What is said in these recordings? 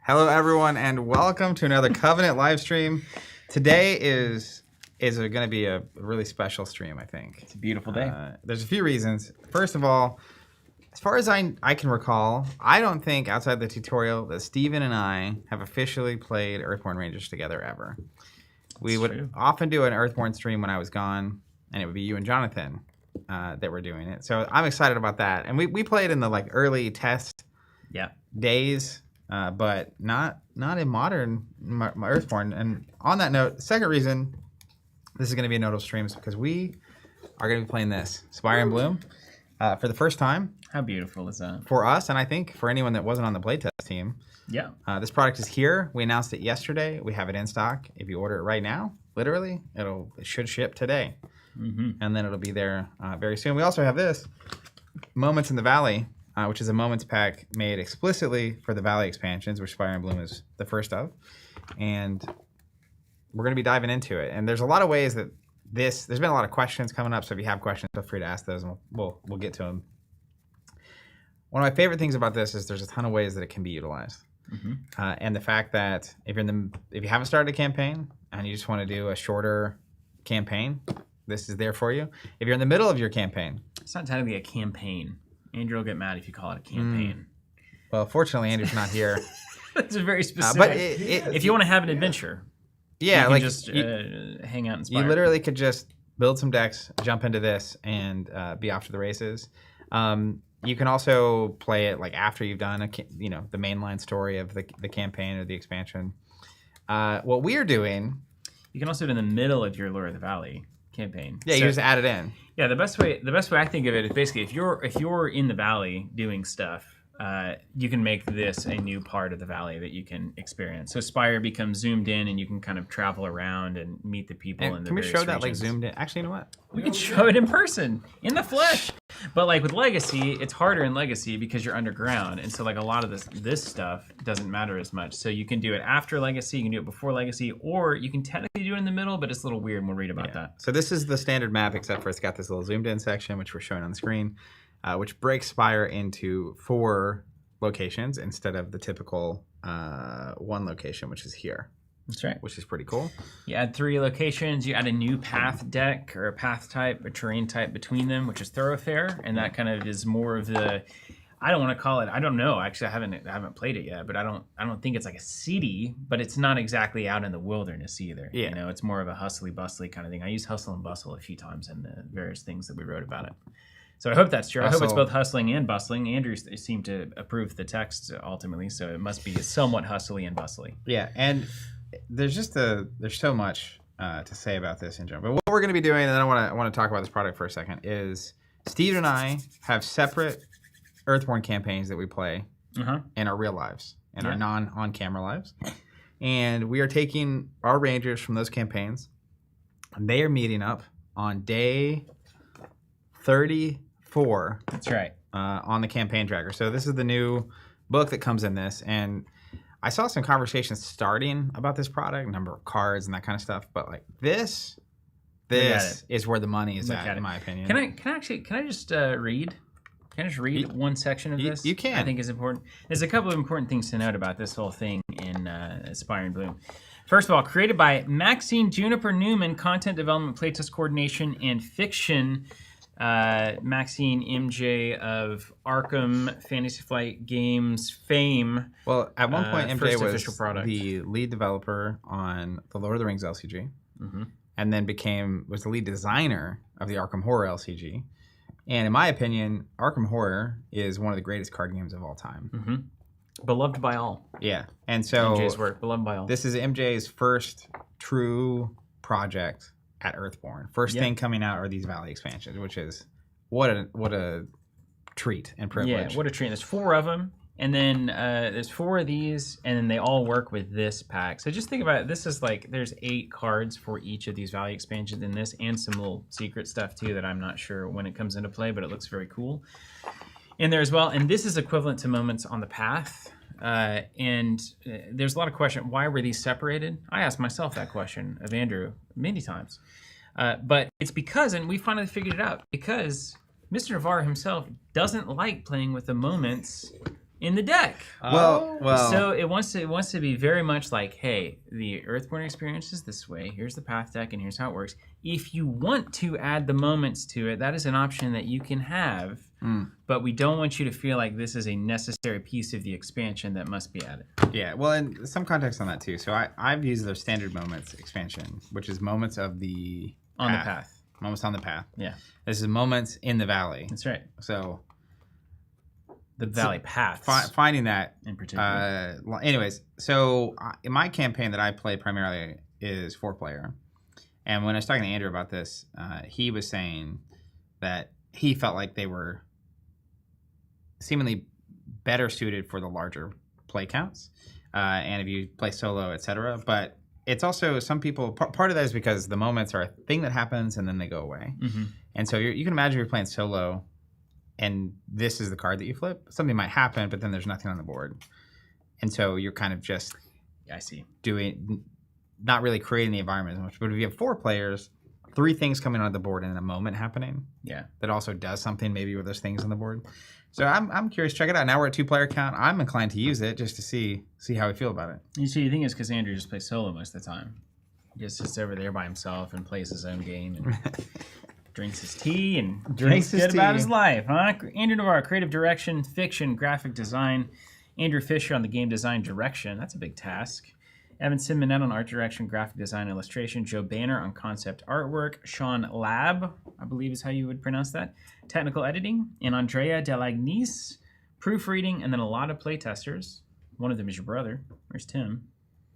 Hello, everyone, and welcome to another Covenant live stream. Today is going to be a really special stream, I think. It's a beautiful day. There's a few reasons. First of all, as far as I can recall, I don't think outside the tutorial that Steven and I have officially played Earthborne Rangers together ever. We would often do an Earthborne stream when I was gone, and it would be you and Jonathan that were doing it. So I'm excited about that. And we played in the early test days. But not in modern Earthborne. And on that note, the second reason this is going to be a notable stream is because we are going to be playing this Spire and Bloom for the first time. How beautiful is that? For us, and I think for anyone that wasn't on the playtest team. Yeah. This product is here. We announced it yesterday. We have it in stock. If you order it right now, literally, it should ship today. Mm-hmm. And then it'll be there very soon. We also have this, Moments in the Valley, which is a Moments pack made explicitly for the Valley expansions, which Spire and Bloom is the first of. And we're going to be diving into it. And there's a lot of ways that there's been a lot of questions coming up, so if you have questions, feel free to ask those, and we'll get to them. One of my favorite things about this is there's a ton of ways that it can be utilized. Mm-hmm. And the fact that if you haven't started a campaign and you just want to do a shorter campaign, this is there for you. If you're in the middle of your campaign. It's not technically a campaign. Andrew will get mad if you call it a campaign. Well, fortunately, Andrew's not here. That's a very specific. But if you want to have an adventure, you can just hang out in Spire. You literally could just build some decks, jump into this, and be off to the races. You can also play it after you've done the mainline story of the campaign or the expansion. What we're doing, you can also do it in the middle of your Lure of the Valley campaign. Yeah, so, you just add it in. Yeah, the best way I think of it is basically if you're in the valley doing stuff, you can make this a new part of the valley that you can experience. So Spire becomes zoomed in, and you can kind of travel around and meet the people in the Can we various show that like regions. zoomed in? Actually, you know what? We can show it in person, in the flesh. But like with Legacy, it's harder in Legacy because you're underground, and so like a lot of this stuff doesn't matter as much. So you can do it after Legacy, you can do it before Legacy, or you can technically do it in the middle, but it's a little weird, and we'll read about that. So this is the standard map, except for it's got this little zoomed in section, which we're showing on the screen, which breaks Spire into 4 locations instead of the typical 1 location, which is here. That's right. Which is pretty cool. You add 3 locations. You add a new path deck or a path type, a terrain type between them, which is thoroughfare, and that kind of is more of the. I don't want to call it. I don't know. Actually, I haven't played it yet, but I don't think it's like a city, but it's not exactly out in the wilderness either. Yeah. You know, it's more of a hustly bustly kind of thing. I use hustle and bustle a few times in the various things that we wrote about it. So I hope that's true. I hope it's both hustling and bustling. Andrew seemed to approve the text ultimately, so it must be somewhat hustly and bustly. Yeah, and there's so much to say about this in general. But what we're going to be doing, and then I want to talk about this product for a second, is Steve and I have separate Earthborne campaigns that we play in our real lives, in our non-on-camera lives. And we are taking our rangers from those campaigns, and they are meeting up on day 34. That's right. On the campaign tracker. So this is the new book that comes in this, and I saw some conversations starting about this product, number of cards and that kind of stuff. But like this is where the money is at, in my opinion. Can I just read? Can I just read one section of this? You can. I think is important. There's a couple of important things to note about this whole thing in Spire and Bloom. First of all, created by Maxine Juniper Newman, content development, playtest coordination, and fiction. Maxine MJ of Arkham Fantasy Flight Games fame. Well, at one point, MJ was the lead developer on the Lord of the Rings LCG, and then was the lead designer of the Arkham Horror LCG. And in my opinion, Arkham Horror is one of the greatest card games of all time. Beloved by all. Yeah, and so MJ's work, beloved by all. This is MJ's first true project at Earthborne. First thing coming out are these Valley expansions, which is what a treat and privilege. Yeah, what a treat. There's 4 of them, and then there's 4 of these, and then they all work with this pack. So just think about it. This is like there's 8 cards for each of these Valley expansions in this, and some little secret stuff too that I'm not sure when it comes into play, but it looks very cool in there as well. And this is equivalent to moments on the path. And there's a lot of question. Why were these separated? I asked myself that question of Andrew many times. But it's because, and we finally figured it out, because Mr. Navarre himself doesn't like playing with the moments in the deck. Well. So it wants to be very much like, hey, the Earthborne experience is this way. Here's the path deck, and here's how it works. If you want to add the moments to it, that is an option that you can have. But we don't want you to feel like this is a necessary piece of the expansion that must be added. Yeah, well, and some context on that too. So I've used the standard moments expansion, which is moments of the path. Moments on the path. Yeah. This is moments in the valley. That's right. So the valley paths. Finding that in particular. Anyways, so in my campaign that I play primarily is 4-player. And when I was talking to Andrew about this, he was saying that he felt like they were seemingly better suited for the larger play counts, and if you play solo, etc. But it's also some people. Part of that is because the moments are a thing that happens and then they go away. And so you can imagine if you're playing solo, and this is the card that you flip. Something might happen, but then there's nothing on the board, and so you're kind of just not really creating the environment as much. But if you have 4 players, 3 things coming on the board and a moment happening. Yeah. That also does something maybe with those things on the board. So I'm curious. Check it out. Now we're at 2-player count. I'm inclined to use it just to see how we feel about it. You see, the thing is because Andrew just plays solo most of the time. He just sits over there by himself and plays his own game and drinks his tea and drinks good about his life. Huh? Andrew Navarre, creative direction, fiction, graphic design. Andrew Fisher on the game design direction. That's a big task. Evan Simonette on art direction, graphic design, illustration. Joe Banner on concept artwork. Sean Lab, I believe is how you would pronounce that. Technical editing. And Andrea Delagnis, proofreading, and then a lot of playtesters. One of them is your brother. Where's Tim?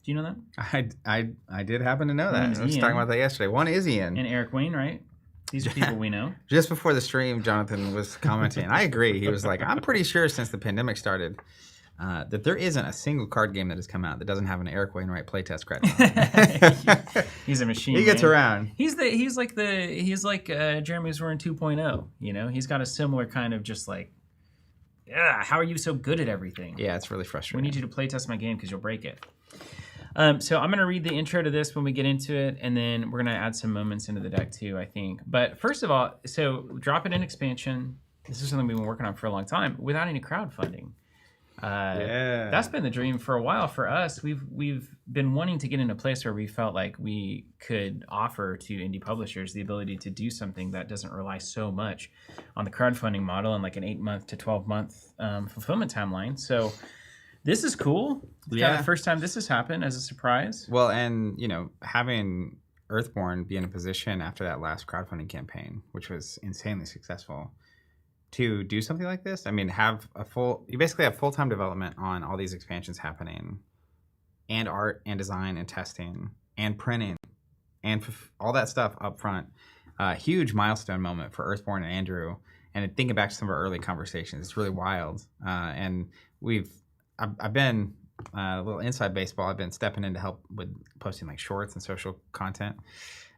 Do you know that? I did happen to know that. I was talking about that yesterday. One is Ian. And Eric Wainwright. These are people we know. Just before the stream, Jonathan was commenting. I agree. He was like, I'm pretty sure since the pandemic started that there isn't a single card game that has come out that doesn't have an Eric Wainwright playtest credit. He's a machine. He gets around. He's like Jeremy Zorin 2.0. You know, he's got a similar kind of just like, how are you so good at everything? Yeah, it's really frustrating. We need you to playtest my game because you'll break it. So I'm going to read the intro to this when we get into it, and then we're going to add some moments into the deck too, I think. But first of all, so drop it in expansion. This is something we've been working on for a long time without any crowdfunding. That's been the dream for a while for us. We've been wanting to get in a place where we felt like we could offer to indie publishers the ability to do something that doesn't rely so much on the crowdfunding model and like an 8-month to 12-month fulfillment timeline. So this is cool. It's kind of the first time this has happened as a surprise. Well, and having Earthborne be in a position after that last crowdfunding campaign, which was insanely successful, to do something like this. I mean, you basically have full-time development on all these expansions happening, and art and design and testing and printing and all that stuff up front. Huge milestone moment for Earthborne and Andrew. And thinking back to some of our early conversations, it's really wild. And I've been a little inside baseball. I've been stepping in to help with posting like shorts and social content,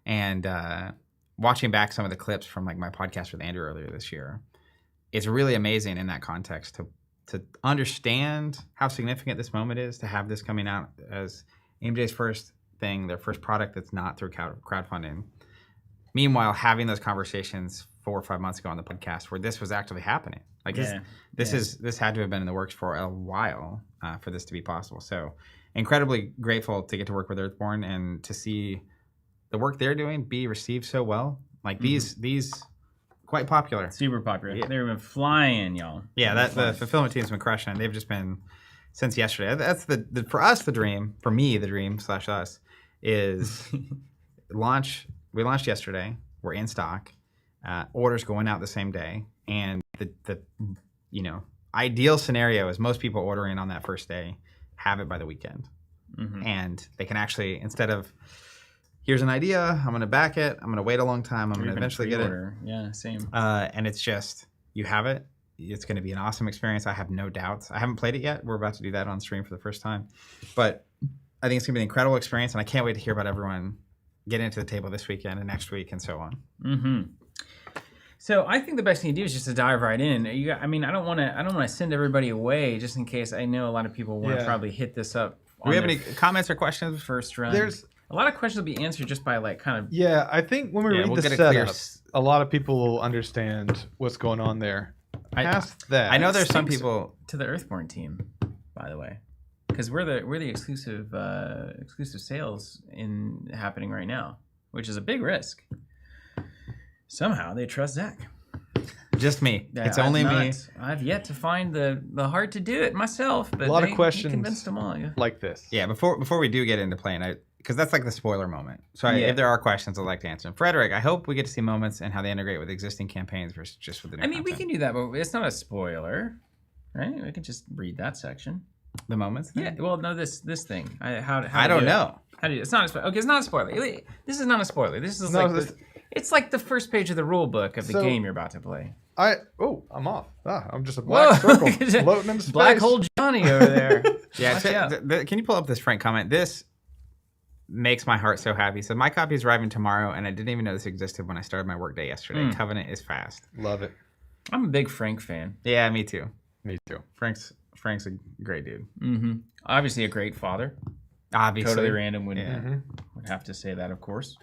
and watching back some of the clips from like my podcast with Andrew earlier this year. It's really amazing in that context to understand how significant this moment is, to have this coming out as AMJ's first thing, their first product that's not through crowdfunding. Meanwhile, having those conversations 4 or 5 months ago on the podcast where this was actually happening. Like this had to have been in the works for a while for this to be possible. So incredibly grateful to get to work with Earthborne and to see the work they're doing be received so well. Like these quite popular. Super popular. Yeah. They've been flying, y'all. Yeah, the fulfillment team's been crushing. They've just been since yesterday. That's for us the dream. For me, the dream / us is launch. We launched yesterday. We're in stock. Orders going out the same day, and the ideal scenario is most people ordering on that first day have it by the weekend, and they can actually, instead of here's an idea, I'm going to back it, I'm going to wait a long time, I'm going to eventually get it. Yeah, same. And it's just, you have it. It's going to be an awesome experience. I have no doubts. I haven't played it yet. We're about to do that on stream for the first time. But I think it's going to be an incredible experience, and I can't wait to hear about everyone getting into the table this weekend and next week and so on. So I think the best thing to do is just to dive right in. I don't want to send everybody away just in case. I know a lot of people want to probably hit this up. Do we have any comments or questions? First run. There's a lot of questions will be answered just by like kind of. Yeah, I think when we read the setup, a lot of people will understand what's going on there. Past that, I know there's some people to the Earthborne team, by the way, because we're the exclusive sales happening right now, which is a big risk. Somehow they trust Zach. Just me. Yeah, it's only me. I've yet to find the heart to do it myself. But a lot of questions convinced them all. Yeah. Like this. Yeah. Before we do get into playing, because that's like the spoiler moment. So if there are questions, I'd like to answer them. Frederick, I hope we get to see moments and how they integrate with existing campaigns versus just with the new content. We can do that, but it's not a spoiler, right? We can just read that section. The moments? Yeah. Well, no, this thing. I don't know. How do you? It's not a spoiler. Okay, it's not a spoiler. This is not a spoiler. This is it's like the first page of the rule book of the game you're about to play. I'm off. I'm just a black circle floating into space. Black hole Johnny over there. Yeah. Can you pull up this Frank comment? This makes my heart so happy. So my copy is arriving tomorrow, and I didn't even know this existed when I started my workday yesterday. Covenant is fast. Love it. I'm a big Frank fan. Yeah, me too. Me too. Frank's a great dude. Obviously a great father. Obviously. Totally random would have to say that, of course.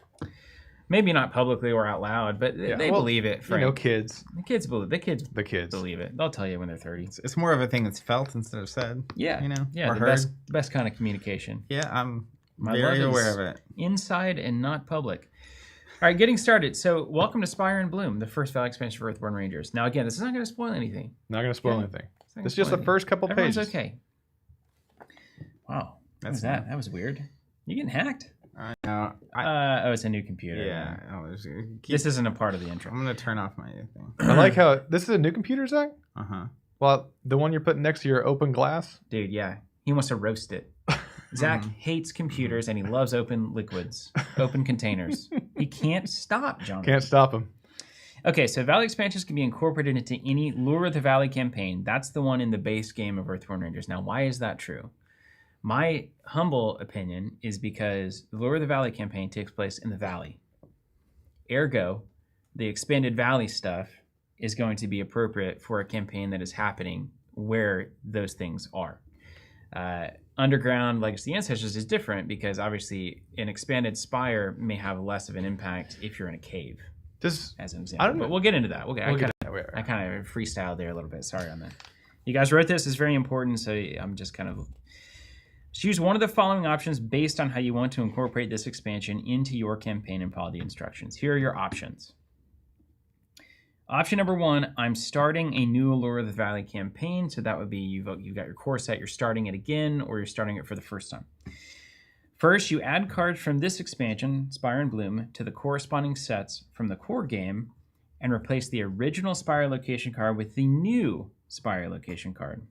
Maybe not publicly or out loud, but they believe it. Frank. Kids. The kids believe it. They'll tell you when they're 30. It's more of a thing that's felt instead of said. Yeah. Or the heard. best kind of communication. Yeah, I'm very aware of it. Inside and not public. All right, getting started. So, welcome to Spire and Bloom, the first Valley expansion for Earthborne Rangers. Now, again, this is not going to spoil anything. Not going to spoil anything. It's just the first couple pages. Everyone's okay. Wow. What was that? That was weird. You getting hacked? I know. It's a new computer. Yeah. This isn't a part of the intro. I'm going to turn off my thing. I like how this is a new computer, Zach? Uh-huh. Well, the one you're putting next to your open glass? Dude, yeah. He wants to roast it. Zach hates computers and he loves open liquids, open containers. He can't stop, John. Can't stop him. Okay, so Valley expansions can be incorporated into any Lure of the Valley campaign. That's the one in the base game of Earthborne Rangers. Now, why is that true? My humble opinion is because the Lure of the Valley campaign takes place in the Valley. Ergo, the expanded Valley stuff is going to be appropriate for a campaign that is happening where those things are. Underground Legacy Ancestors is different because obviously an expanded Spire may have less of an impact if you're in a cave. As an example, but we'll get into that. I kind of freestyled there a little bit. Sorry on that. You guys wrote this. It's very important, so I'm just kind of... Choose one of the following options based on how you want to incorporate this expansion into your campaign and follow the instructions. Here are your options. Option number 1, I'm starting a new Allure of the Valley campaign. So that would be you've got your core set, you're starting it again, or you're starting it for the first time. First, you add cards from this expansion, Spire and Bloom, to the corresponding sets from the core game and replace the original Spire location card with the new Spire location card.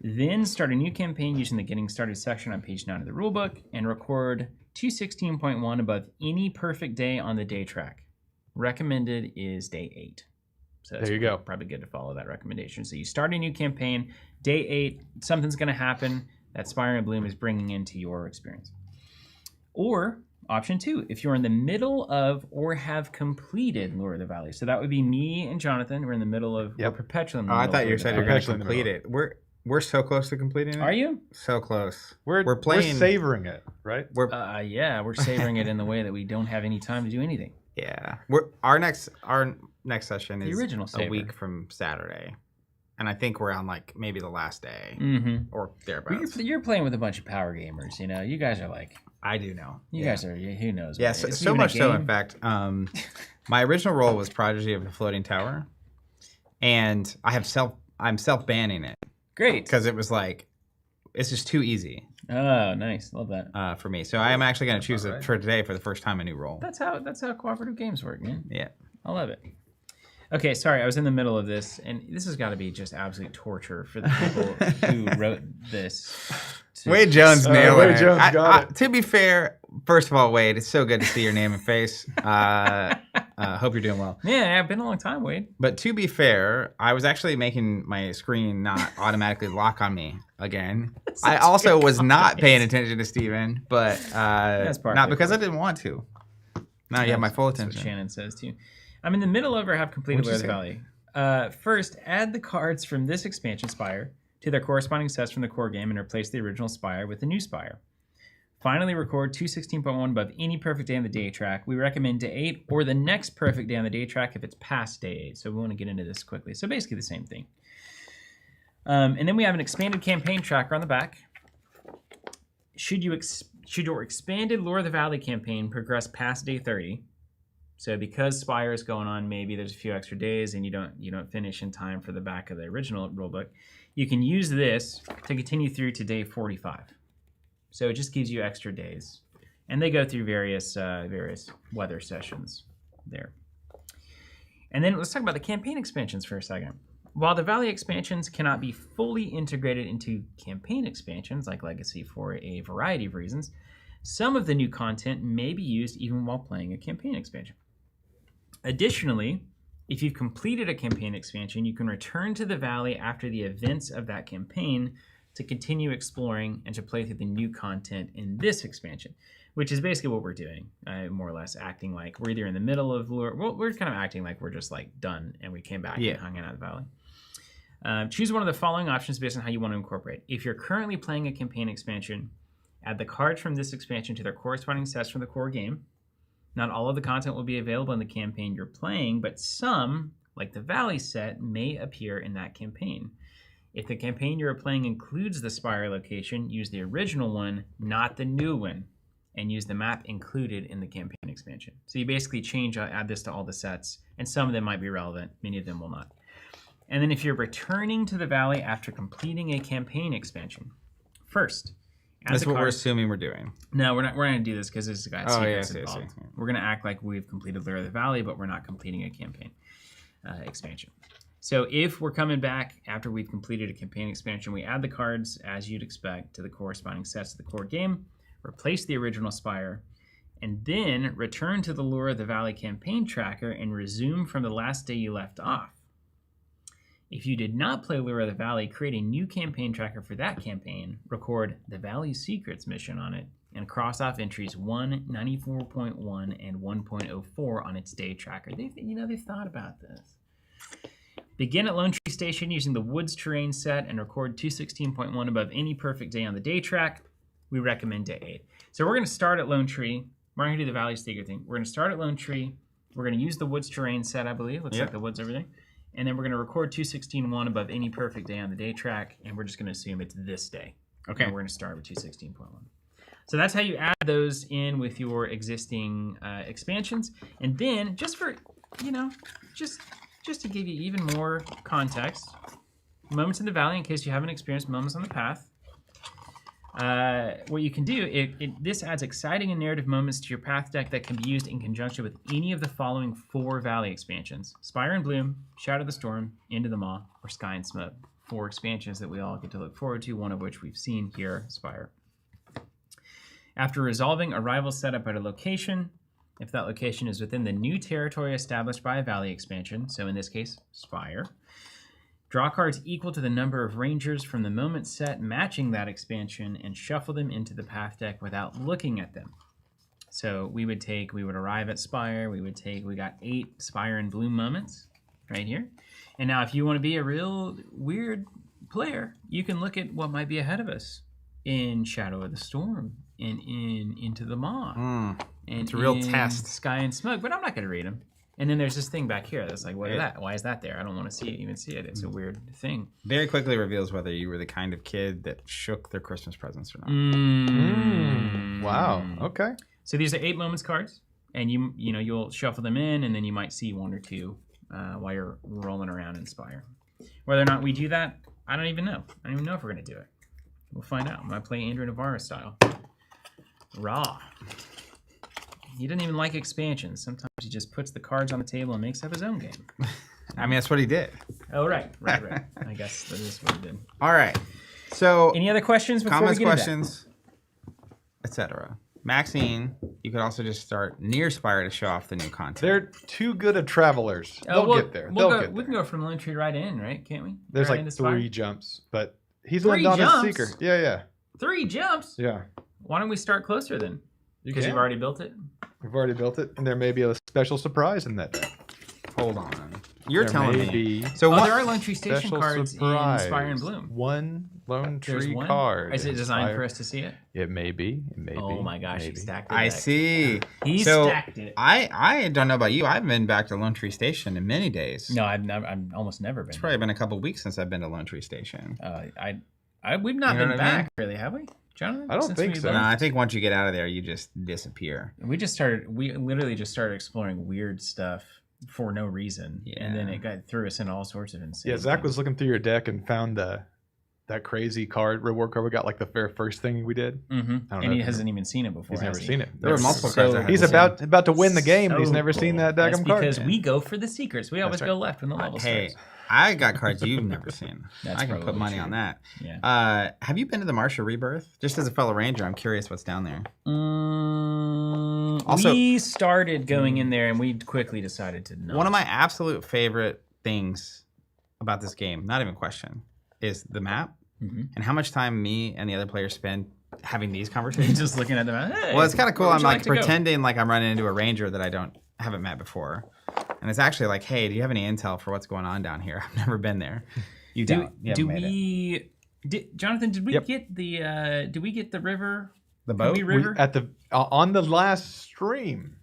Then start a new campaign using the Getting Started section on page 9 of the rulebook and record 216.1 above any perfect day on the day track. Recommended is day 8. So there you go. Probably good to follow that recommendation. So you start a new campaign, day 8, something's going to happen that Spire and Bloom is bringing into your experience. Or option 2, if you're in the middle of or have completed Lure of the Valley. So that would be me and Jonathan. We're in the middle of we're perpetually in the middle. I thought you said you're going to complete it. We're so close to completing it. Are you? So close. We're playing. We're savoring it, right? We're savoring it in the way that we don't have any time to do anything. Yeah. Our next session is the original a week from Saturday. And I think we're on like maybe the last day or thereabouts. You're playing with a bunch of power gamers, you know. You guys are like, I do know. You guys are, who knows? Yeah, so much so, in fact, my original role was Prodigy of the Floating Tower, and I'm self-banning it. Great. Because it was like, it's just too easy. Oh, nice. Love that. For me. So I am actually going to choose it for today for the first time a new role. That's how cooperative games work, man. Yeah. I love it. Okay, sorry, I was in the middle of this, and this has got to be just absolute torture for the people who wrote this. Wade Jones nailed it. Jones got it. To be fair, first of all, Wade, it's so good to see your name and face. Hope you're doing well. Yeah, it's been a long time, Wade. But to be fair, I was actually making my screen not automatically lock on me again. I also was not paying attention to Steven, but not because I didn't want to. Now you have my full attention. That's what Shannon says too. I'm in the middle of or have completed Lure of the Valley. First, add the cards from this expansion Spire to their corresponding sets from the core game and replace the original Spire with the new Spire. Finally, record 216.1 above any perfect day on the day track. We recommend day 8 or the next perfect day on the day track if it's past day 8. So we want to get into this quickly. So basically the same thing. And then we have an expanded campaign tracker on the back. Should your expanded Lure of the Valley campaign progress past day 30, so because Spire is going on, maybe there's a few extra days and you don't finish in time for the back of the original rulebook, you can use this to continue through to day 45. So it just gives you extra days. And they go through various weather sessions there. And then let's talk about the campaign expansions for a second. While the Valley expansions cannot be fully integrated into campaign expansions like Legacy for a variety of reasons, some of the new content may be used even while playing a campaign expansion. Additionally, if you've completed a campaign expansion, you can return to the Valley after the events of that campaign to continue exploring and to play through the new content in this expansion, which is basically what we're doing, more or less acting like we're either in the middle of Lure. Well, we're kind of acting like we're just like done and we came back and hung out in the Valley. Choose one of the following options based on how you want to incorporate. If you're currently playing a campaign expansion, add the cards from this expansion to their corresponding sets from the core game. Not all of the content will be available in the campaign you're playing, but some, like the Valley set, may appear in that campaign. If the campaign you're playing includes the Spire location, use the original one, not the new one, and use the map included in the campaign expansion. So you basically add this to all the sets, and some of them might be relevant, many of them will not. And then if you're returning to the Valley after completing a campaign expansion, first, that's what we're assuming we're doing. No, we're not. We're going to do this because this got secrets involved. Yeah. We're going to act like we've completed Lure of the Valley, but we're not completing a campaign expansion. So if we're coming back after we've completed a campaign expansion, we add the cards as you'd expect to the corresponding sets of the core game, replace the original Spire, and then return to the Lure of the Valley campaign tracker and resume from the last day you left off. If you did not play Lure of the Valley, create a new campaign tracker for that campaign, record the Valley Secrets mission on it, and cross off entries 194.1 and 1.04 on its day tracker. They've thought about this. Begin at Lone Tree Station using the Woods terrain set and record 216.1 above any perfect day on the day track. We recommend day 8. So we're going to start at Lone Tree. We're not going to do the Valley Secret thing. We're going to start at Lone Tree. We're going to use the Woods terrain set, I believe. Looks like the woods over there. And then we're going to record 216.1 above any perfect day on the day track, and we're just going to assume it's this day. Okay. And we're going to start with 216.1. So that's how you add those in with your existing expansions. And then, just for, just to give you even more context, Moments in the Valley, in case you haven't experienced Moments on the Path, what you can do, this adds exciting and narrative moments to your path deck that can be used in conjunction with any of the following 4 Valley expansions: Spire and Bloom, Shadow of the Storm, Into the Maw, or Sky and Smoke. 4 expansions that we all get to look forward to, one of which we've seen here, Spire. After resolving a rival setup at a location, if that location is within the new territory established by a Valley expansion, so in this case, Spire, draw cards equal to the number of Rangers from the moment set matching that expansion and shuffle them into the path deck without looking at them. So we would arrive at Spire, we got 8 Spire and Bloom moments right here. And now if you want to be a real weird player, you can look at what might be ahead of us in Shadow of the Storm and in Into the Maw. And it's a real test. Sky and Smoke, but I'm not going to read them. And then there's this thing back here that's like, what is that? Why is that there? I don't want to even see it. It's a weird thing. Very quickly reveals whether you were the kind of kid that shook their Christmas presents or not. Wow. Okay. So these are 8 moments cards, and you'll shuffle them in, and then you might see 1 or 2 while you're rolling around in Spire. Whether or not we do that, I don't even know. I don't even know if we're going to do it. We'll find out. I might play Andrew Navarro style. Raw. He doesn't even like expansions. Sometimes he just puts the cards on the table and makes up his own game. I mean, that's what he did. Oh, right. I guess that is what he did. All right. So, any other questions before comments, we get questions, etc. Maxine, you could also just start near Spire to show off the new content. They're too good of travelers. They'll get there. We can go from Lone Tree right in, right? Can't we? There's right like 3 jumps, but he's 3 lived on his jumps? seeker. Yeah. 3 jumps? Yeah. Why don't we start closer then? Because you've already built it? We've already built it, and there may be a special surprise in that deck. Hold on. You're telling me. So there are Lone Tree Station cards in Spire and Bloom. 1 Lone Tree card. Is it designed for us to see it? It may be. It may be. Oh my gosh, he stacked it. I see. He stacked it. I don't know about you. I haven't been back to Lone Tree Station in many days. No, I've almost never been. It's probably been a couple weeks since I've been to Lone Tree Station. We've not been back, really, have we? Jonathan? I don't think so. No, I think once you get out of there, you just disappear. We literally just started exploring weird stuff for no reason. Yeah. And then it threw us into all sorts of insane. Yeah, Zach was looking through your deck and found that crazy reward card we got, like the very first thing we did. Mm-hmm. And he hasn't even seen it before. He's never seen it. There were multiple cards. He's about to win the game, but he's never seen that daggum card. Because we go for the secrets. We always go left when the level starts. I got cards you've never seen. I can put money true. on that. Yeah. Have you been to the Martial Rebirth? Just as a fellow ranger, I'm curious what's down there. Also, we started going in there, and we quickly decided to not. One of my absolute favorite things about this game, not even a question, is the map and how much time me and the other players spend having these conversations. Just looking at the map. Hey, well, it's kind of cool. I'm like pretending like I'm running into a ranger that I haven't met before. And it's actually like, hey, do you have any intel for what's going on down here? I've never been there. You don't. Jonathan, did we get the river? The boat? River? On the last stream.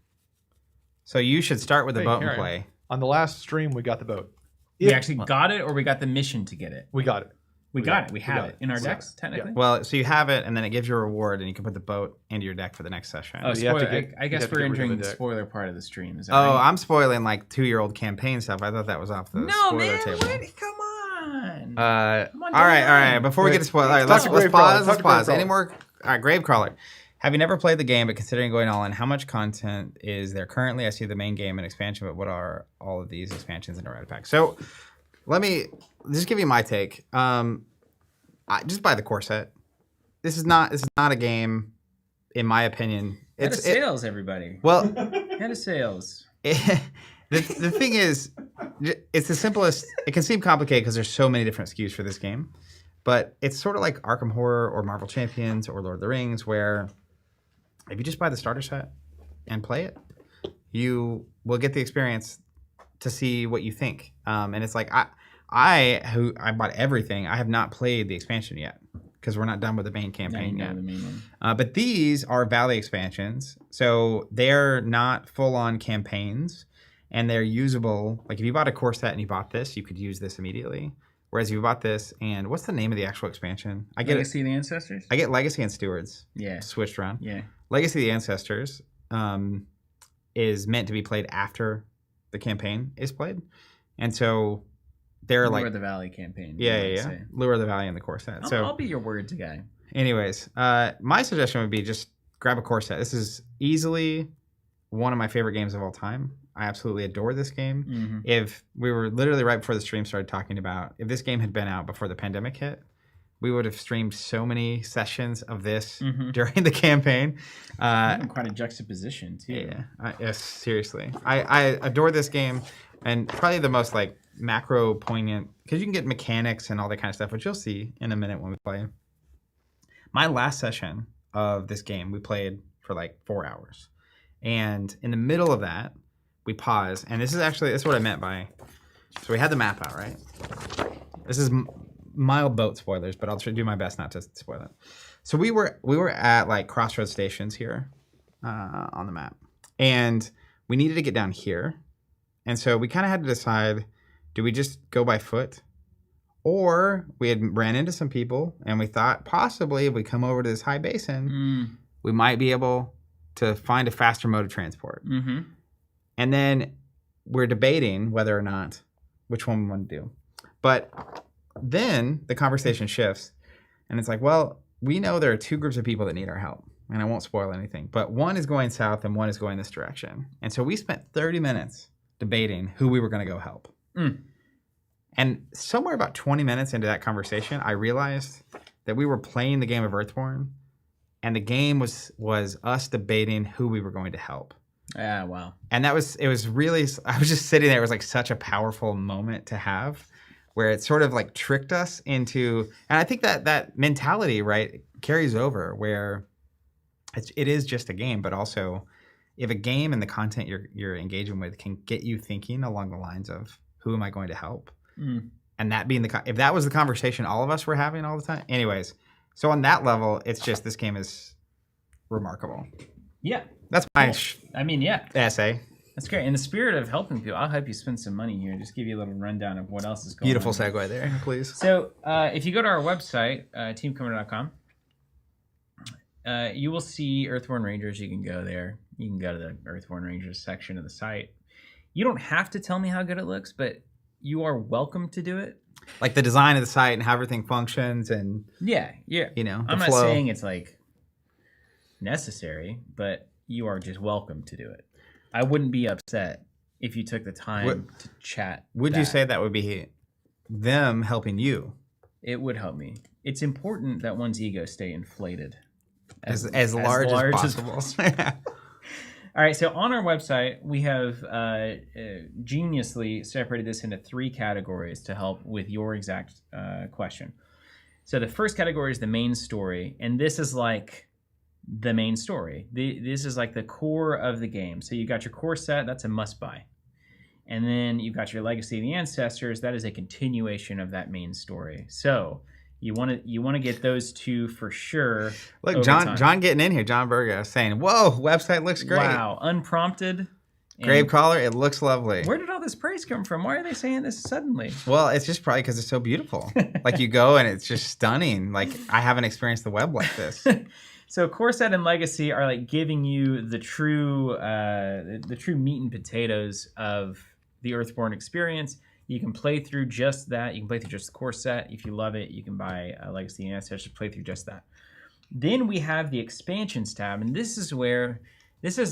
So you should start with the boat and play. On the last stream, we got the boat. We actually got it, or we got the mission to get it? We got it. We got it. We have it in our decks, technically. Yeah. Well, so you have it, and then it gives you a reward, and you can put the boat into your deck for the next session. Oh, I guess we're entering the spoiler part of the stream. Is that right? I'm spoiling like 2-year-old campaign stuff. I thought that was off the spoiler table. Come on. All right. Before we get to spoilers, all right, let's pause. Let's pause. Any more? All right, Gravecrawler. Have you never played the game, but considering going all in, how much content is there currently? I see the main game and expansion, but what are all of these expansions in a red pack? So let me just give you my take. Just buy the core set. This is not a game, in my opinion, Head of sales, everybody. Well, head of sales. The thing is, it's the simplest. It can seem complicated because there's so many different SKUs for this game, but it's sort of like Arkham Horror or Marvel Champions or Lord of the Rings, where if you just buy the starter set and play it, you will get the experience to see what you think. And it's like I bought everything. I have not played the expansion yet because we're not done with the main campaign yet. But these are Valley expansions, so they're not full-on campaigns. And they're usable. Like if you bought a core set and you bought this, you could use this immediately. Whereas if you bought this and what's the name of the actual expansion? Legacy of the Ancestors? I get Legacy and Stewards. Yeah. Switched around. Yeah. Legacy of the Ancestors is meant to be played after the campaign is played. And so they're Lure of the Valley campaign. Yeah. Lure of the Valley and the core set. I'll be your words guy. Anyways, my suggestion would be just grab a core set. This is easily one of my favorite games of all time. I absolutely adore this game. Mm-hmm. If we were literally right before the stream started talking about, if this game had been out before the pandemic hit, we would have streamed so many sessions of this during the campaign. Quite a juxtaposition too. Yeah, yes, seriously. I adore this game, and probably the most like macro poignant, because you can get mechanics and all that kind of stuff, which you'll see in a minute when we play. My last session of this game, we played for like 4 hours. And in the middle of that, we pause, and this is what I meant by. So we had the map out, right? This is mild boat spoilers, but I'll try to do my best not to spoil it. So we were at like crossroads stations here on the map, and we needed to get down here, and so we kind of had to decide: do we just go by foot, or we had ran into some people, and we thought possibly if we come over to this high basin, we might be able to find a faster mode of transport. Mm-hmm. And then we're debating whether or not which one we want to do. But then the conversation shifts, and it's like, well, we know there are two groups of people that need our help, and I won't spoil anything, but one is going south and one is going this direction. And so we spent 30 minutes debating who we were going to go help. And somewhere about 20 minutes into that conversation, I realized that we were playing the game of Earthborne, and the game was us debating who we were going to help. Yeah, wow. And it was really, I was just sitting there. It was like such a powerful moment to have, where it sort of like tricked us into, and I think that mentality, right, carries over, where it is just a game, but also if a game and the content you're engaging with can get you thinking along the lines of who am I going to help? And that being if that was the conversation all of us were having all the time. Anyways, so on that level, it's just, this game is remarkable. Yeah. That's my essay. That's great. In the spirit of helping people, I'll help you spend some money here. Just give you a little rundown of what else is going on. Beautiful segue there, please. So if you go to our website, teamcommander.com, you will see Earthborne Rangers. You can go there. You can go to the Earthborne Rangers section of the site. You don't have to tell me how good it looks, but you are welcome to do it. Like the design of the site and how everything functions and... Yeah. You know, I'm not saying it's like necessary, but you are just welcome to do it. I wouldn't be upset if you took the time to chat. Would you say that would be them helping you? It would help me. It's important that one's ego stay inflated. As large as possible. All right, so on our website, we have geniusly separated this into 3 categories to help with your exact question. So the first category is the main story, and this is like the main story. This is like the core of the game. So you got your core set, that's a must-buy. And then you've got your Legacy of the Ancestors, that is a continuation of that main story. So you want to get those 2 for sure. Look, John getting in here. John Berga saying, "Whoa, website looks great." Wow, unprompted. Gravecaller, it looks lovely. Where did all this praise come from? Why are they saying this suddenly? Well, it's just probably because it's so beautiful. Like you go and it's just stunning. Like I haven't experienced the web like this. So core set and legacy are like giving you the true meat and potatoes of the Earthborne experience. You can play through just that. You can play through just the core set. If you love it, you can buy a Legacy and Ancestors to play through just that. Then we have the expansions tab, and this is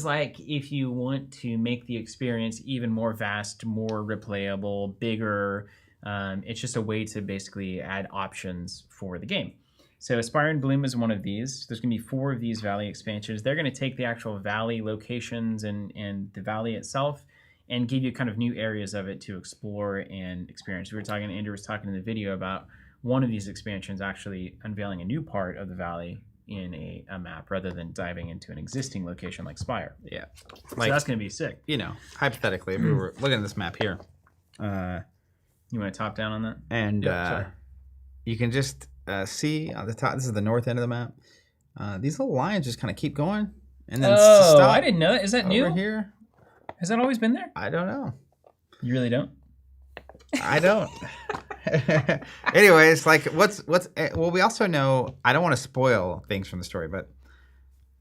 like if you want to make the experience even more vast, more replayable, bigger. It's just a way to basically add options for the game. So Spire and Bloom is one of these. There's going to be 4 of these valley expansions. They're going to take the actual valley locations and the valley itself and give you kind of new areas of it to explore and experience. Andrew was talking in the video about one of these expansions actually unveiling a new part of the valley in a map rather than diving into an existing location like Spire. Yeah. So that's going to be sick. You know, hypothetically, if we were looking at this map here. You want to top down on that? And you can just see on the top, this is the north end of the map. These little lines just kind of keep going and then stop. I didn't know that. Is that new? Over here. Has that always been there? I don't know. You really don't? I don't. Anyways, like well, we also know, I don't want to spoil things from the story, but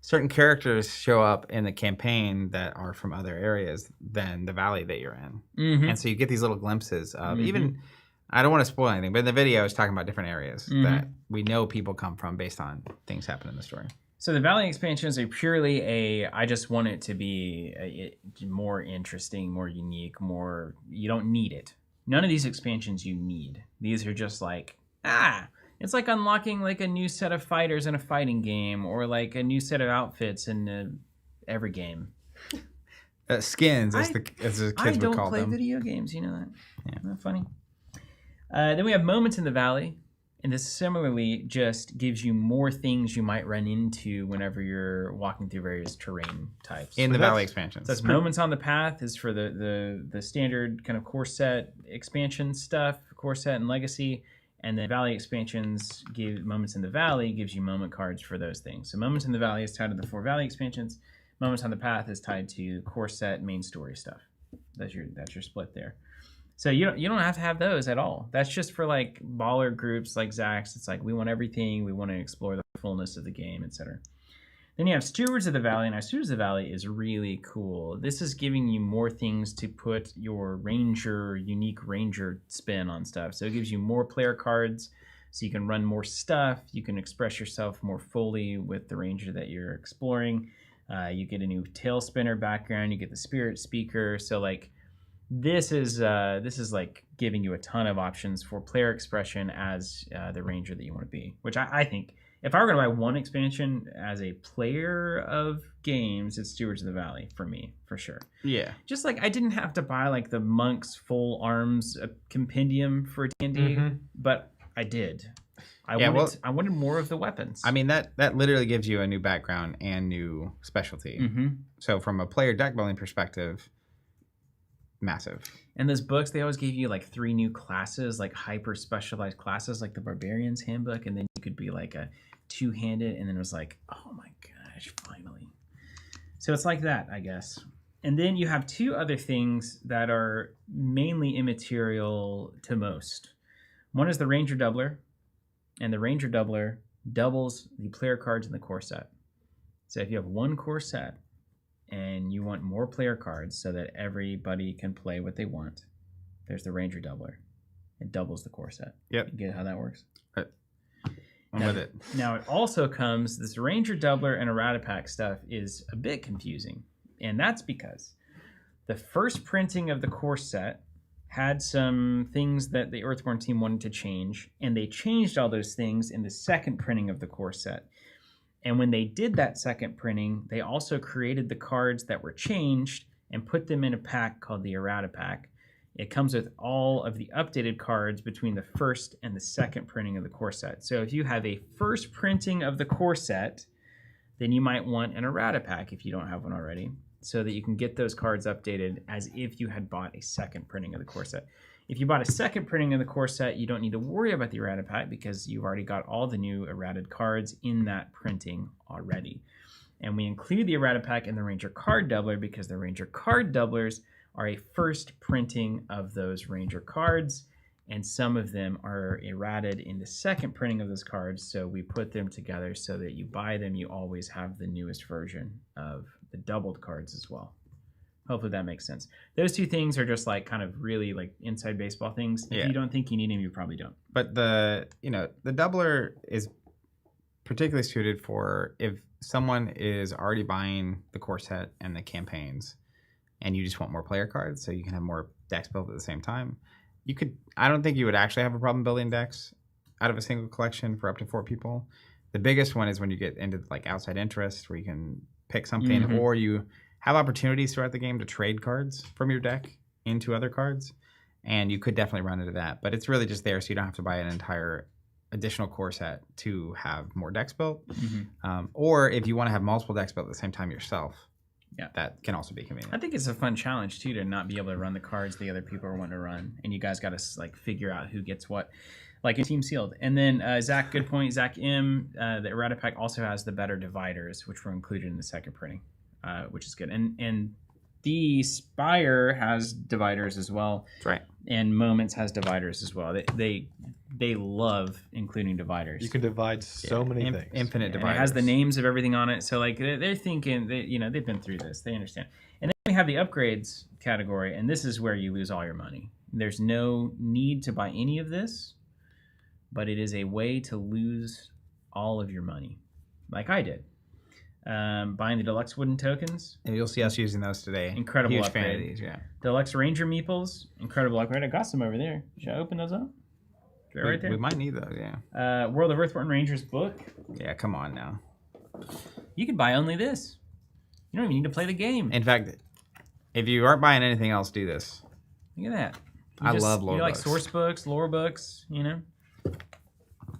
certain characters show up in the campaign that are from other areas than the valley that you're in. Mm-hmm. And so you get these little glimpses of even, I don't want to spoil anything, but in the video it's talking about different areas that we know people come from based on things happen in the story. So the valley expansions are purely I just want it to be more interesting, more unique, more, you don't need it. None of these expansions you need. These are just like, it's like unlocking like a new set of fighters in a fighting game or like a new set of outfits in every game. Skins, as the kids would call them. I don't play video games, you know that. Yeah. Isn't that funny? Then we have Moments in the Valley. And this similarly just gives you more things you might run into whenever you're walking through various terrain types. In the Valley expansions. So that's Moments on the Path is for the standard kind of core set expansion stuff, core set and legacy. And then Valley expansions give Moments in the Valley gives you moment cards for those things. So Moments in the Valley is tied to the 4 Valley expansions. Moments on the Path is tied to core set main story stuff. That's your split there. So you don't have to have those at all. That's just for like baller groups like Zach's. It's like we want everything. We want to explore the fullness of the game, etc. Then you have Stewards of the Valley. Now Stewards of the Valley is really cool. This is giving you more things to put your unique ranger spin on stuff. So it gives you more player cards, so you can run more stuff. You can express yourself more fully with the ranger that you're exploring. You get a new tail spinner background. You get the spirit speaker. So like. This is like giving you a ton of options for player expression as the ranger that you want to be, which I think if I were going to buy one expansion as a player of games, it's Stewards of the Valley for me, for sure. Yeah. Just like I didn't have to buy like the Monk's Full Arms compendium for D&D, but I did. I wanted more of the weapons. I mean, that literally gives you a new background and new specialty. So from a player deck building perspective, massive. And those books, they always gave you like 3 new classes, like hyper specialized classes, like the Barbarian's Handbook, and then you could be like a 2-handed, and then it was like, oh my gosh, finally. So it's like that, I guess. And then you have 2 other things that are mainly immaterial to most. One is the Ranger Doubler, and the Ranger Doubler doubles the player cards in the core set. So if you have 1 core set, and you want more player cards so that everybody can play what they want, there's the Ranger Doubler. It doubles the core set. Yep. You get how that works? I'm with it. Now it also comes, this Ranger Doubler and errata pack stuff is a bit confusing. And that's because the first printing of the core set had some things that the Earthborne team wanted to change, and they changed all those things in the second printing of the core set. And when they did that second printing, they also created the cards that were changed and put them in a pack called the Errata Pack. It comes with all of the updated cards between the first and the second printing of the core set. So if you have a first printing of the core set, then you might want an Errata Pack if you don't have one already, so that you can get those cards updated as if you had bought a second printing of the core set. If you bought a second printing of the core set, you don't need to worry about the errata pack because you've already got all the new errated cards in that printing already. And we include the errata pack in the Ranger Card Doubler because the Ranger Card Doublers are a first printing of those Ranger cards, and some of them are errated in the second printing of those cards, so we put them together so that you buy them, you always have the newest version of the doubled cards as well. Hopefully that makes sense. Those 2 things are just like kind of really like inside baseball things. If you don't think you need them, you probably don't. But the doubler is particularly suited for if someone is already buying the core set and the campaigns, and you just want more player cards, so you can have more decks built at the same time. I don't think you would actually have a problem building decks out of a single collection for up to 4 people. The biggest one is when you get into like outside interest, where you can pick something, or you have opportunities throughout the game to trade cards from your deck into other cards, and you could definitely run into that. But it's really just there, so you don't have to buy an entire additional core set to have more decks built. Or if you want to have multiple decks built at the same time yourself, that can also be convenient. I think it's a fun challenge too to not be able to run the cards the other people are wanting to run, and you guys got to like figure out who gets what, like in Team Sealed. And then Zach, good point. Zach M. The errata pack also has the better dividers, which were included in the second printing, which is good. And the Spire has dividers as well. That's right. And Moments has dividers as well. They love including dividers. You can divide so many things. Infinite dividers. And it has the names of everything on it. So like they're thinking, they've been through this. They understand. And then we have the upgrades category, and this is where you lose all your money. There's no need to buy any of this, but it is a way to lose all of your money, like I did. Buying the deluxe wooden tokens. And you'll see us using those today. Incredible Huge upgrade. fan of these, yeah. Deluxe Ranger meeples. Incredible upgrade. I got some over there. Should I open those up? They're right there. We might need those, yeah. World of Earthborne Rangers book. Yeah, come on now. You could buy only this. You don't even need to play the game. In fact, if you aren't buying anything else, do this. Look at that. I love lore You like books. source books, lore books,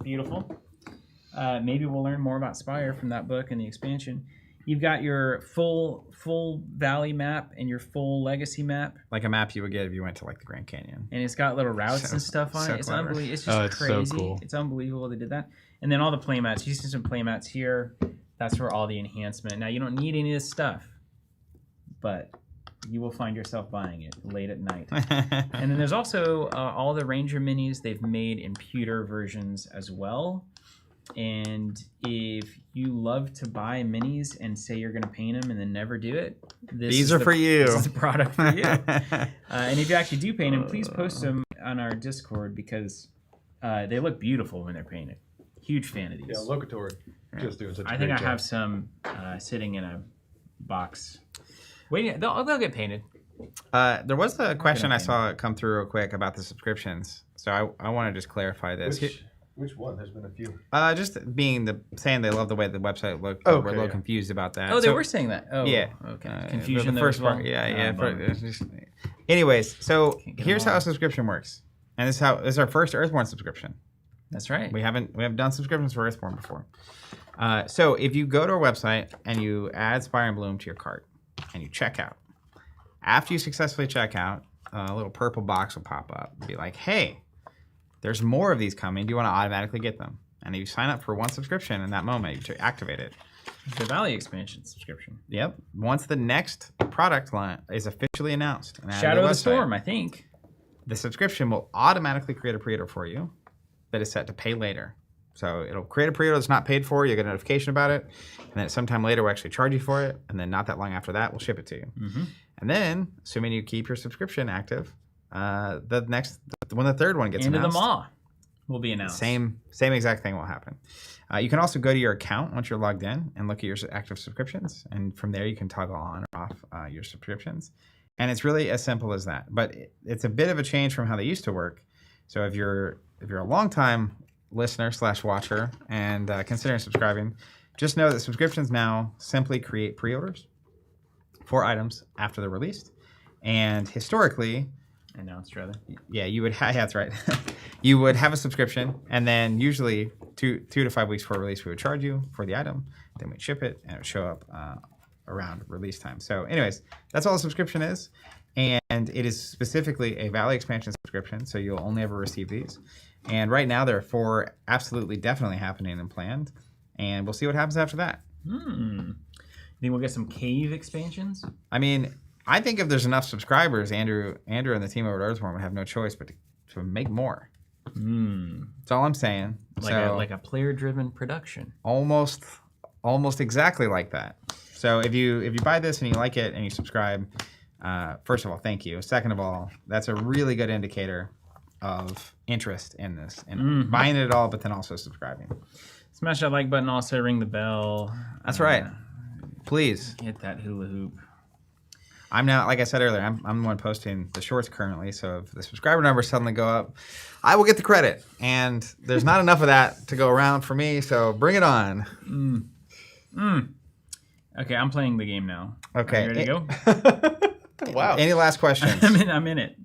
Beautiful. Maybe we'll learn more about Spire from that book and the expansion. You've got your full valley map and your full legacy map. Like a map you would get if you went to like the Grand Canyon. And it's got little routes and stuff on it. It's clever. unbelievable. It's just crazy. So cool. It's unbelievable they did that. And then all the playmats. You see some playmats here. That's where all the enhancement. Now, you don't need any of this stuff, but you will find yourself buying it late at night. And then there's also all the Ranger minis. They've made in pewter versions as well. And if you love to buy minis and say you're going to paint them and then never do it, these are for you. This is the product for you. And if you actually do paint them, please post them on our Discord because they look beautiful when they're painted. Huge fan of these. Yeah, Locator just doing such a I think great I job. have some sitting in a box. Waiting, they'll get painted. There was a question I saw come through real quick about the subscriptions. So I want to just clarify this. Which one? There's been a few. Just saying they love the way the website looked. Okay, we're a little confused about that. Oh, they were saying that. Oh, yeah. Okay. Confusion. The first there as well? part. Yeah. Bummer. Anyways, so here's them how all. a subscription works, and this is our first Earthborne subscription. That's right. We haven't done subscriptions for Earthborne before. So if you go to our website and you add Spire and Bloom to your cart and you check out, after you successfully check out, a little purple box will pop up and be like, hey, there's more of these coming. Do you want to automatically get them? And if you sign up for one subscription in that moment, you activate it. The Valley expansion subscription. Yep. Once the next product line is officially announced, and added to Shadow of the website, Storm, I think. the subscription will automatically create a pre-order for you that is set to pay later. So it'll create a pre-order that's not paid for. You'll get a notification about it. And then sometime later, we'll actually charge you for it. And then not that long after that, we'll ship it to you. Mm-hmm. And then, assuming you keep your subscription active, when the third one gets End of announced, the Maw will be announced. Same exact thing will happen. You can also go to your account once you're logged in and look at your active subscriptions. And from there, you can toggle on or off your subscriptions. And it's really as simple as that. But it's a bit of a change from how they used to work. So if you're a long-time listener / watcher and considering subscribing, just know that subscriptions now simply create pre-orders for items after they're released. And historically, Announced, rather. yeah, you would that's right. You would have a subscription, and then usually 2 to 5 weeks before release, we would charge you for the item. Then we'd ship it, and it would show up around release time. So anyways, that's all a subscription is. And it is specifically a Valley expansion subscription, so you'll only ever receive these. And right now, there are 4 absolutely definitely happening and planned. And we'll see what happens after that. You think we'll get some cave expansions? I mean, I think if there's enough subscribers, Andrew and the team over at Earthborne would have no choice but to make more. That's all I'm saying. Like a player-driven production. Almost exactly like that. So if you buy this and you like it and you subscribe, first of all, thank you. Second of all, that's a really good indicator of interest in this and buying it at all, but then also subscribing. Smash that like button. Also ring the bell. That's right. Please. Hit that hula hoop. I'm now, like I said earlier, I'm the one posting the shorts currently. So if the subscriber numbers suddenly go up, I will get the credit. And there's not enough of that to go around for me. So bring it on. Okay, I'm playing the game now. Okay. Are you ready to go? Wow. Any last questions? I'm in it.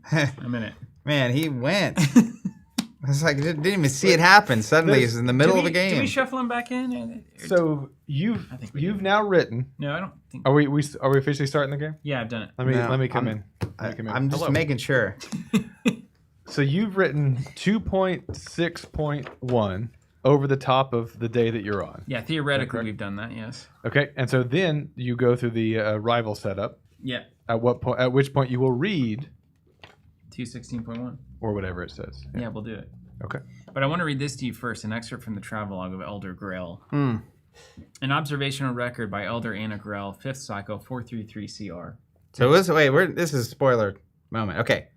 Man, he went. It's like didn't even see it happen. Suddenly he's in the middle of a game. Do we shuffle him back in? So you've now written. No, I don't think. Are we officially starting the game? Yeah, I've done it. Let me come in. I'm just making sure. So you've written 2.6.1 over the top of the day that you're on. Yeah, theoretically we've done that. Yes. Okay, and so then you go through the rival setup. Yeah. At which point you will read 2.16.1 or whatever it says. Yeah, we'll do it. Okay. But I want to read this to you first, an excerpt from the travelogue of Elder Grail. An observational record by Elder Anna Grail, 5th cycle, 433 CR. So this is a spoiler moment. Okay.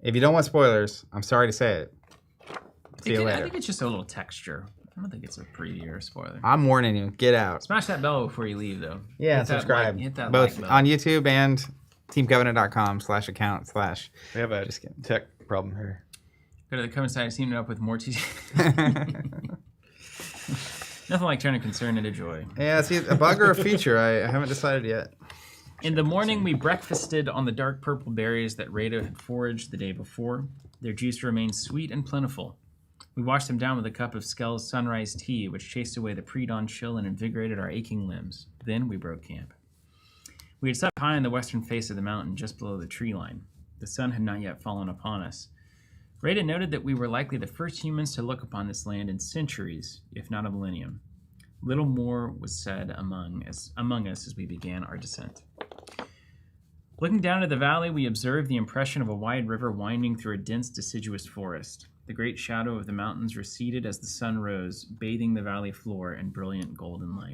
If you don't want spoilers, I'm sorry to say it. See you later. I think it's just a little texture. I don't think it's a preview or a spoiler. I'm warning you. Get out. Smash that bell before you leave, though. Yeah, subscribe. Hit that both like bell. on YouTube and teamcovenant.com/account/ We have a tech problem here. Go to the comment side. Team it up with more Nothing like turning concern into joy. Yeah, see, a bug or a feature? I haven't decided yet. In the morning, we breakfasted on the dark purple berries that Rada had foraged the day before. Their juice remained sweet and plentiful. We washed them down with a cup of Skell's sunrise tea, which chased away the pre-dawn chill and invigorated our aching limbs. Then we broke camp. We had set high on the western face of the mountain, just below the tree line. The sun had not yet fallen upon us. Rada noted that we were likely the first humans to look upon this land in centuries, if not a millennium. Little more was said among us as we began our descent. Looking down at the valley, we observed the impression of a wide river winding through a dense deciduous forest. The great shadow of the mountains receded as the sun rose, bathing the valley floor in brilliant golden light.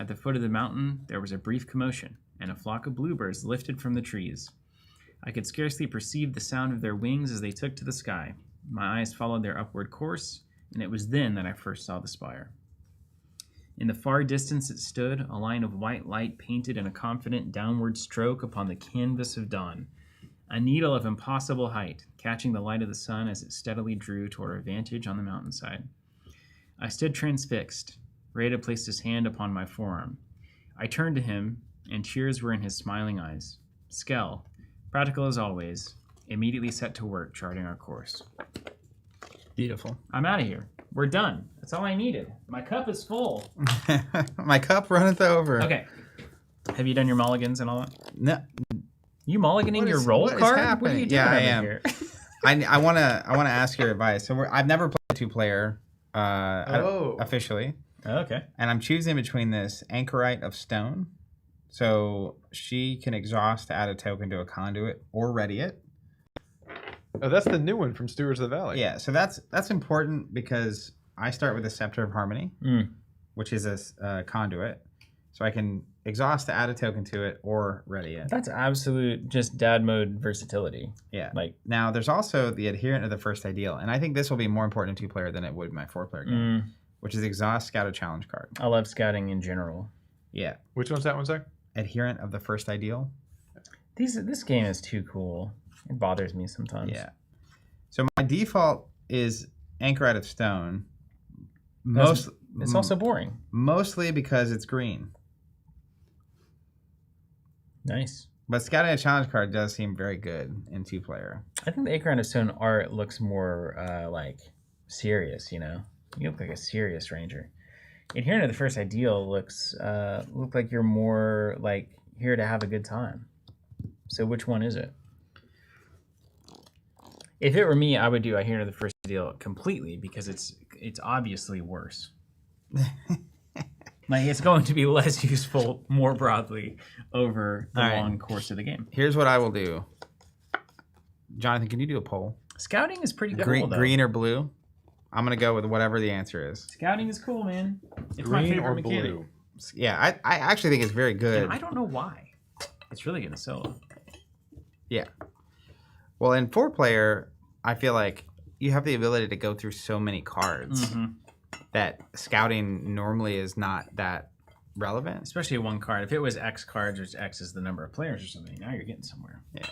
At the foot of the mountain, there was a brief commotion, and a flock of bluebirds lifted from the trees. I could scarcely perceive the sound of their wings as they took to the sky. My eyes followed their upward course, and it was then that I first saw the spire. In the far distance it stood, a line of white light painted in a confident downward stroke upon the canvas of dawn. A needle of impossible height, catching the light of the sun as it steadily drew toward our vantage on the mountainside. I stood transfixed. Rada placed his hand upon my forearm. I turned to him, and tears were in his smiling eyes. Skell, practical as always, immediately set to work charting our course. Beautiful. I'm out of here. We're done. That's all I needed. My cup is full. My cup runneth over. Okay. Have you done your mulligans and all that? No. You mulliganing your roll card? What are you doing yeah, I over am. here? I wanna ask your advice. So I've never played 2-player officially. Okay. And I'm choosing between this Anchorite of Stone. So she can exhaust to add a token to a conduit or ready it. Oh, that's the new one from Stewards of the Valley. Yeah, so that's important because I start with a Scepter of Harmony, which is a conduit. So I can exhaust to add a token to it or ready it. That's absolute just dad mode versatility. Yeah. Like now there's also the Adherent of the First Ideal, and I think this will be more important in 2-player than it would in my 4-player game, which is exhaust scout a challenge card. I love scouting in general. Yeah. Which one's that one, Zach? Adherent of the First Ideal. This game is too cool. It bothers me sometimes. Yeah. So my default is Anchorite of Stone. It's also boring. Mostly because it's green. Nice. But scouting a challenge card does seem very good in 2-player. I think the Acorn of Stone art looks more like serious, you know? You look like a serious ranger. Adherent of the First Ideal look like you're more like here to have a good time. So which one is it? If it were me, I would do Adherent of the First Ideal completely because it's obviously worse. Like it's going to be less useful more broadly over the long course of the game. Here's what I will do. Jonathan, can you do a poll? Scouting is pretty cool, though. Green or blue? I'm going to go with whatever the answer is. Scouting is cool, man. It's green my favorite or mechanic. blue? Yeah, I actually think it's very good. And I don't know why. It's really going to sell. Yeah. Well, in 4-player, I feel like you have the ability to go through so many cards that scouting normally is not that relevant. Especially one card. If it was X cards, which X is the number of players or something, now you're getting somewhere. Yeah.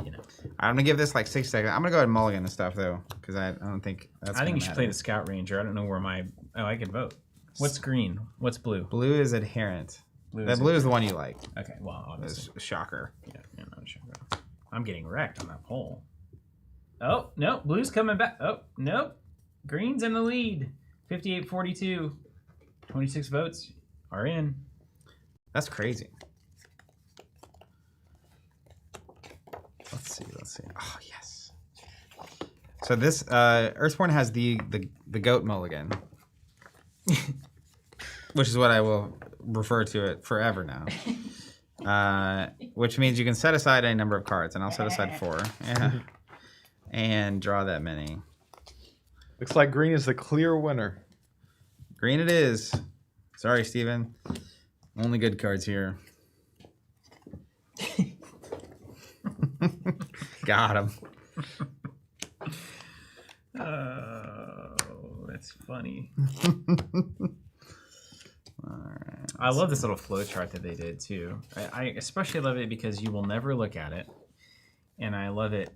You know. I'm gonna give this like 6 seconds. I'm gonna go ahead and mulligan the stuff though, because I don't think that's. I think you should play the Scout Ranger. I don't know where my. Oh, I can vote. What's green? What's blue? Blue is adherent. Blue is the one you like. Okay, well, obviously. Shocker. Yeah, not a shocker. I'm getting wrecked on that poll. Oh no, blue's coming back. Oh nope, green's in the lead. 58-42. 26 votes are in. That's crazy. Let's see. Oh, yes. So this, Earthborne has the goat mulligan. Which is what I will refer to it forever now. Which means you can set aside a number of cards, and I'll set aside 4. Yeah. And draw that many. Looks like green is the clear winner. Green it is. Sorry, Steven. Only good cards here. Got him. Oh, that's funny. All right. I love this little flow chart that they did too. I especially love it because you will never look at it, and I love it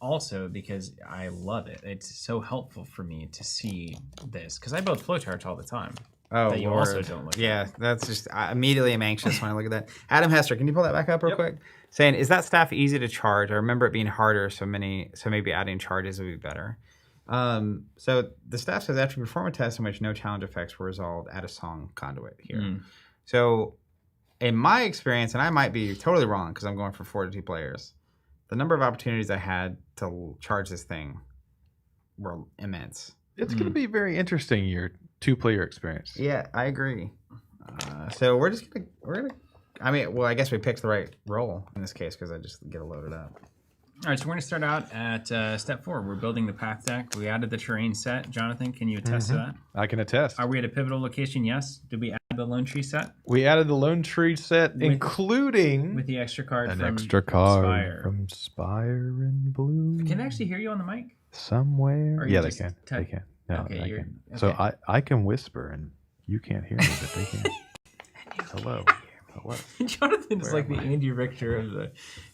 also because I love it. It's so helpful for me to see this because I build flow charts all the time. Oh, that you Lord. also don't look yeah, at. that's just I immediately am anxious when I look at that. Adam Hester, can you pull that back up real quick? Saying, is that staff easy to charge? I remember it being harder, so maybe adding charges would be better. So the staff says after you perform a test in which no challenge effects were resolved, add a song conduit here. So in my experience, and I might be totally wrong because I'm going for 42 players, the number of opportunities I had to charge this thing were immense. It's going to be very interesting, your 2-player experience. Yeah, I agree. So we're gonna. I mean, well, I guess we picked the right role in this case because I just get it loaded up. All right, so we're going to start out at step 4. We're building the path deck. We added the terrain set. Jonathan, can you attest to that? I can attest. Are we at a pivotal location? Yes. Did we add the lone tree set? We added the lone tree set, including with the extra card from Spire. From Spire in blue. Can they actually hear you on the mic? Somewhere. Yeah, they can. They can. No, okay, I can. Okay. So I can whisper and you can't hear me, but they can. Hello. Hello. Jonathan is like the Andy Richter of the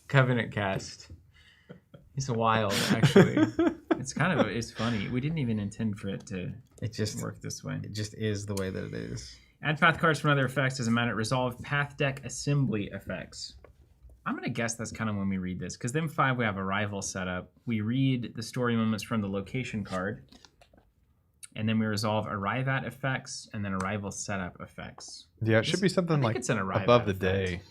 Covenant cast. He's wild, actually. It's funny. We didn't even intend for it to work this way. It just is the way that it is. Add path cards from other effects as a matter resolve path deck assembly effects. I'm going to guess that's kind of when we read this, because then 5 we have arrival set up. We read the story moments from the location card, and then we resolve arrive at effects and then arrival setup effects. Yeah, it should be something like above the day.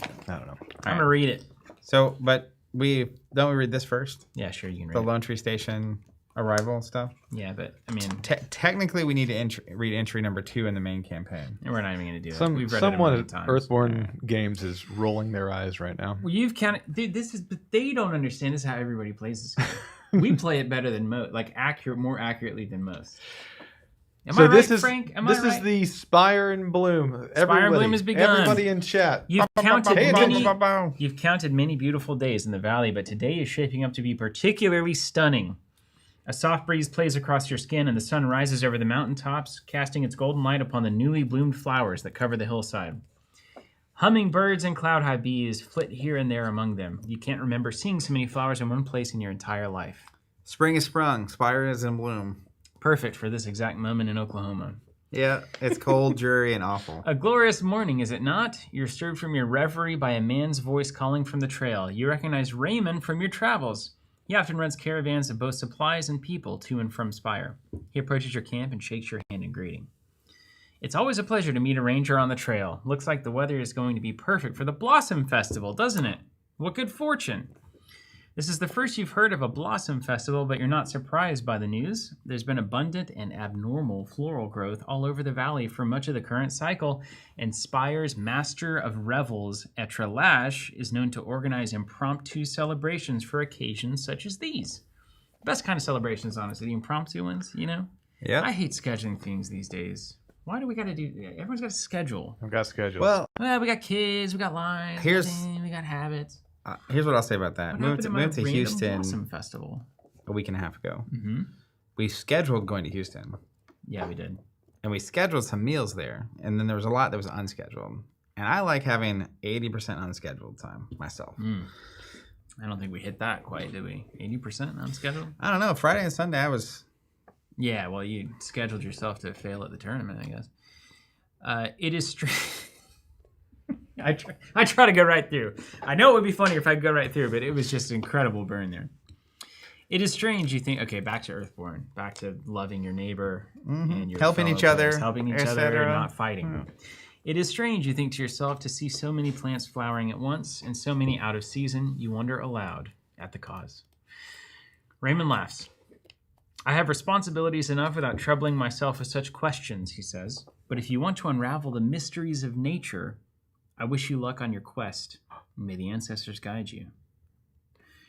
I don't know. I'm going to read it. So, but we read this first? Yeah, sure, you can read the it. Lone Tree Station arrival stuff? Yeah, but I mean... technically, we need to read entry number 2 in the main campaign. And we're not even going to do it. We've read someone it at Earthborne Games is rolling their eyes right now. Well, you've counted... Dude, but they don't understand. This is how everybody plays this game. We play it better than most. Like, more accurately than most. Am I right, Frank? Am I right? This is the Spire in Bloom. Spire in Bloom has begun. Everybody in chat. You've counted many beautiful days in the valley, but today is shaping up to be particularly stunning. A soft breeze plays across your skin, and the sun rises over the mountaintops, casting its golden light upon the newly bloomed flowers that cover the hillside. Hummingbirds and cloud-high bees flit here and there among them. You can't remember seeing so many flowers in one place in your entire life. Spring is sprung. Spire is in bloom. Perfect for this exact moment in Oklahoma. Yeah, it's cold, dreary, and awful. A glorious morning, is it not? You're stirred from your reverie by a man's voice calling from the trail. You recognize Raymond from your travels. He often runs caravans of both supplies and people to and from Spire. He approaches your camp and shakes your hand in greeting. It's always a pleasure to meet a ranger on the trail. Looks like the weather is going to be perfect for the Blossom Festival, doesn't it? What good fortune. This is the first you've heard of a Blossom Festival, but you're not surprised by the news. There's been abundant and abnormal floral growth all over the valley for much of the current cycle, and Spire's Master of Revels, Etrelash, is known to organize impromptu celebrations for occasions such as these. Best kind of celebrations, honestly, the impromptu ones, you know? Yeah. I hate scheduling things these days. Why do we got to do that? Everyone's got a schedule. I've got a schedule. Well, we got kids, we got lives, we got habits. Here's what I'll say about that. We went to Houston Blossom Festival a week and a half ago. Mm-hmm. We scheduled going to Houston. Yeah, we did. and we scheduled some meals there, and then there was a lot that was unscheduled. And I like having 80% unscheduled time myself. I don't think we hit that quite, did we? 80% unscheduled? I don't know. Friday and Sunday, I was... Yeah, well, you scheduled yourself to fail at the tournament, I guess. It is strange. I try to go right through. I know it would be funnier if I could go right through, but it was just an incredible burn there. It is strange. You think, okay, back to Earthborne, back to loving your neighbor and your helping each players, other, helping each other, and not fighting. It is strange, you think to yourself, to see so many plants flowering at once and so many out of season. You wonder aloud at the cause. Raymond laughs. I have responsibilities enough without troubling myself with such questions, he says. But if you want to unravel the mysteries of nature, I wish you luck on your quest, and may the ancestors guide you.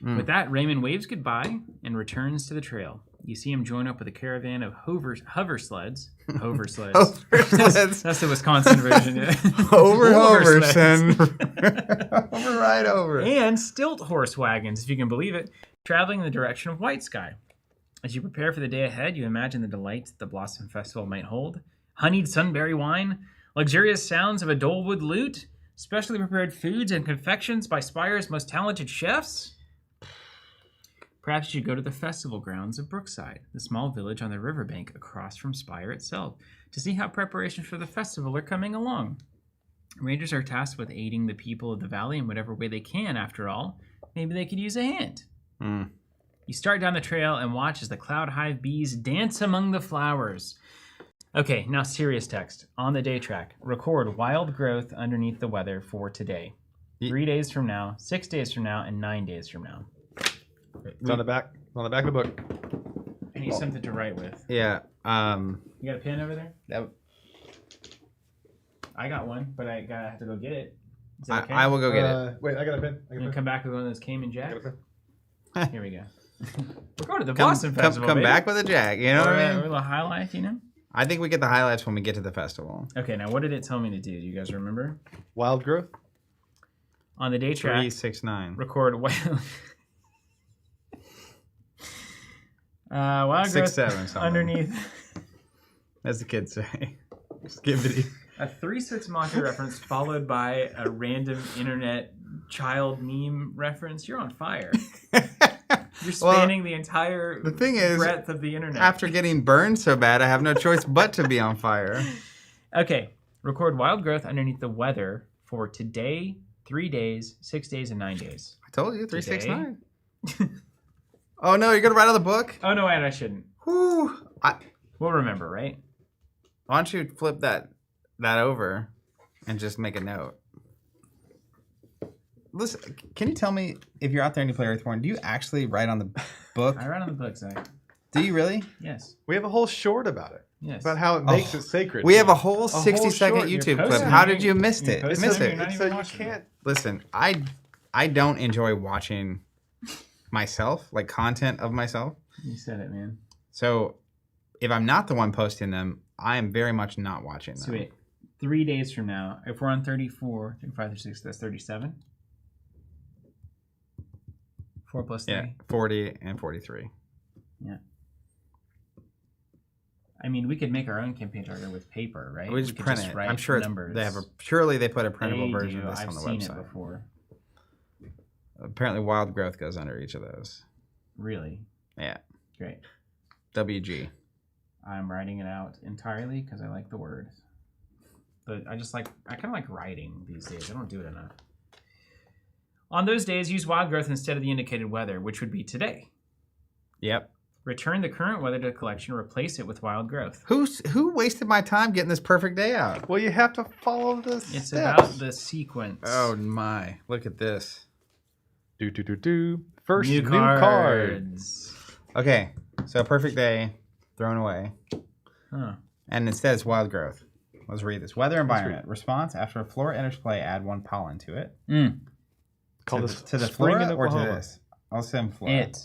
With that, Raymond waves goodbye and returns to the trail. You see him join up with a caravan of hover sleds. Hover sleds. Hover sleds. That's the Wisconsin version. Yeah. Hover sleds. Hover right over. And stilt horse wagons, if you can believe it, traveling in the direction of White Sky. As you prepare for the day ahead, you imagine the delights the Blossom Festival might hold. Honeyed sunberry wine, luxurious sounds of a Dolewood lute, specially prepared foods and confections by Spire's most talented chefs. Perhaps you should go to the festival grounds of Brookside, the small village on the riverbank across from Spire itself, to see how preparations for the festival are coming along. Rangers are tasked with aiding the people of the valley in whatever way they can, after all. Maybe they could use a hand. You start down the trail and watch as the cloud hive bees dance among the flowers. Okay, now serious text. On the day track, record wild growth underneath the weather for today. 3 days from now, 6 days from now, and 9 days from now. It's on the back. On the back of the book. I need something to write with. Yeah. You got a pen over there? I got one, but I have to go get it. Is that okay? I will go get it. Wait, I got a pen. You gonna come back with one of those Cayman Jacks? Here we go. We're going to the Come Boston Festival. come baby. back with a jack. You know what I A mean? little highlight, you know? I think we get the highlights when we get to the festival. Okay, now what did it tell me to do? Do you guys remember? Wild growth? On the day track, 369. record wild growth 67 something. underneath. As the kids say. Skibbity. A 3-6 Mafia reference followed by a random internet child meme reference. You're on fire. You're spanning the entire the thing is, breadth of the internet. After getting burned so bad, I have no choice but to be on fire. Okay. Record wild growth underneath the weather for today, 3 days, 6 days, and 9 days. I told you, 369. Oh, no, you're going to write on the book? Oh, no, wait, I shouldn't. Whew. We'll remember, right? Why don't you flip that over and just make a note? Listen, can you tell me, if you're out there and you play Earthborne, do you actually write on the book? I write on the book, Zach. Do you really? Yes. We have a whole short about it. Yes. About how it makes it sacred. We have a whole 60-second short. YouTube You're clip. posting How it. did you miss You're it? posting Miss it. it? You're not So even you watching can't. Listen, I don't enjoy watching myself, like content of myself. You said it, man. So if I'm not the one posting them, I am very much not watching them. So wait, 3 days from now, if we're on 34, 35, 36, that's 37? 4 plus 3? Yeah, 40 and 43. Yeah. I mean, we could make our own campaign target with paper, right? We just could print just it. write I'm sure numbers. surely they put a printable They version do. of this I've on the seen website. it before. Apparently wild growth goes under each of those. Really? Yeah. Great. WG. I'm writing it out entirely because I like the word. But I kind of like writing these days. I don't do it enough. On those days, use wild growth instead of the indicated weather, which would be today. Yep. Return the current weather to the collection, replace it with wild growth. Who wasted my time getting this perfect day out? Well, you have to follow the steps. It's about the sequence. Oh my! Look at this. First new new card. cards. Okay, so perfect day, thrown away, Huh. and instead it's wild growth. Let's read this. Weather environment response: after a flora enters play, add 1 pollen to it. Call to this the spring flora in or to Oklahoma. this? I'll send flora. It.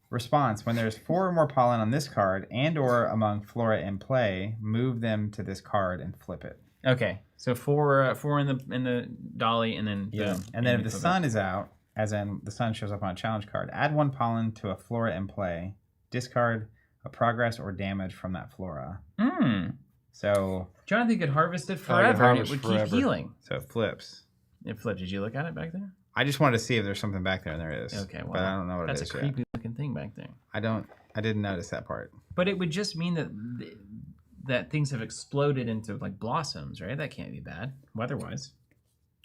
Response: when there's 4 or more pollen on this card and/or among flora in play, move them to this card and flip it. Okay, so four in the dolly, and then boom. And then if you the flip sun is out, as in the sun shows up on a challenge card, add 1 pollen to a flora in play, discard a progress or damage from that flora. Hmm. So Jonathan could harvest it could forever and it harvest would forever. keep healing. So it flips. It flipped. Did you look at it back there? I just wanted to see if there's something back there, and there is. Okay, well, but I don't know what it is that's a creepy looking thing back there. yet. I didn't notice that part. But it would just mean that things have exploded into like blossoms, right? That can't be bad weather-wise.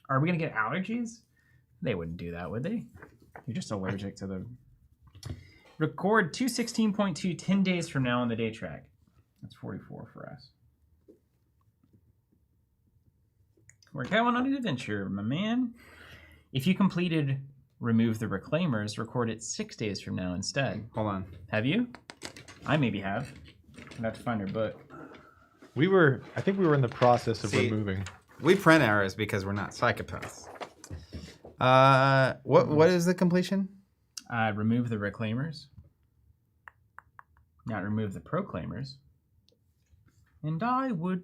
Are we gonna get allergies? They wouldn't do that, would they? You're just allergic to the. Record 216.2 10 days from now on the day track. That's 44 for us. We're going on an adventure, my man. If you completed Remove the Reclaimers, record it 6 days from now instead. Hold on. Have you? I maybe have. I'd have to find her book. I think we were in the process of removing. We print errors because we're not psychopaths. What is the completion? Remove the Reclaimers. Not remove the Proclaimers. And I would...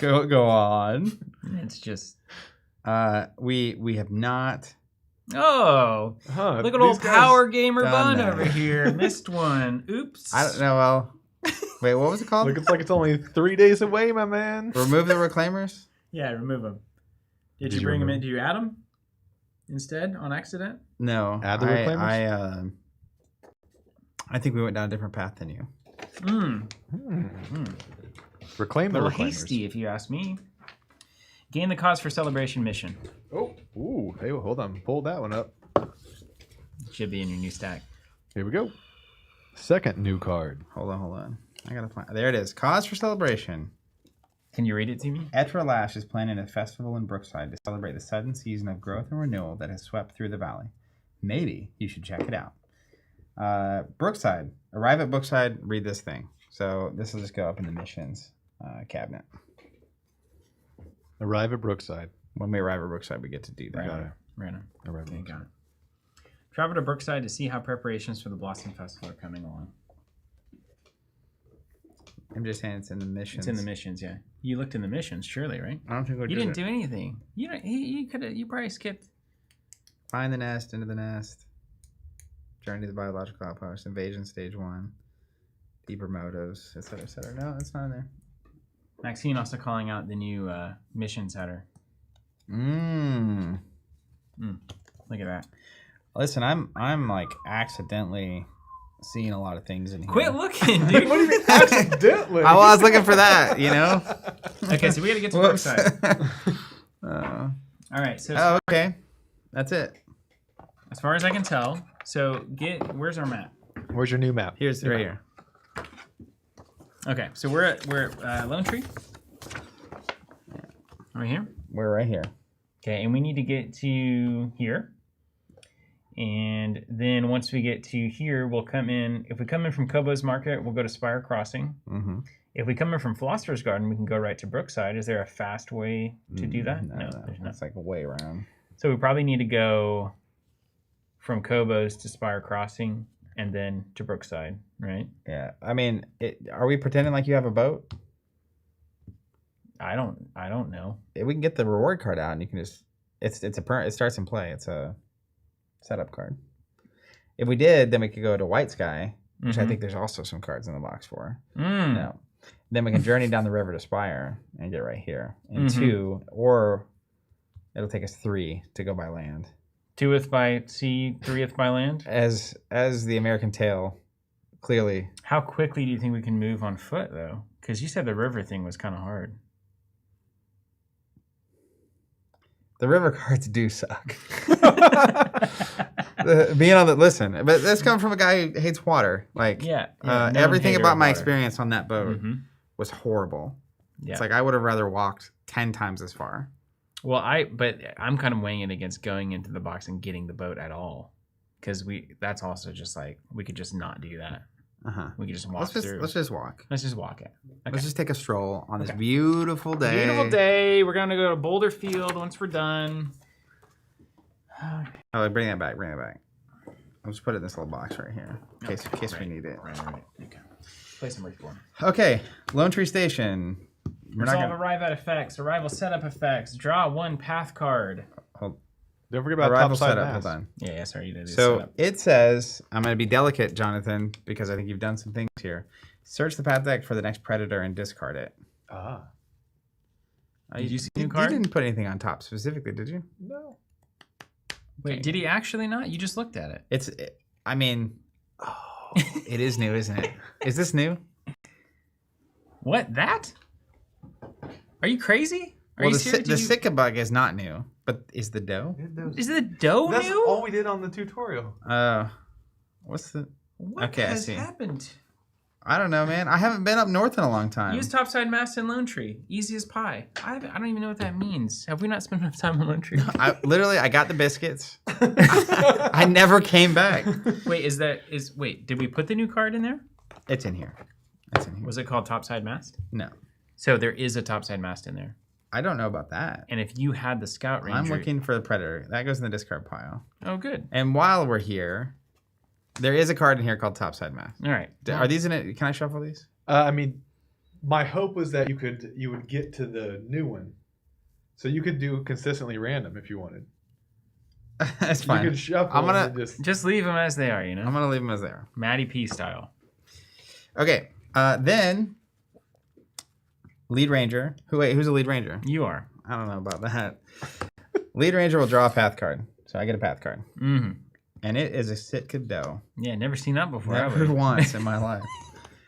Go on. It's just... We have not... Oh! Huh, Look at old Power Gamer done Bun that. over here. Missed one. Oops. I don't know. Well, wait, what was it called? Looks like it's only 3 days away, my man. Remove the Reclaimers? Yeah, remove them. Did Did you you bring them in? remove- Did you add them instead on accident? No. Add the Reclaimers? I think we went down a different path than you. Reclaim A the little Reclaimers. hasty, if you ask me. Gain the cause for celebration mission. Oh, ooh, hey, well, hold on. Pull that one up. Should be in your new stack. Here we go. Second new card. Hold on. I gotta find. There it is. Cause for celebration. Can you read it to me? Etra Lash is planning a festival in Brookside to celebrate the sudden season of growth and renewal that has swept through the valley. Maybe you should check it out. Brookside. Arrive at Brookside, read this thing. So this will just go up in the missions cabinet. Arrive at Brookside. When we arrive at Brookside, we get to do that. Got it. Right on. Arrive at Okay, Brookside. got it. Travel to Brookside to see how preparations for the Blossom Festival are coming along. I'm just saying it's in the missions. It's in the missions, yeah. You looked in the missions, surely, right? I don't think we You didn't do anything. You could have. You probably skipped. Find the nest, into the nest. Journey to the biological outpost. Invasion stage 1. Deeper motives, etc., etc. No, it's not in there. Maxine also calling out the new missions header. Mmm. Look at that. Listen, I'm like accidentally seeing a lot of things in here. Quit looking, dude. What do you mean accidentally? I was looking for that, you know. Okay, so we gotta get to Whoops. Brookside. Oh, All right, so okay. That's it. as far as I can tell, so where's our map? Where's your new map? Here's right here. Okay, so we're at Lone Tree. Right here. We're right here. Okay, and we need to get to here. And then once we get to here, we'll come in. If we come in from Kobo's Market, we'll go to Spire Crossing. Mm-hmm. If we come in from Philosopher's Garden, we can go right to Brookside. Is there a fast way to do that? No, There's not. it's like way around. So we probably need to go from Kobo's to Spire Crossing and then to Brookside, right? Yeah, I mean, are we pretending like you have a boat? I don't know. We can get the reward card out, and you can just it starts in play. It's a setup card. If we did, then we could go to White Sky, which I think there's also some cards in the box for. No. Then we can journey down the river to Spire and get right here. And 2, or it'll take us 3 to go by land. 2th by sea, 3th by land. As the American Tale clearly. How quickly do you think we can move on foot, though? Because you said the river thing was kind of hard. The river cards do suck. Listen, but this comes from a guy who hates water. Like, everything about my experience on that boat was horrible. Yeah. It's like I would have rather walked 10 times as far. Well, but I'm kind of weighing it against going into the box and getting the boat at all, because that's also just like we could just not do that. We could just walk through. Let's just walk. Let's just walk it. Okay. Let's just take a stroll on this beautiful day. Beautiful day. We're gonna go to Boulder Field once we're done. Oh, bring that back. I'll just put it in this little box right here in case we need it. Right. Okay. Play some Earthborne. Okay, Lone Tree Station. Resolve arrive at effects. Arrival setup effects. Draw 1 path card. Hold. Don't forget about arrival topside setup. mass. Hold on. Yeah, sorry, you did. So it says, I'm going to be delicate, Jonathan, because I think you've done some things here. Search the path deck for the next predator and discard it. Ah. Did you see a new card? You didn't put anything on top specifically, did you? No. Wait, did he actually not? You just looked at it. It is new, isn't it? Is this new? What? That? Are you crazy? Are you serious? The Sika bug is not new, but is the dough? Is the dough That's new? all we did on the tutorial. What's the... What Okay, I has see. happened? I don't know, man. I haven't been up north in a long time. Use topside mast and Lone Tree. Easy as pie. I don't even know what that means. Have we not spent enough time on Lone Tree? I got the biscuits. I never came back. Wait, did we put the new card in there? It's in here. Was it called topside mast? No. So there is a topside mast in there. I don't know about that. And if you had the Scout Ranger... I'm looking for the Predator. That goes in the discard pile. Oh, good. And while we're here, there is a card in here called Topside Mast. All right. Are these in it? Can I shuffle these? I mean, my hope was that you would get to the new one. So you could do consistently random if you wanted. That's fine. You could shuffle I'm gonna and just leave them as they are, you know? I'm going to leave them as they are. Matty P style. Okay. Then, Lead Ranger. Who's the Lead Ranger? You are. I don't know about that. Lead Ranger will draw a path card. So I get a path card. Mm-hmm. And it is a Sitka doe. Yeah, never seen that before. Never once in my life.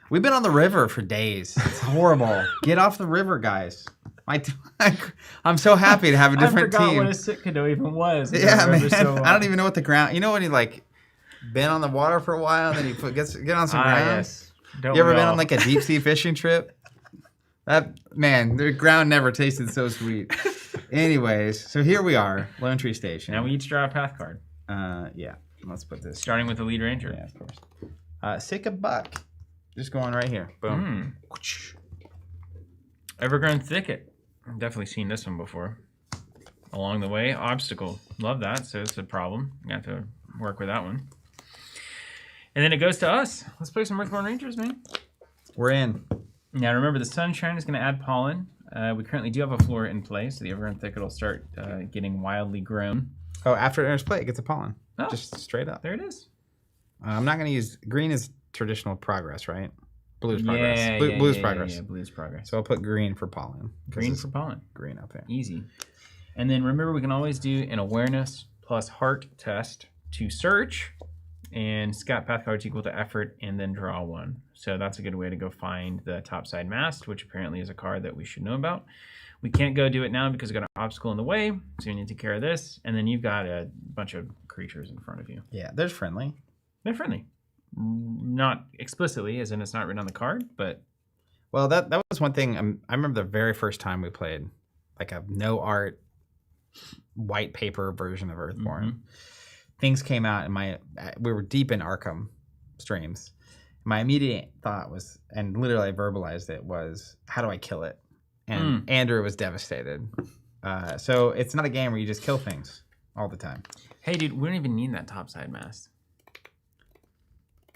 We've been on the river for days. It's horrible. Get off the river, guys. I'm so happy to have a different team. I forgot what a Sitka doe even was. Yeah, man. I don't even know what the ground... You know when you, like, been on the water for a while, and then you get on some ground? Yes. You ever been on, like, a deep-sea fishing trip? Man, the ground never tasted so sweet. Anyways, so here we are, Lone Tree Station. Now we each draw a path card. Yeah. Let's put this. Starting with the Lead Ranger. Yeah, of course. Sitka buck. Just going right here. Boom. Evergreen Thicket. I've definitely seen this one before. Along the way, Obstacle. Love that, so it's a problem. You have to work with that one. And then it goes to us. Let's play some Earthborne Rangers, man. We're in. Now remember, the Sunshine is going to add pollen. We currently do have a floor in place, so the Evergreen Thicket will start getting wildly grown. Oh, after it enters play, it gets a pollen. Oh, just straight up. There it is. I'm not going to use... Green is traditional progress, right? Blue's progress. Blue's progress. Yeah, blue's progress. So I'll put green for pollen. Green for pollen. Green up there. Easy. And then remember, we can always do an awareness plus heart test to search, and scout path cards equal to effort, and then draw one. So that's a good way to go find the topside mast, which apparently is a card that we should know about. We can't go do it now because we've got an obstacle in the way, so you need to take care of this. And then you've got a bunch of creatures in front of you. Yeah, they're friendly. They're friendly. Not explicitly, as in it's not written on the card, but... Well, that was one thing. I remember the very first time we played, like a no-art, white paper version of Earthborne. Mm-hmm. Things came out, and we were deep in Arkham streams. My immediate thought was, and literally I verbalized it, was, how do I kill it? And Andrew was devastated. So it's not a game where you just kill things all the time. Hey, dude, we don't even need that topside mast.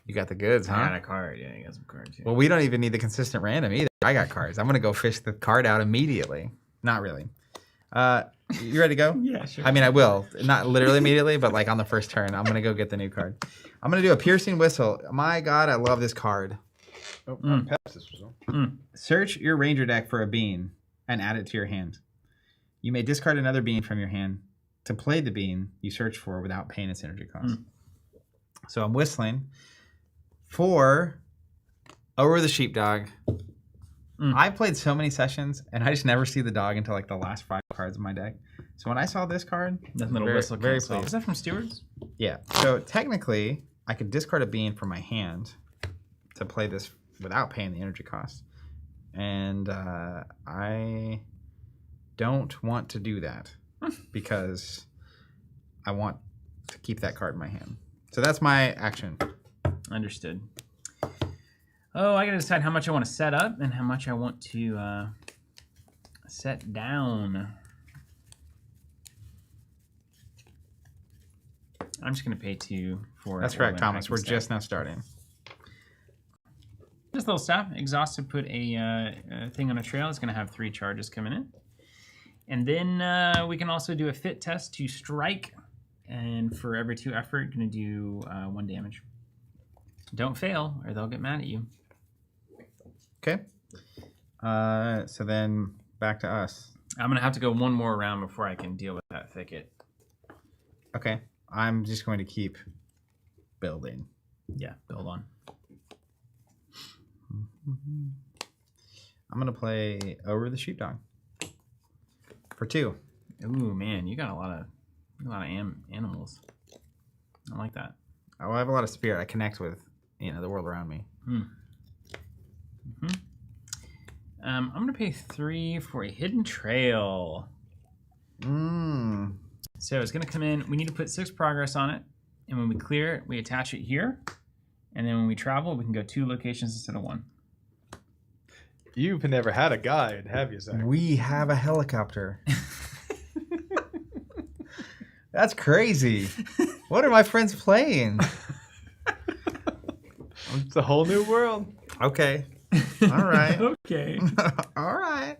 You got the goods, huh? I got a card. Yeah, I got some cards. Yeah. Well, we don't even need the consistent random either. I got cards. I'm going to go fish the card out immediately. Not really. You ready to go? Yeah, sure. I mean, I will. Not literally immediately, but like on the first turn. I'm going to go get the new card. I'm going to do a piercing whistle. My God, I love this card. Oh, pass this whistle. Search your ranger deck for a bean and add it to your hand. You may discard another bean from your hand to play the bean you search for without paying its energy cost. So I'm whistling for Over the Sheepdog. I've played so many sessions, and I just never see the dog until like the last 5 cards of my deck. So when I saw this card, little whistle, very pleased. Is that from Stewards? Yeah. So technically, I could discard a bean from my hand to play this without paying the energy cost. And I don't want to do that because I want to keep that card in my hand. So that's my action. Understood. Oh, I gotta decide how much I want to set up and how much I want to set down. I'm just gonna pay 2 for. That's correct, Thomas. We're just now starting. This little stuff. Exhausted put a thing on a trail. It's gonna have 3 charges coming in. And then we can also do a fit test to strike. And for every 2 effort, going to do 1 damage. Don't fail, or they'll get mad at you. Okay. So then back to us. I'm going to have to go 1 more round before I can deal with that thicket. Okay. I'm just going to keep building. Yeah, build on. I'm going to play Over the Sheepdog for 2. Ooh, man, you got a lot of animals. I like that. I have a lot of spirit. I connect with, the world around me. I'm going to pay 3 for a hidden trail. So it's going to come in. We need to put 6 progress on it. And when we clear it, we attach it here. And then when we travel, we can go 2 locations instead of 1. You've never had a guide, have you, Zach? We have a helicopter. That's crazy. What are my friends playing? It's a whole new world. Okay. All right. Okay. All right.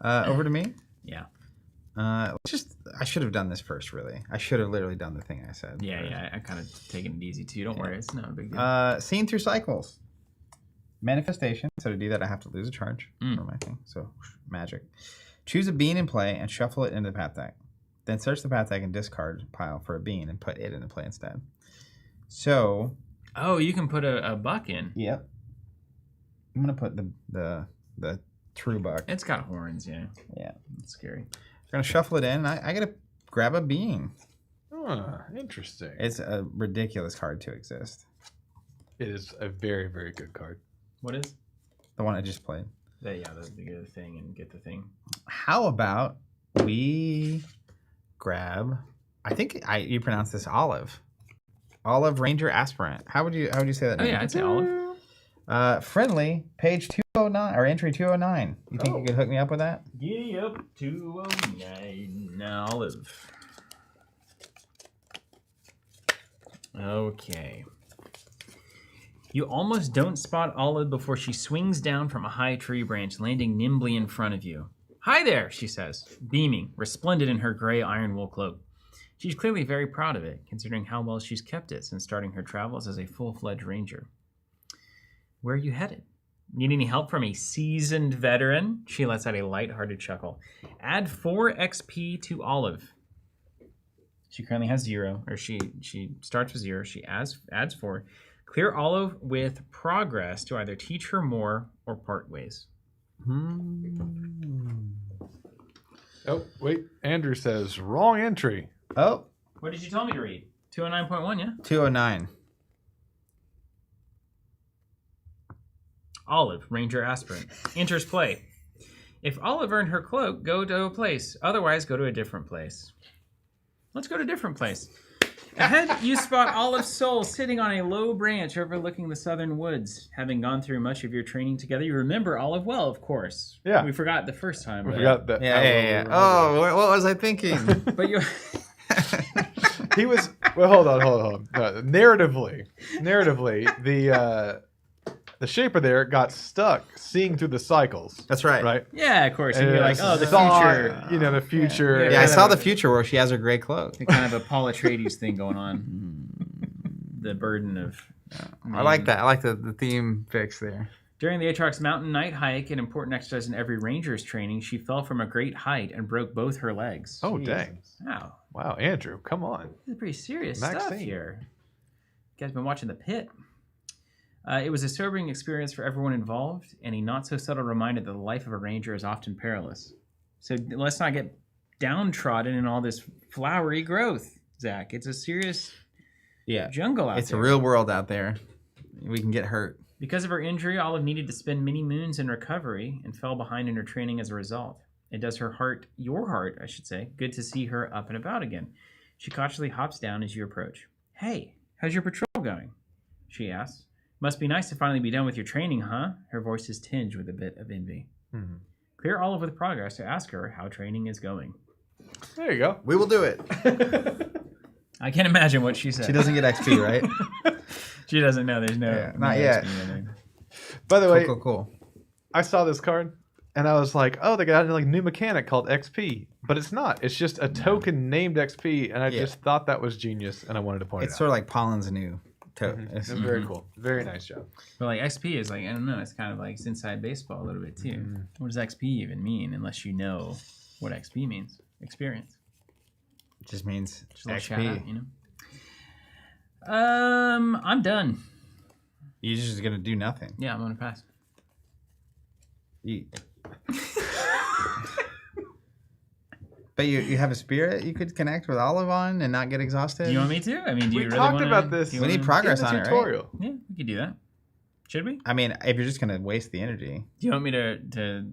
Over to me? Yeah. I should have done this first, really. I should have literally done the thing I said. Yeah. I kind of taking it easy, too. Don't worry. It's not a big deal. Seen through cycles. Manifestation. So to do that, I have to lose a charge for my thing. So magic. Choose a bean in play and shuffle it into the path deck. Then search the path deck and discard pile for a bean and put it into play instead. So. Oh, you can put a buck in. Yep. I'm gonna put the true buck. It's got horns, yeah. Yeah. It's scary. I'm gonna shuffle it in. I gotta grab a bean. Oh, interesting. It's a ridiculous card to exist. It is a very, very good card. What is? The one I just played. The get the thing and get the thing. How about we grab? I think you pronounce this Olive. Olive Ranger Aspirant. How would you say that? Oh yeah, I'd say Olive. Friendly, page 209 or entry 209. You think you could hook me up with that? Giddy up 209 Olive. Okay. You almost don't spot Olive before she swings down from a high tree branch, landing nimbly in front of you. Hi there, she says, beaming, resplendent in her gray iron wool cloak. She's clearly very proud of it, considering how well she's kept it since starting her travels as a full-fledged ranger. Where are you headed? Need any help from a seasoned veteran? She lets out a light-hearted chuckle. Add 4 XP to Olive. She currently has 0, or she starts with 0. She adds 4. Clear Olive with progress to either teach her more or part ways. Oh, wait. Andrew says, wrong entry. Oh. What did you tell me to read? 209.1, yeah? 209. Olive, Ranger Aspirant. Enters play. If Olive earned her cloak, go to a place. Otherwise, go to a different place. Let's go to a different place. Ahead, you spot Olive's soul sitting on a low branch overlooking the southern woods. Having gone through much of your training together, you remember Olive well, of course. Yeah. We forgot the first time. We forgot that. Yeah. Oh, what was I thinking? But you... He was... Well, hold on. Narratively, the shaper there got stuck seeing through the cycles. That's right. Right? Yeah, of course. And you're like, oh, the saw, future. You know, the future. Yeah, I saw the future where she has her gray cloak. Kind of a Paul Atreides thing going on. The burden of... I like that. I like the theme fix there. During the Aatrox Mountain night hike, an important exercise in every ranger's training, she fell from a great height and broke both her legs. Oh, Jeez. dang. Wow, Andrew, come on. This is pretty serious Maxine. stuff here. You guys been watching The Pit. It was a sobering experience for everyone involved, and a not-so-subtle reminder that the life of a ranger is often perilous. So let's not get downtrodden in all this flowery growth, Zach. It's a serious jungle out there. It's a real world out there. We can get hurt. Because of her injury, Olive needed to spend many moons in recovery and fell behind in her training as a result. It does your heart, I should say, good to see her up and about again. She cautiously hops down as you approach. Hey, how's your patrol going? She asks. Must be nice to finally be done with your training, huh? Her voice is tinged with a bit of envy. Mm-hmm. Clear Olive with progress to ask her how training is going. There you go. We will do it. I can't imagine what she said. She doesn't get XP, right? She doesn't know. There's no... not yet. By the way, Cool. I saw this card, and I was like, oh, they got a like new mechanic called XP, but it's not. It's just a token named XP, and I just thought that was genius, and I wanted to point it out. It's sort of like Pollen's new token. It's very cool. Very nice job. But like XP is like, I don't know, it's kind of like it's inside baseball a little bit too. What does XP even mean unless you know what XP means? Experience. It just means Just a little XP. shout out, you know. I'm done. You're just gonna do nothing. Yeah, I'm gonna pass. But you have a spirit you could connect with Olive on and not get exhausted? Do you want me to? I mean, do We you really talked wanna, about this. do you We wanna- need progress in the on it, right? tutorial. Yeah, we could do that. Should we? I mean, if you're just gonna waste the energy, Do you want me to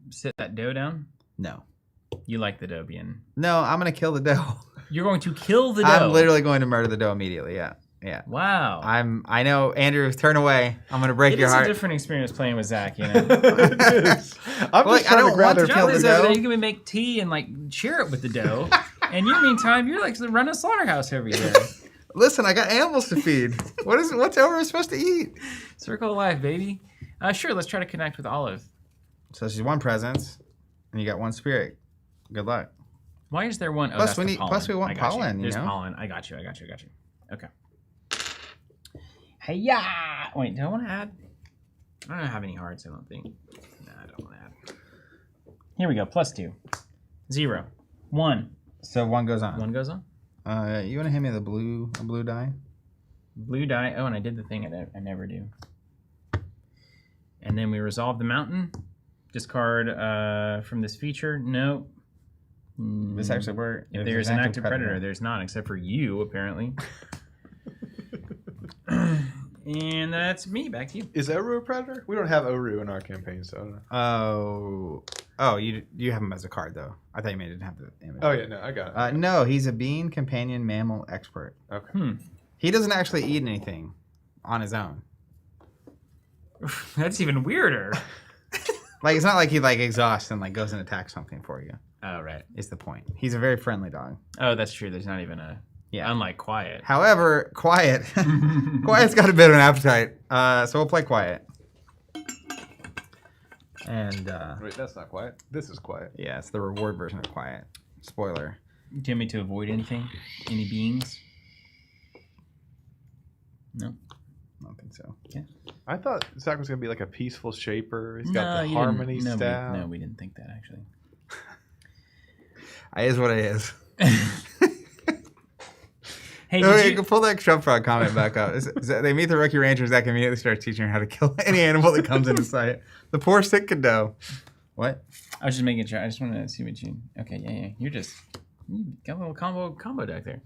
sit that dough down? no. You like the dough being... No, I'm gonna kill the dough. You're going to kill the dough. I'm literally going to murder the dough immediately. Yeah. Wow. I know, Andrew. Turn away. I'm gonna break It your is heart. a different experience playing with Zach, you know. I'm just I trying don't to grab want to their kill the Jonathan's dough. over there, you can make tea and like share it with the dough. And you, meantime, you're like running a slaughterhouse over here. Listen, I got animals to feed. What's everyone supposed to eat? Circle of life, baby. Sure, let's try to connect with Olive. So she's one presence, and you got one spirit. Good luck. Why is there one? Oh, Plus that's we the need- pollen. plus we want I got pollen, you There's know? pollen. I got you. Okay. Hey-ya! Wait, do I want to add? I don't have any hearts, I don't think. No, I don't want to add. Here we go. +2. 0. 1. So one goes on. 1 goes on. You want to hand me the blue die? Blue die. Oh, and I did the thing I never do. And then we resolve the mountain. Discard from this feature. Nope. This actually works. If there's an active predator, there's not, except for you, apparently. And that's me. Back to you. Is Oru a predator? We don't have Oru in our campaign, so I don't know. Oh, you have him as a card though. I thought you didn't have the image. Oh yeah, no, I got it. No, he's a bean companion mammal expert. Okay. He doesn't actually eat anything on his own. That's even weirder. Like it's not like he like exhausts and like goes and attacks something for you. Oh, right. Is the point? He's a very friendly dog. Oh, that's true. There's not even a... Yeah. Unlike Quiet. However, Quiet's got a bit of an appetite. So we'll play Quiet. And Wait, that's not quiet. This is quiet. yeah, it's the reward version of Quiet. Spoiler. Do you want me to avoid anything? Any beings? No? I don't think so. I thought Zach was gonna be like a peaceful shaper. He's got the harmony staff. No, we didn't think that, actually. It is what it is. Hey, No, did you you... can pull that Trump frog comment back up. They meet the rookie ranger. Zach immediately starts teaching her how to kill any animal that comes into sight. The poor sick kiddo. What? I was just making sure. I just wanted to see what you... Okay, yeah. You got a little combo deck there.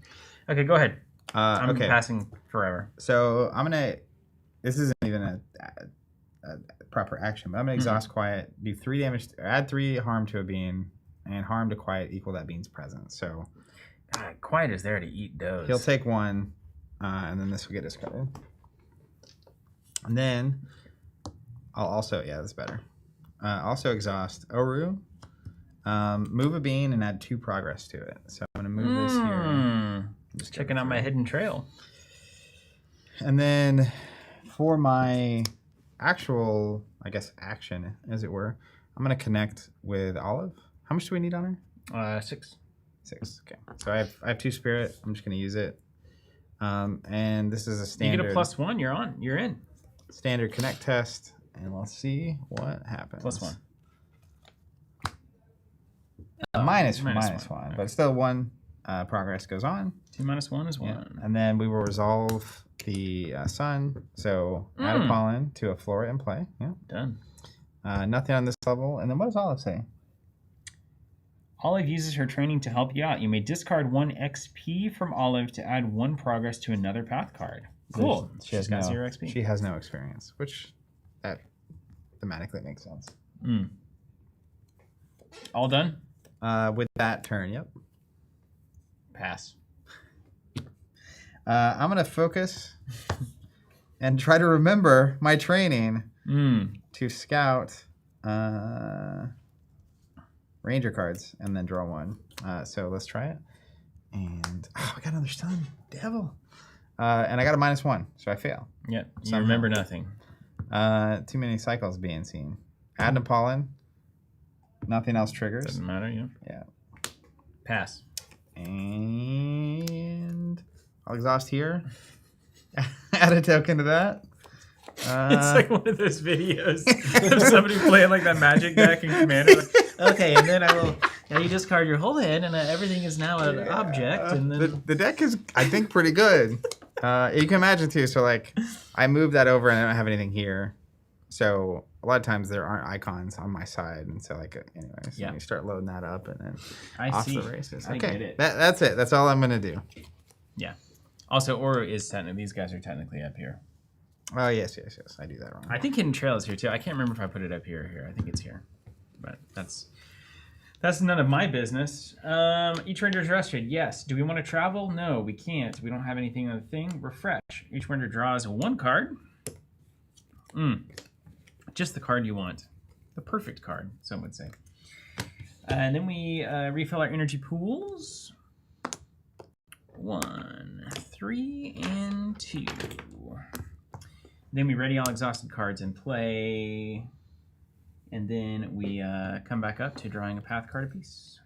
Okay, go ahead. I'm Okay. passing forever. So I'm gonna. This isn't even a proper action, but I'm gonna exhaust Quiet. Do 3 damage. Add 3 harm to a bean, and harm to Quiet equal that bean's presence. So God, Quiet is there to eat doughs. he'll take 1, and then this will get discarded. And then I'll also that's better. Also exhaust Oru. Move a bean and add 2 progress to it. So I'm gonna move this here. Just checking out my hidden trail. And then for my actual, I guess, action, as it were, I'm going to connect with Olive. How much do we need on her? 6. 6. Okay. So I have 2 spirit. I'm just going to use it. And this is a standard. You get a +1. You're on. You're in. Standard connect test. And let's see what happens. +1. Minus -1. 1. Okay. But still 1 progress goes on. 2 - 1 is 1. Yeah. And then we will resolve the sun. So add a pollen to a flora in play. Yeah. Done. Nothing on this level. And then what does Olive say? Olive uses her training to help you out. You may discard 1 XP from Olive to add 1 progress to another path card. Cool. She's got 0 XP. She has no experience, which that thematically makes sense. All done? With that turn, yep. Pass. I'm going to focus and try to remember my training to scout ranger cards and then draw 1. So let's try it. And I got another sun. Devil. And I got a -1, so I fail. Yep. You Somehow. remember nothing. Too many cycles being seen. Add a pollen. nothing else triggers. Doesn't matter, yeah. Yeah. Pass. And I'll exhaust here. Add a token to that. It's like one of those videos of somebody playing like that magic deck in Commander. Like, okay, and then I will. Now you discard your whole hand, and everything is now an object. And then the deck is, I think, pretty good. You can imagine too. So like, I moved that over, and I don't have anything here. So a lot of times there aren't icons on my side, and so like, anyways, Yeah. you start loading that up, and then I off see. the races. I Okay, get it. that's it. That's all I'm gonna do. Yeah. Also, Oru is technically. These guys are technically up here. Oh yes. I do that wrong. I think Hidden Trail is here too. I can't remember if I put it up here or here. I think it's here, but that's none of my business. Each ranger is rested. Yes. Do we want to travel? No, we can't. We don't have anything on the thing. Refresh. Each ranger draws one card. Just the card you want. The perfect card, some would say. And then we refill our energy pools. 1, 3, and 2. Then we ready all exhausted cards in play. And then we come back up to drawing a path card apiece.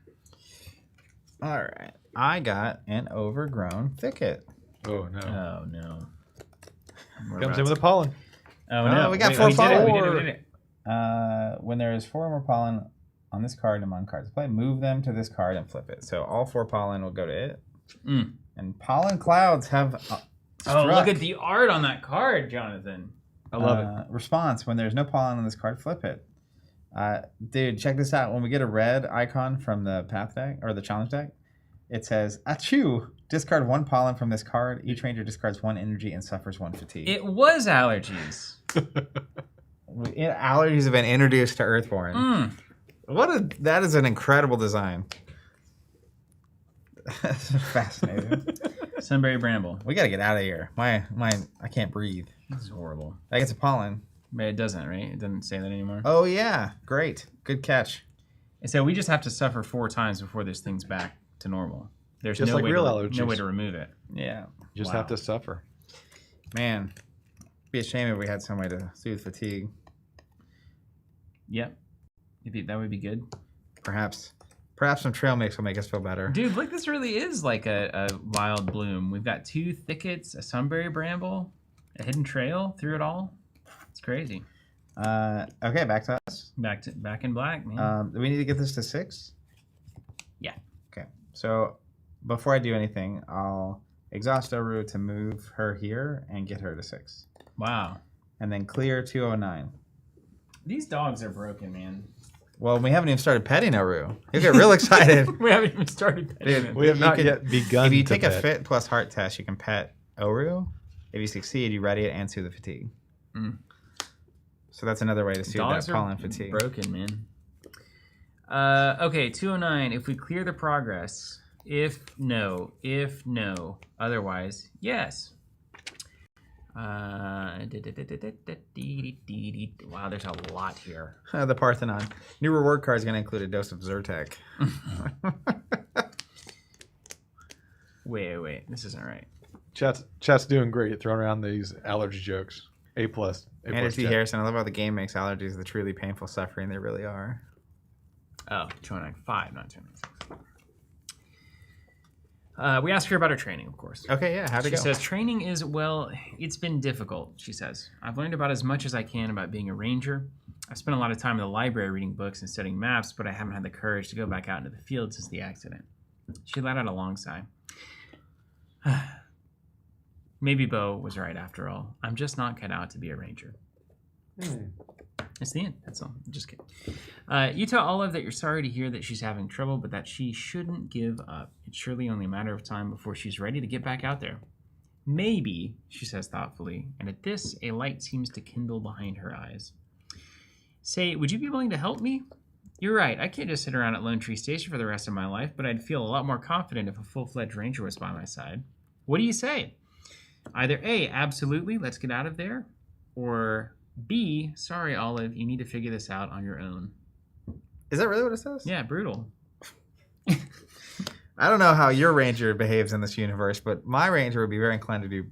All right. I got an overgrown thicket. Oh no. Oh, no. Comes in with a pollen. Oh, no. we got Wait, 4 we did it, pollen. we did it. When there is 4 or more pollen on this card and among cards play, move them to this card and flip it. So all 4 pollen will go to it. And pollen clouds have Oh, look at the art on that card, Jonathan. I love it. Response: when there's no pollen on this card, flip it. Dude, check this out. When we get a red icon from the path deck or the challenge deck, it says, "Achoo! Discard 1 pollen from this card. Each ranger discards 1 energy and suffers 1 fatigue." It was allergies. Allergies have been introduced to Earthborne. That is an incredible design. That's fascinating. Sunberry Bramble. We gotta get out of here. I can't breathe. This is horrible. That gets a pollen. But it doesn't, right? It doesn't say that anymore. Oh yeah, great, good catch. And so we just have to suffer 4 times before this thing's back to normal. There's Just no like way real to, allergies. no way to remove it. Yeah, Just Wow. have to suffer. man, be a shame if we had some way to soothe fatigue. Yep. That would be good. Perhaps some trail mix will make us feel better. Dude, look, this really is like a wild bloom. We've got 2 thickets, a sunberry bramble, a hidden trail through it all. It's crazy. Okay, back to us. Back in black, man. Do we need to get this to 6? Yeah. Okay, so before I do anything, I'll exhaust Oru to move her here and get her to 6. Wow. And then clear 209. These dogs are broken, man. Well, we haven't even started petting Oru. He'll get real excited. We haven't even started petting Dude, it. We have You not can- yet begun. If you to take a pet. fit plus heart test, you can pet Oru. If you succeed, you ready it and soothe the fatigue. So that's another way to soothe Dogs that are pollen fatigue. broken, man. Okay, 209. If we clear the progress, if no, otherwise, yes. Wow, there's a lot here. The Parthenon. New reward card is going to include a dose of Zyrtec. Wait. This isn't right. Chat's doing great throwing around these allergy jokes. A plus. Andy T. Harrison, I love how the game makes allergies the truly painful suffering they really are. Oh, 295, not 296. We asked her about her training, of course. Okay, yeah, how'd it She go? says, training is, well, it's been difficult, she says. I've learned about as much as I can about being a ranger. I've spent a lot of time in the library reading books and studying maps, but I haven't had the courage to go back out into the field since the accident. She let out a long sigh. Maybe Bo was right after all. I'm just not cut out to be a ranger. It's the end. That's all. I'm just kidding. You tell Olive that you're sorry to hear that she's having trouble, but that she shouldn't give up. It's surely only a matter of time before she's ready to get back out there. Maybe, she says thoughtfully, and at this, a light seems to kindle behind her eyes. Say, would you be willing to help me? You're right. I can't just sit around at Lone Tree Station for the rest of my life, but I'd feel a lot more confident if a full-fledged ranger was by my side. What do you say? Either A, absolutely, let's get out of there, or B, sorry, Olive, you need to figure this out on your own. Is that really what it says? Yeah, brutal. I don't know how your ranger behaves in this universe, but my ranger would be very inclined to do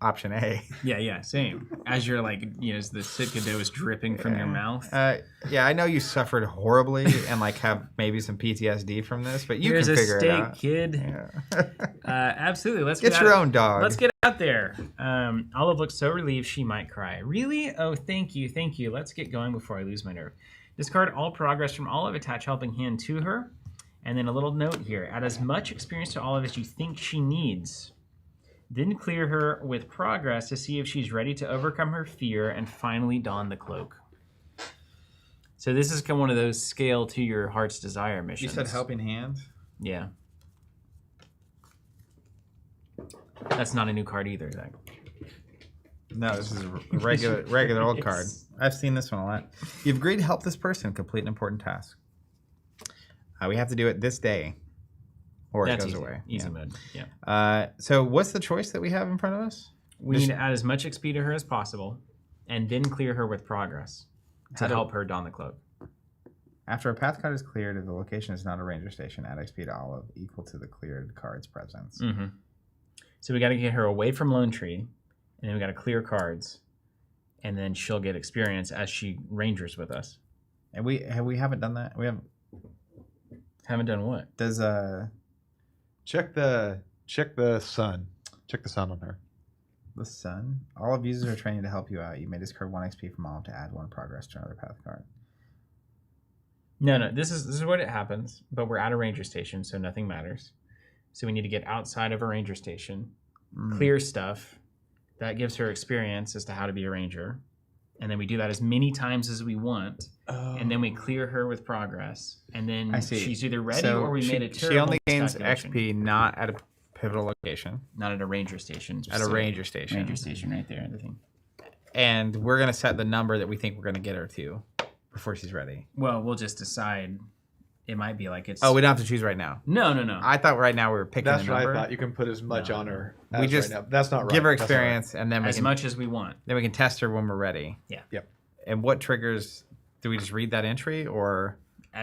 option A. Yeah, same. As you're like, as the Sitka dough is dripping from your mouth. Yeah, I know you suffered horribly and like have maybe some PTSD from this, but you Here's can figure a it steak, out. kid. Yeah. Absolutely. Let's Get your own dog. Let's get out there. Olive looks so relieved she might cry. Really? Oh, thank you. Let's get going before I lose my nerve. Discard all progress from Olive. Attach helping hand to her. And then a little note here. Add as much experience to Olive as you think she needs. Then clear her with progress to see if she's ready to overcome her fear and finally don the cloak. So this is kind of one of those scale to your heart's desire missions. You said helping hand? Yeah. That's not a new card either, Zach. No, this is a regular old card. I've seen this one a lot. You've agreed to help this person complete an important task. We have to do it this day, or That's it goes easy. away. Easy mode, yeah. So what's the choice that we have in front of us? We need to add as much XP to her as possible, and then clear her with progress to help her don the cloak. After a path card is cleared, if the location is not a ranger station, add XP to Olive equal to the cleared card's presence. Mm-hmm. So we got to get her away from Lone Tree, and then we got to clear cards, and then she'll get experience as she rangers with us. And we haven't done that. We haven't done what? Does check the sun. Check the sun on her. The sun. Olive uses her training to help you out. You may discard 1 XP from Olive to add 1 progress to another path card. No. This is what it happens, but we're at a ranger station, so nothing matters. So we need to get outside of a ranger station, clear stuff. That gives her experience as to how to be a ranger. And then we do that as many times as we want. Oh. And then we clear her with progress. And then she's either ready or we made a terrible She only gains XP not at a pivotal location. Not at a ranger station. At a ranger station. Ranger station right there. The thing. And we're going to set the number that we think we're going to get her to before she's ready. Well, we'll just decide. It might be like it's... Oh, we don't have to choose right now. No. I thought right now we were picking That's the number. That's what I thought. You can put as much on her as we just right now. That's not right. Give her experience, and then we as much as we want. Then we can test her when we're ready. Yeah. Yep. And what triggers... Do we just read that entry, or...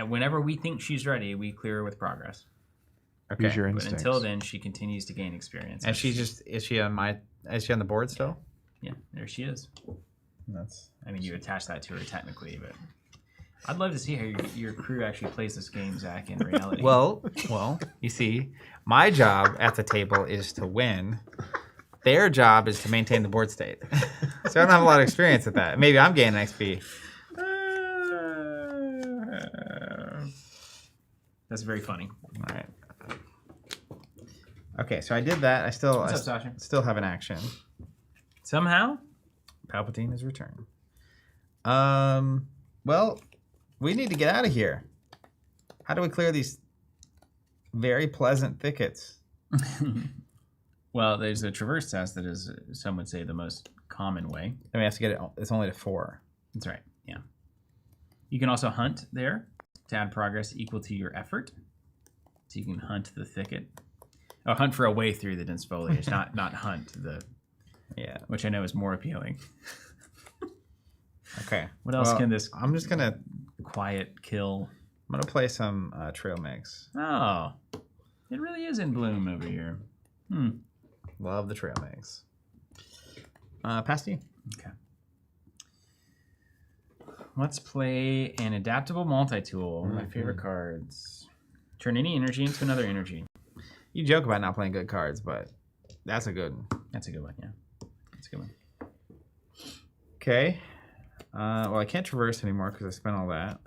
Whenever we think she's ready, we clear her with progress. Okay. Use your but instincts. until then, she continues to gain experience. And is she on the board still? Yeah, there she is. I mean, you attach that to her technically, but I'd love to see how your crew actually plays this game, Zach, in reality. Well, you see, my job at the table is to win. Their job is to maintain the board state. So I don't have a lot of experience at that. Maybe I'm gaining XP. That's very funny. All right. Okay, so I did that. I still have an action. Somehow, Palpatine has returned. Well, we need to get out of here. How do we clear these very pleasant thickets? Well, there's a traverse test that is, some would say, the most common way. And we have to get it. It's only to 4. That's right. Yeah. You can also hunt there to add progress equal to your effort. So you can hunt the thicket. Oh, hunt for a way through the dense foliage, not hunt the. Yeah. Which I know is more appealing. Okay. What else can this? I'm just gonna quiet kill. I'm gonna play some trail mix. Oh, it really is in bloom over here. Love the trail mix. Pass to you. Okay. Let's play an adaptable multi-tool. One of my favorite cards. Turn any energy into another energy. You joke about not playing good cards, but that's a good one. That's a good one, yeah. That's a good one. Okay. Well, I can't traverse anymore because I spent all that.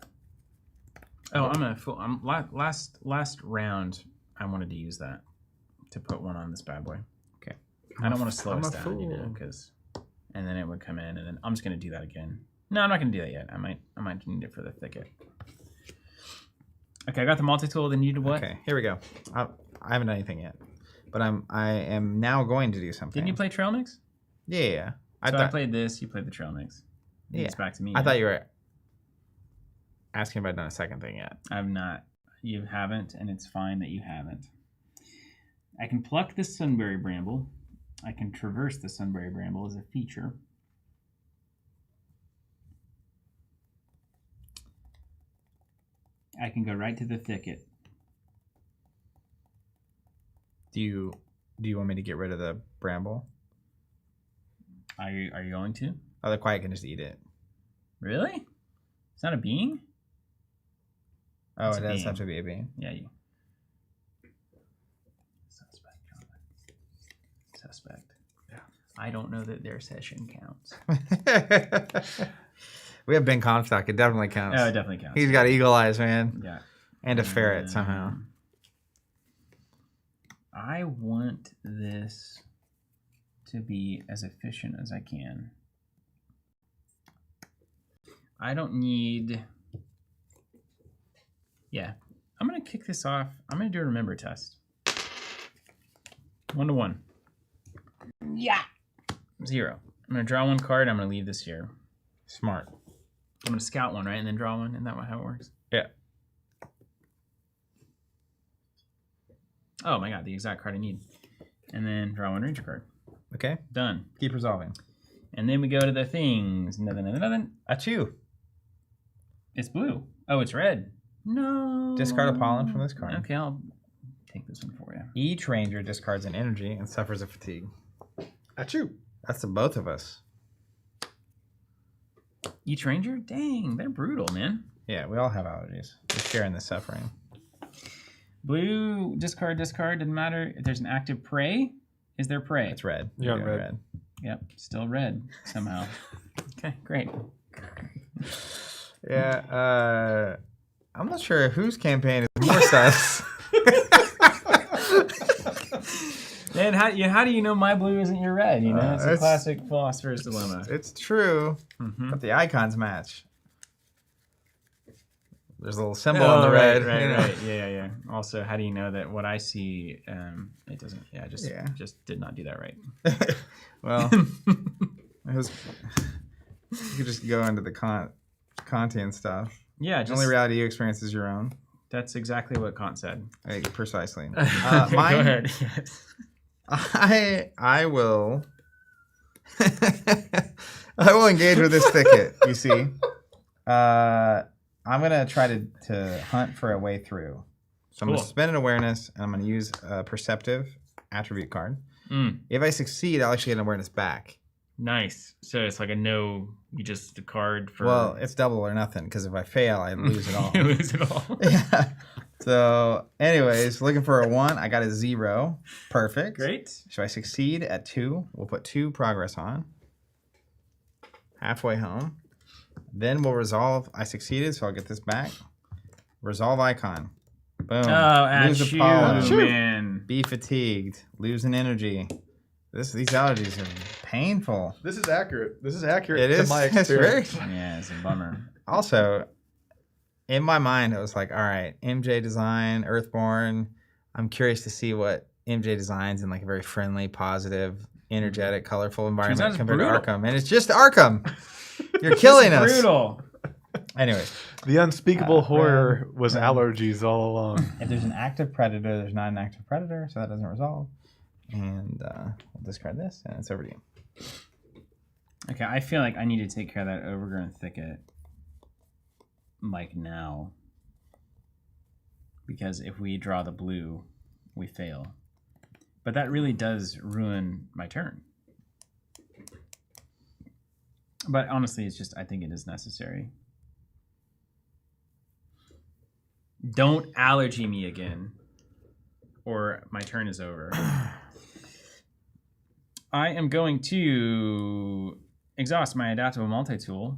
Oh, I'm last round. I wanted to use that to put one on this bad boy. Okay. I don't want to slow I'm us a down, fool. because, and then it would come in, and then I'm just gonna do that again. No, I'm not gonna do that yet. I might need it for the thicket. Okay, I got the multi-tool. Then you do what? Okay, here we go. I haven't done anything yet, but I am now going to do something. Didn't you play Trail Mix? Yeah. I played this. You played the Trail Mix. Yeah. It's back to me. I thought you were asking if I'd done a second thing yet. I've not. You haven't, and it's fine that you haven't. I can pluck the Sunbury Bramble. I can traverse the Sunbury Bramble as a feature. I can go right to the thicket. Do you want me to get rid of the bramble? Are you going to? Oh, the quiet can just eat it. Really? It's not a being? Oh, It's it a does being. have to be a being. Yeah, you. Suspect. Yeah. I don't know that their session counts. We have Ben Comstock. It definitely counts. Oh, it definitely counts. He's got eagle eyes, man. Yeah. And a ferret somehow. I want this to be as efficient as I can. I don't need... Yeah. I'm going to kick this off. I'm going to do a remember test. 1 to 1. Yeah. 0. I'm going to draw 1 card. I'm going to leave this here. Smart. I'm going to scout 1, right? And then draw 1. Isn't that how it works? Yeah. Oh my god, the exact card I need. And then draw 1 ranger card. Okay. Done. Keep resolving. And then we go to the things. Nothing. Achoo. It's blue. Oh, it's red. No. Discard a pollen from this card. Okay, I'll take this one for you. Each ranger discards an energy and suffers a fatigue. Achoo. That's the both of us. Each ranger? Dang, they're brutal, man. Yeah, we all have allergies. We're sharing the suffering. Blue, discard, doesn't matter. If there's an active prey, is there prey? It's red. Yeah, We're doing red. Yep, still red somehow. Okay, great. Yeah, I'm not sure whose campaign is more sus. Man, how do you know my blue isn't your red? You know, it's a it's- classic philosopher's dilemma. It's true, Mm-hmm. but the icons match. There's a little symbol on the red. Right, you know. right. Yeah. Also, how do you know that what I see, it doesn't? Yeah, I just did not do that right. Well, it was. You could just go into the Kantian and stuff. Yeah, The just, only reality you experience is your own. that's exactly what Kant said. Precisely. Go Mine, ahead. Yes. I will. I will engage with this thicket. You see, I'm gonna try to hunt for a way through. So I'm Cool. gonna spend an awareness, and I'm gonna use a perceptive attribute card. Mm, If I succeed, I'll actually get an awareness back. nice. So it's like a no. You just a card for. Well, it's double or nothing because if I fail, I lose it all. You lose it all. Yeah. So, anyways, looking for a 1. I got a 0. Perfect. Great. So I succeed at 2. We'll put 2 progress on. Halfway home. Then we'll resolve. I succeeded, so I'll get this back. Resolve icon. Boom. Oh, Lose at a you, pollen. man. Be fatigued. Lose an energy. These allergies are painful. This is accurate. This is accurate It to is. my It's very. experience. Yeah, it's a bummer. Also, in my mind, it was like, all right, MJ design, Earthborne. I'm curious to see what MJ designs in like a very friendly, positive, energetic, colorful out environment it's compared brutal. to Arkham. And it's just Arkham. You're killing us. Brutal. Anyways, The unspeakable horror was red. allergies all along. if there's an active predator, there's not an active predator, so that doesn't resolve. And we'll discard this, and it's over to you. Okay, I feel like I need to take care of that overgrown thicket, like now. Because if we draw the blue, we fail. But that really does ruin my turn. But honestly, it's just, I think it is necessary. Don't allergy me again, or my turn is over. I am going to exhaust my adaptable multi-tool.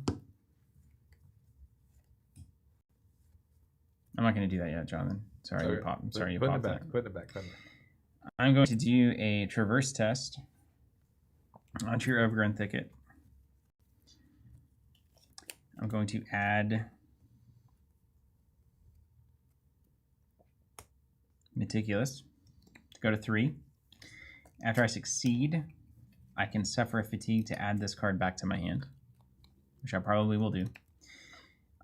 I'm not going to do that yet, Jonathan. Sorry, you popped. Sorry, you Putting popped it that. back. Putting it back. Putting it back. I'm going to do a traverse test onto your overgrown thicket. I'm going to add meticulous to go to 3. After I succeed, I can suffer a fatigue to add this card back to my hand, which I probably will do.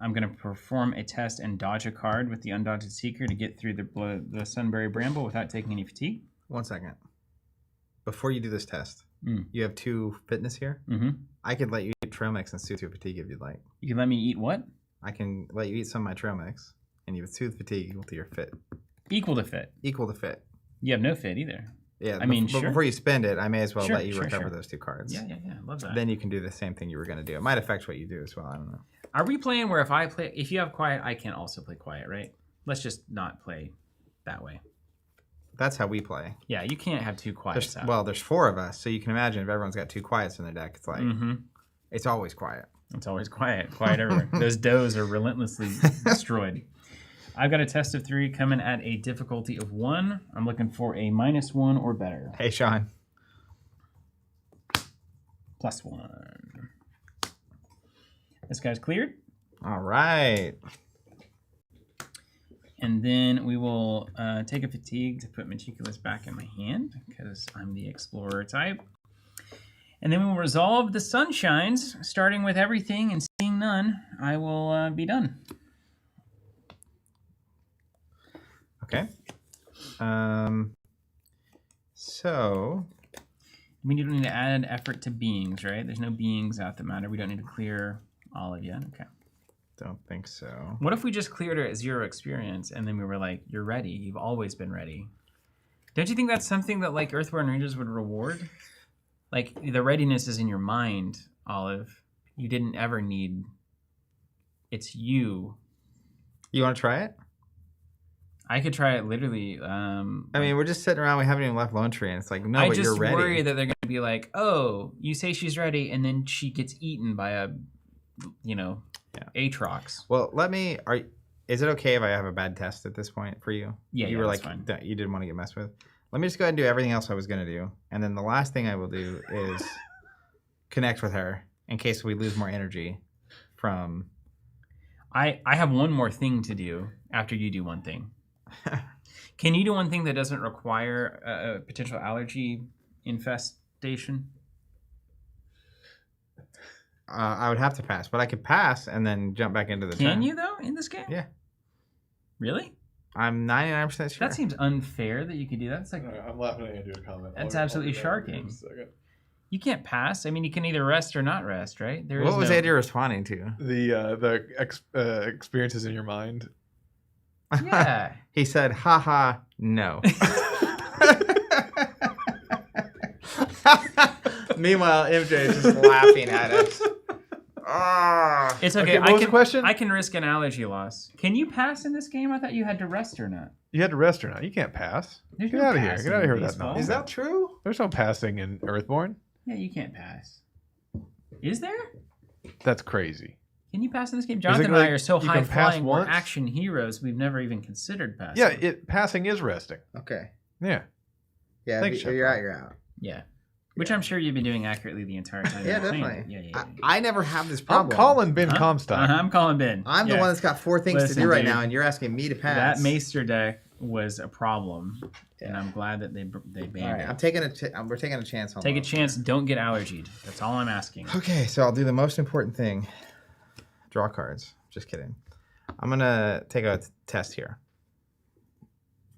I'm going to perform a test and dodge a card with the Undaunted Seeker to get through the Sunbury Bramble without taking any fatigue. 1 second. Before you do this test, Mm. you have 2 fitness here. Mm-hmm. I could let you eat trail mix and soothe your fatigue if you'd like. You can let me eat what? I can let you eat some of my trail mix, and you would soothe fatigue equal to your fit. Equal to fit. Equal to fit. You have no fit either. Yeah, I mean, but sure. before you spend it, I may as well Sure, let you sure, recover sure. those 2 cards. Yeah. Love that. Then you can do the same thing you were going to do. It might affect what you do as well. I don't know. Are we playing where if you have quiet, I can also play quiet, right? Let's just not play that way. That's how we play. Yeah, you can't have 2 quiets out. Well, there's 4 of us, so you can imagine if everyone's got 2 quiets in their deck, it's like it's always quiet. It's always quiet everywhere. Those does are relentlessly destroyed. I've got a test of 3 coming at a difficulty of 1. I'm looking for a -1 or better. Hey, Sean. +1. This guy's cleared. All right. And then we will take a fatigue to put Meticulous back in my hand because I'm the explorer type. And then we will resolve the Sunshines, starting with everything and seeing none. I will be done. Okay. So We don't need to add effort to beings, right? There's no beings out that matter. We don't need to clear all of you. Okay. don't think so. What if we just cleared her at 0 experience and then we were like, you're ready. You've always been ready. Don't you think that's something that like Earthborne Rangers would reward? Like the readiness is in your mind, Olive. You didn't ever need. It's you. You want to try it? I could try it literally. I mean, we're just sitting around. We haven't even left Lone Tree, and it's like, no, but you're ready. I just worry that they're going to be like, oh, you say she's ready, and then she gets eaten by a, Aatrox. Well, is it okay if I have a bad test at this point for you? Yeah, you were that's like, fine. You didn't want to get messed with. Let me just go ahead and do everything else I was going to do, and then the last thing I will do is connect with her in case we lose more energy from. I have one more thing to do after you do one thing. Can you do one thing that doesn't require a potential allergy infestation? I would have to pass, but I could pass and then jump back into the Can turn. you, though, in this game? Yeah. Really? I'm 99% sure. That seems unfair that you could do that. It's like, I'm laughing at Andrew a comment. That's absolutely sharking. You can't pass. I mean, you can either rest or not rest, right? What was Andrew responding to? The experiences in your mind. Yeah. He said, haha, no. Meanwhile, MJ is just laughing at us. It's okay. What was the question? I can risk an allergy loss. Can you pass in this game? I thought you had to rest or not. You had to rest or not? You can't pass. There's Get no out of here. passing Get out of here in with that baseball. nonsense. Is that true? There's no passing in Earthborne. Yeah, you can't pass. Is there? That's crazy. Can you pass in this game? Jonathan and like I are so you high can pass flying. We're once? action heroes. We've never even considered passing. Yeah, passing is resting. Okay. Yeah. Yeah, Thanks, if you're out, you're out. Yeah. Which I'm sure you've been doing accurately the entire time. Yeah, you're playing. definitely. Yeah. I never have this I'm problem. calling Ben Comstock. I'm calling Ben. I'm the one that's got 4 things to Listen, do right dude. now, and you're asking me to pass. That Maester deck was a problem, and I'm glad that they banned All right, it. I'm taking we're taking a chance on Take a those. chance. Don't get allergied. That's all I'm asking. Okay, so I'll do the most important thing. Draw cards. Just kidding. I'm going to take a test here.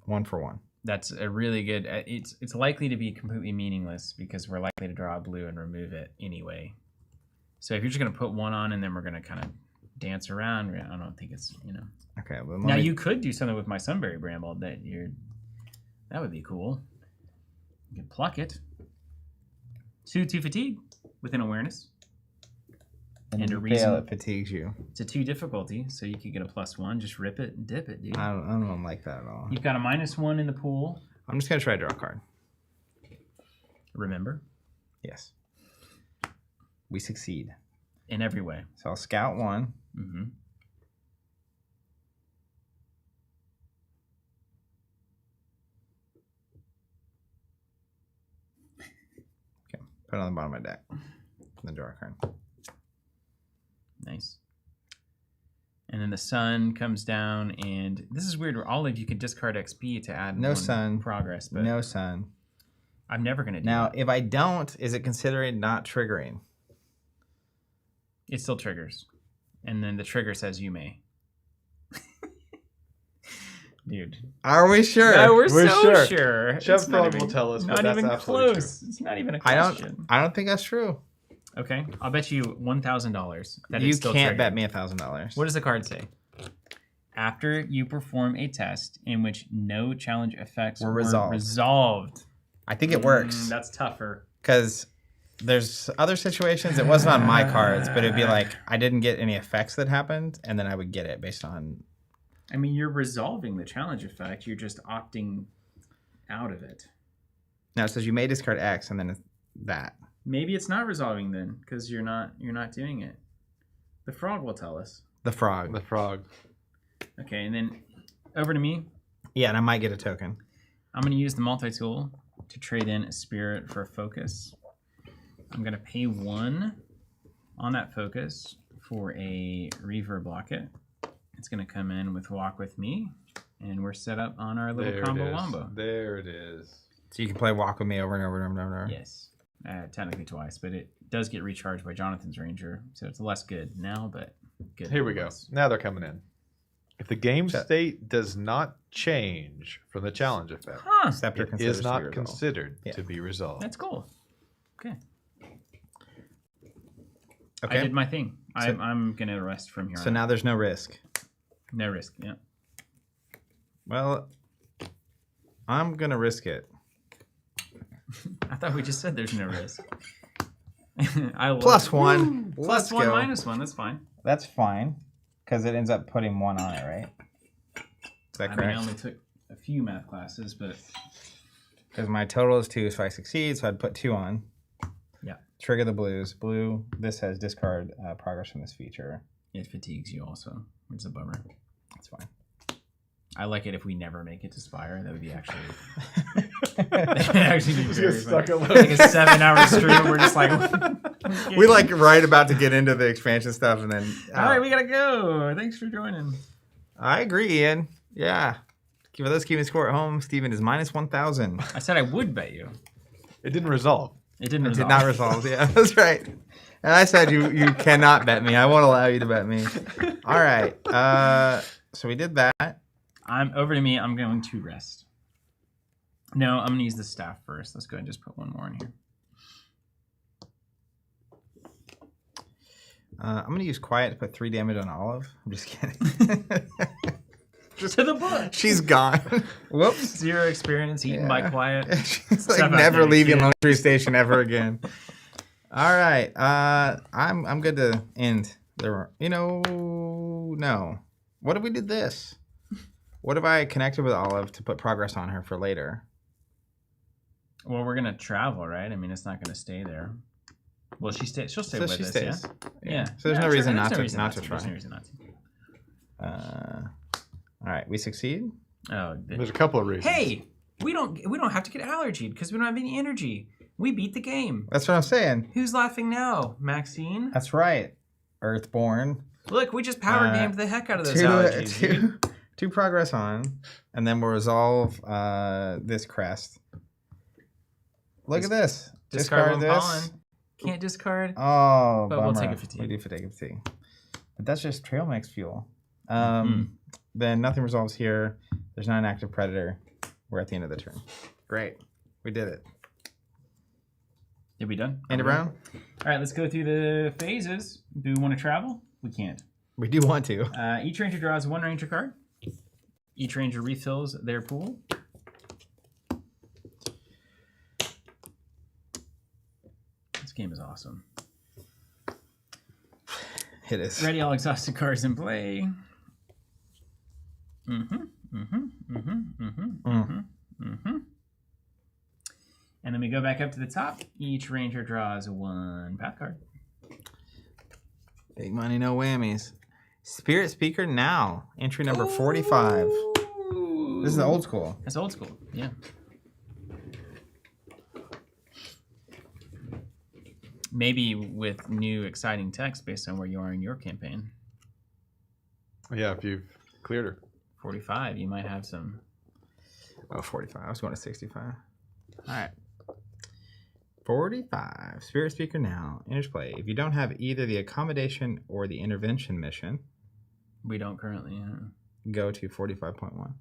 1 for 1. That's a really good. It's likely to be completely meaningless because we're likely to draw a blue and remove it anyway. So if you're just gonna put 1 on and then we're gonna kind of dance around, I don't think it's Okay. Well, Now you could do something with my Sunberry Bramble that would be cool. You could pluck it. 2 fatigue with an awareness. And a reason. it fatigues you. It's a 2 difficulty, so you could get a +1. Just rip it and dip it, dude. I don't like that at all. You've got a -1 in the pool. I'm just going to try to draw a card. Remember, Yes. We succeed. in every way. So I'll scout 1. Mm-hmm. Okay. Put it on the bottom of my deck. And then draw a card. Nice. And then the sun comes down, and this is weird. Where all of you could discard XP to add No one sun. progress, but No sun. I'm never gonna do Now, that. if I don't, is it considered not triggering? It still triggers, and then the trigger says you may. Dude, Are we sure? yeah, we're We're so sure. Chef It's not Frog even- will tell us, but Not that's even absolutely close. It's not even a I question. don't think that's true. Okay, I'll bet you $1,000 that You it's still can't bet triggered. me $1,000. What does the card say? After you perform a test in which no challenge effects Were were resolved. resolved. I think it works. That's tougher. Because there's other situations, it wasn't on my cards, but it'd be like I didn't get any effects that happened, and then I would get it based on... I mean, you're resolving the challenge effect. You're just opting out of it. No, it says you may discard X, and then that. Maybe it's not resolving then, because you're not doing it. The frog will tell us. The frog. The frog. Okay, and then over to me. Yeah, and I might get a token. I'm going to use the multi-tool to trade in a spirit for a focus. I'm going to pay 1 on that focus for a reverb locket. It's going to come in with Walk With Me, and we're set up on our little combo wombo. There it is. So you can play Walk With Me over and over and over and over. Yes. Technically twice, but it does get recharged by Jonathan's Ranger, so it's less good now, but good. Here we go. Now they're coming in. If the game state does not change from the challenge effect, Scepter it is not considered considered to be resolved. That's cool. Okay. Okay. I did my thing. I'm going to rest from here So on. now there's no risk. No risk, yeah. Well, I'm going to risk it. I thought we just said there's no risk. +1. +1, Let's go. -1. That's fine. That's fine, because it ends up putting 1 on it, right? Is that I correct? mean, I only took a few math classes, but Because my total is 2, so I succeed, so I'd put 2 on. yeah, Trigger the blues. Blue, this has discard progress from this feature. it fatigues you also, which is a bummer. That's fine. I like it if we never make it to Spire. That would be actually... actually be very stuck fun. at Like a 7-hour stream. We're just like... We like right about to get into the expansion stuff, and then... All right, we got to go. Thanks for joining. I agree, Ian. Yeah. For those keeping score at home, Steven is -1,000. I said I would bet you. It didn't resolve. It didn't It resolve. did not resolve. Yeah, that's right. And I said you cannot bet me. I won't allow you to bet me. All right. So we did that. I'm over to me. I'm going to rest. No, I'm going to use the staff first. Let's go ahead and just put 1 more in here. I'm going to use Quiet to put 3 damage on Olive. I'm just kidding. Just to the book. She's gone. Whoops. 0 experience, eaten by Quiet. She's like Step out never there, leaving kid. Lone Tree Station ever again. All right. I'm good to end. No. What if we did this? What if I connected with Olive to put progress on her for later? Well, we're going to travel, right? I mean, it's not going to stay there. Well, she'll stay So with she us, stays. yeah? So there's no reason not to try. There's no reason not to. All right, we succeed. Oh, There's a couple of reasons. hey, we don't have to get allergied because we don't have any energy. We beat the game. That's what I'm saying. Who's laughing now, Maxine? That's right. Earthborne. Look, we just power gamed the heck out of those allergies. dude. Two progress on, and then we'll resolve this crest. Look at this. Discard one this. pollen. Can't discard. Oh, But bummer. we'll take a fatigue. We do take a fatigue. But that's just trail mix fuel. Then nothing resolves here. There's not an active predator. We're at the end of the turn. Great. We did it. Did we done? End of round? All right, let's go through the phases. Do we want to travel? We can't. We do want to. Each ranger draws 1 ranger card. Each ranger refills their pool. This game is awesome. It is. Ready, all exhausted cards in play. And then we go back up to the top. Each ranger draws 1 path card. Big money, no whammies. Spirit Speaker now. Entry number 45. Ooh. This is old school. That's old school, yeah. Maybe with new exciting text based on where you are in your campaign. Yeah, if you've cleared her. 45, you might have some. Oh, 45. I was going to 65. All right. 45. Spirit Speaker now. Enters play. If you don't have either the accommodation or the intervention mission, We don't currently. go to 45.1.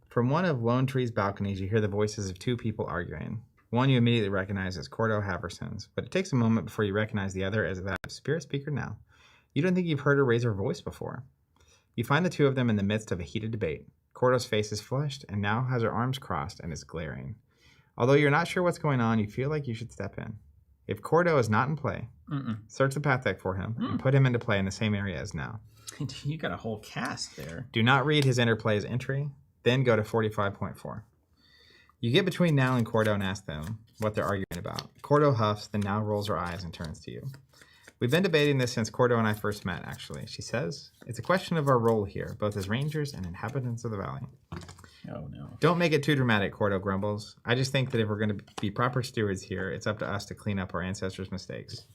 From one of Lone Tree's balconies, you hear the voices of 2 people arguing. One you immediately recognize as Cordo Haverson's, but it takes a moment before you recognize the other as that of Spirit Speaker now. You don't think you've heard her raise her voice before. You find the 2 of them in the midst of a heated debate. Cordo's face is flushed and now has her arms crossed and is glaring. Although you're not sure what's going on, you feel like you should step in. If Cordo is not in play, search the path deck for him and put him into play in the same area as now. You got a whole cast there. Do not read his interplay's entry, then go to 45.4. You get between now and Cordo and ask them what they're arguing about. Cordo huffs, then now rolls her eyes and turns to you. We've been debating this since Cordo and I first met, actually. She says, it's a question of our role here, both as rangers and inhabitants of the valley. Oh, no. Don't make it too dramatic, Cordo grumbles. I just think that if we're going to be proper stewards here, it's up to us to clean up our ancestors' mistakes.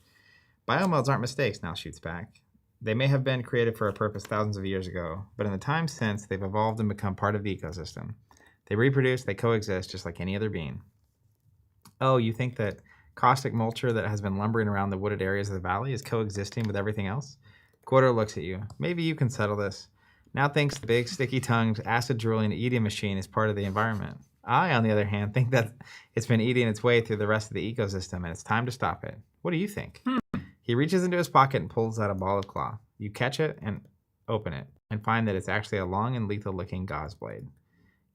Biomodes aren't mistakes, Nal shoots back. They may have been created for a purpose thousands of years ago, but in the time since, they've evolved and become part of the ecosystem. They reproduce, they coexist, just like any other being. Oh, you think that caustic mulcher that has been lumbering around the wooded areas of the valley is coexisting with everything else? Cordo looks at you. Maybe you can settle this. Now thinks the big, sticky-tongued, acid-drooling eating machine is part of the environment. I, on the other hand, think that it's been eating its way through the rest of the ecosystem, and it's time to stop it. What do you think? He reaches into his pocket and pulls out a ball of claw. You catch it and open it, and find that it's actually a long and lethal-looking gauze blade.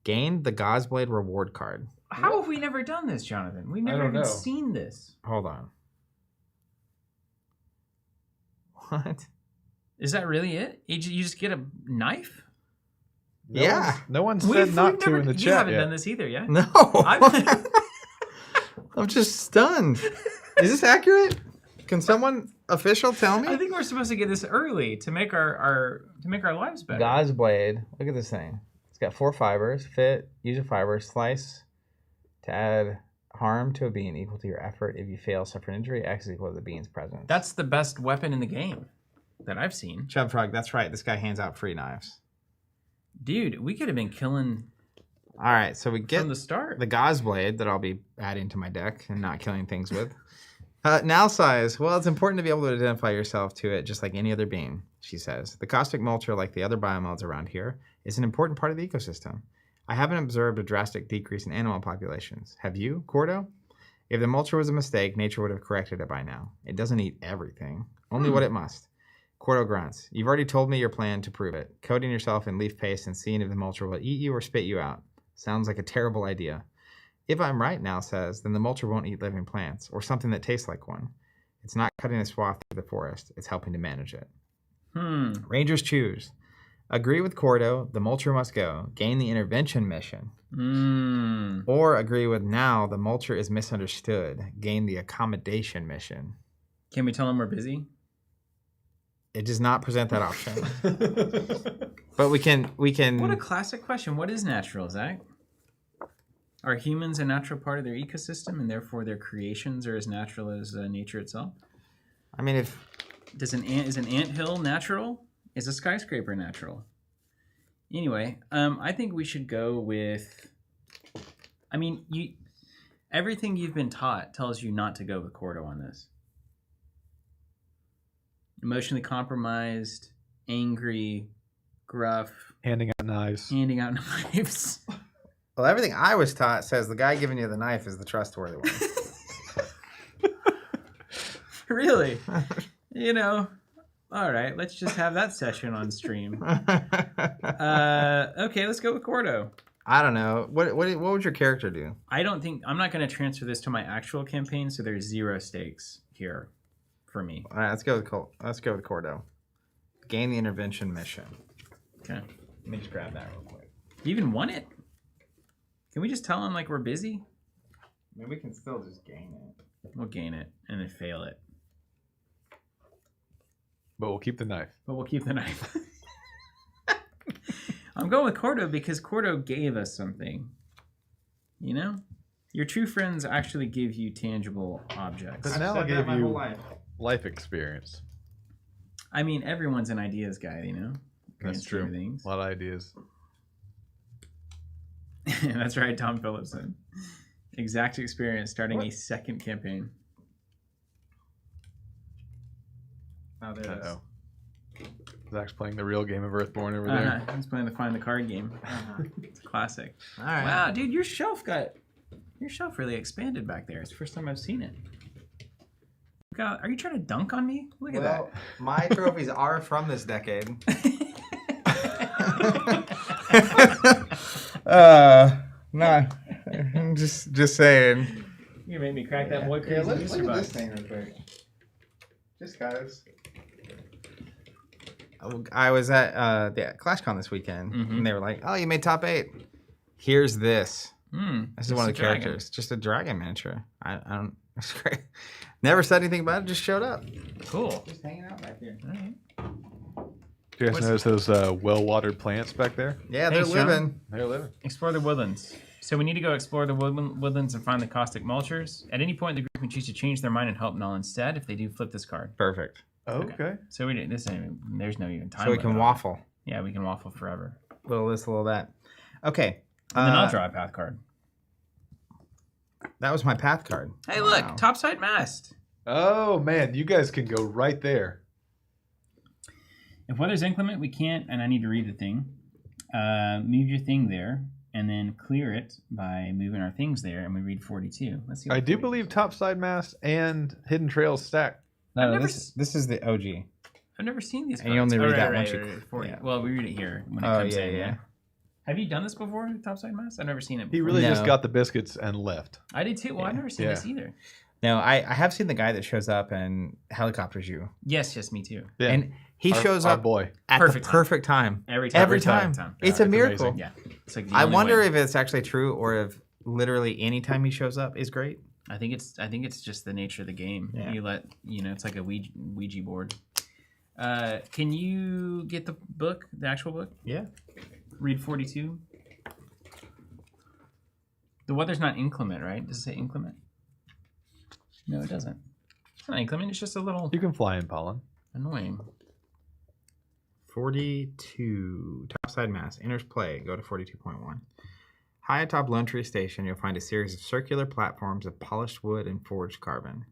Gain the gauze blade reward card. How have we never done this, Jonathan? We've never even seen this. Hold on. What? Is that really it? You just get a knife? No one said not to in the chat. You haven't yet. done this either, yeah? No. I'm just stunned. Is this accurate? Can someone official tell me? I think we're supposed to get this early to make our lives better. Gauze blade. Look at this thing. It's got 4 fibers. Fit. Use a fiber. Slice to add harm to a being equal to your effort. If you fail, suffer an injury. X is equal to the being's presence. That's the best weapon in the game that I've seen. Chub Frog, that's right. This guy hands out free knives. Dude, we could have been killing. All right, so we get from the start the gauze blade that I'll be adding to my deck and not killing things with. Now size. Well, it's important to be able to identify yourself to it just like any other being, she says. The caustic mulcher, like the other biomodes around here, is an important part of the ecosystem. I haven't observed a drastic decrease in animal populations. Have you, Cordo? If the mulcher was a mistake, nature would have corrected it by now. It doesn't eat everything, only what it must. Cordo grunts. You've already told me your plan to prove it. Coating yourself in leaf paste and seeing if the mulcher will eat you or spit you out. Sounds like a terrible idea. If I'm right, Nal says, then the mulcher won't eat living plants, or something that tastes like one. It's not cutting a swath through the forest. It's helping to manage it. Rangers choose. Agree with Cordo, the mulcher must go. Gain the intervention mission. Or agree with Nal, the mulcher is misunderstood. Gain the accommodation mission. Can we tell them we're busy? It does not present that option. But we can. What a classic question. What is natural, Zach? Are humans a natural part of their ecosystem, and therefore their creations are as natural as nature itself? I mean, if is an anthill natural? Is a skyscraper natural? Anyway, I think we should go with. I mean, everything you've been taught tells you not to go with Cordo on this. Emotionally compromised, angry, gruff. Handing out knives. Well, everything I was taught says the guy giving you the knife is the trustworthy one. Really? All right, let's just have that session on stream. Okay, let's go with Cordo. I don't know. What would your character do? I'm not going to transfer this to my actual campaign, so there's 0 stakes here for me. All right, let's go with Cordo. Gain the intervention mission. Okay. Let me just grab that real quick. You even want it? Can we just tell him we're busy? I mean, we can still just gain it. We'll gain it and then fail it. But we'll keep the knife. I'm going with Cordo because Cordo gave us something. Your true friends actually give you tangible objects. I'll give you life experience. I mean, everyone's an ideas guy, That's true. Things. A lot of ideas. That's right, Tom Phillipson. Exact experience starting a second campaign. Oh, there it is. Zach's playing the real game of Earthborne over there. He's playing the Find the Card game. It's a classic. All right. Wow, dude, your shelf really expanded back there. It's the first time I've seen it. Are you trying to dunk on me? Look at that. My trophies are from this decade. man. Just saying. You made me crack that boy crazy booster box. thing real quick. Just guys. I was at the ClashCon this weekend, and they were like, "Oh, you made top 8. Here's this. This is one of the characters, just a dragon miniature. I don't. It's great. Never said anything about it. Just showed up. Cool. Just hanging out back here. All right. Do you guys notice those well-watered plants back there? Yeah, Thanks, they're John. living. They're living. Explore the woodlands. So we need to go explore the woodlands and find the caustic mulchers. At any point, the group can choose to change their mind and help Null instead. If they do, flip this card. Perfect. Okay. So we did this. There's no even time. So we can limit on it. waffle. Yeah, we can waffle forever. Little this, little that. Okay. And then I'll draw a path card. That was my path card. Hey, Wow. look, topside mast. Oh man, you guys can go right there. If weather's inclement, we can't, and I need to read the thing. Move your thing there, and then clear it by moving our things there, and we read 42. Let's see. What I do 42 believe is. Topside Mast and Hidden Trails stack. No, never this is the OG. I've never seen these. And you only read that once you- Right, 40. yeah. Well, we read it here when it Oh, comes yeah, in. yeah. Have you done this before, topside mast? I've never seen it before. He really No. just got the biscuits and left. I did too. Well, I've never seen Yeah. this either. No, I have seen the guy that shows up and helicopters you, Yes, me too. Yeah. and he shows our up boy. at Perfect the time. perfect time. Every time. Every time. It's a it's miracle. amazing. Yeah. It's like the I only wonder way. if it's actually true or if literally any time he shows up is great. I think it's just the nature of the game. Yeah. It's like a Ouija board. Can you get the book, the actual book? Yeah. Read 42. The weather's not inclement, right? Does it say inclement? No, it doesn't. It's not inclement. It's just a little You can fly in pollen. annoying. 42. Topside mass. Enters play. Go to 42.1. High atop Lone Tree Station, you'll find a series of circular platforms of polished wood and forged carbon.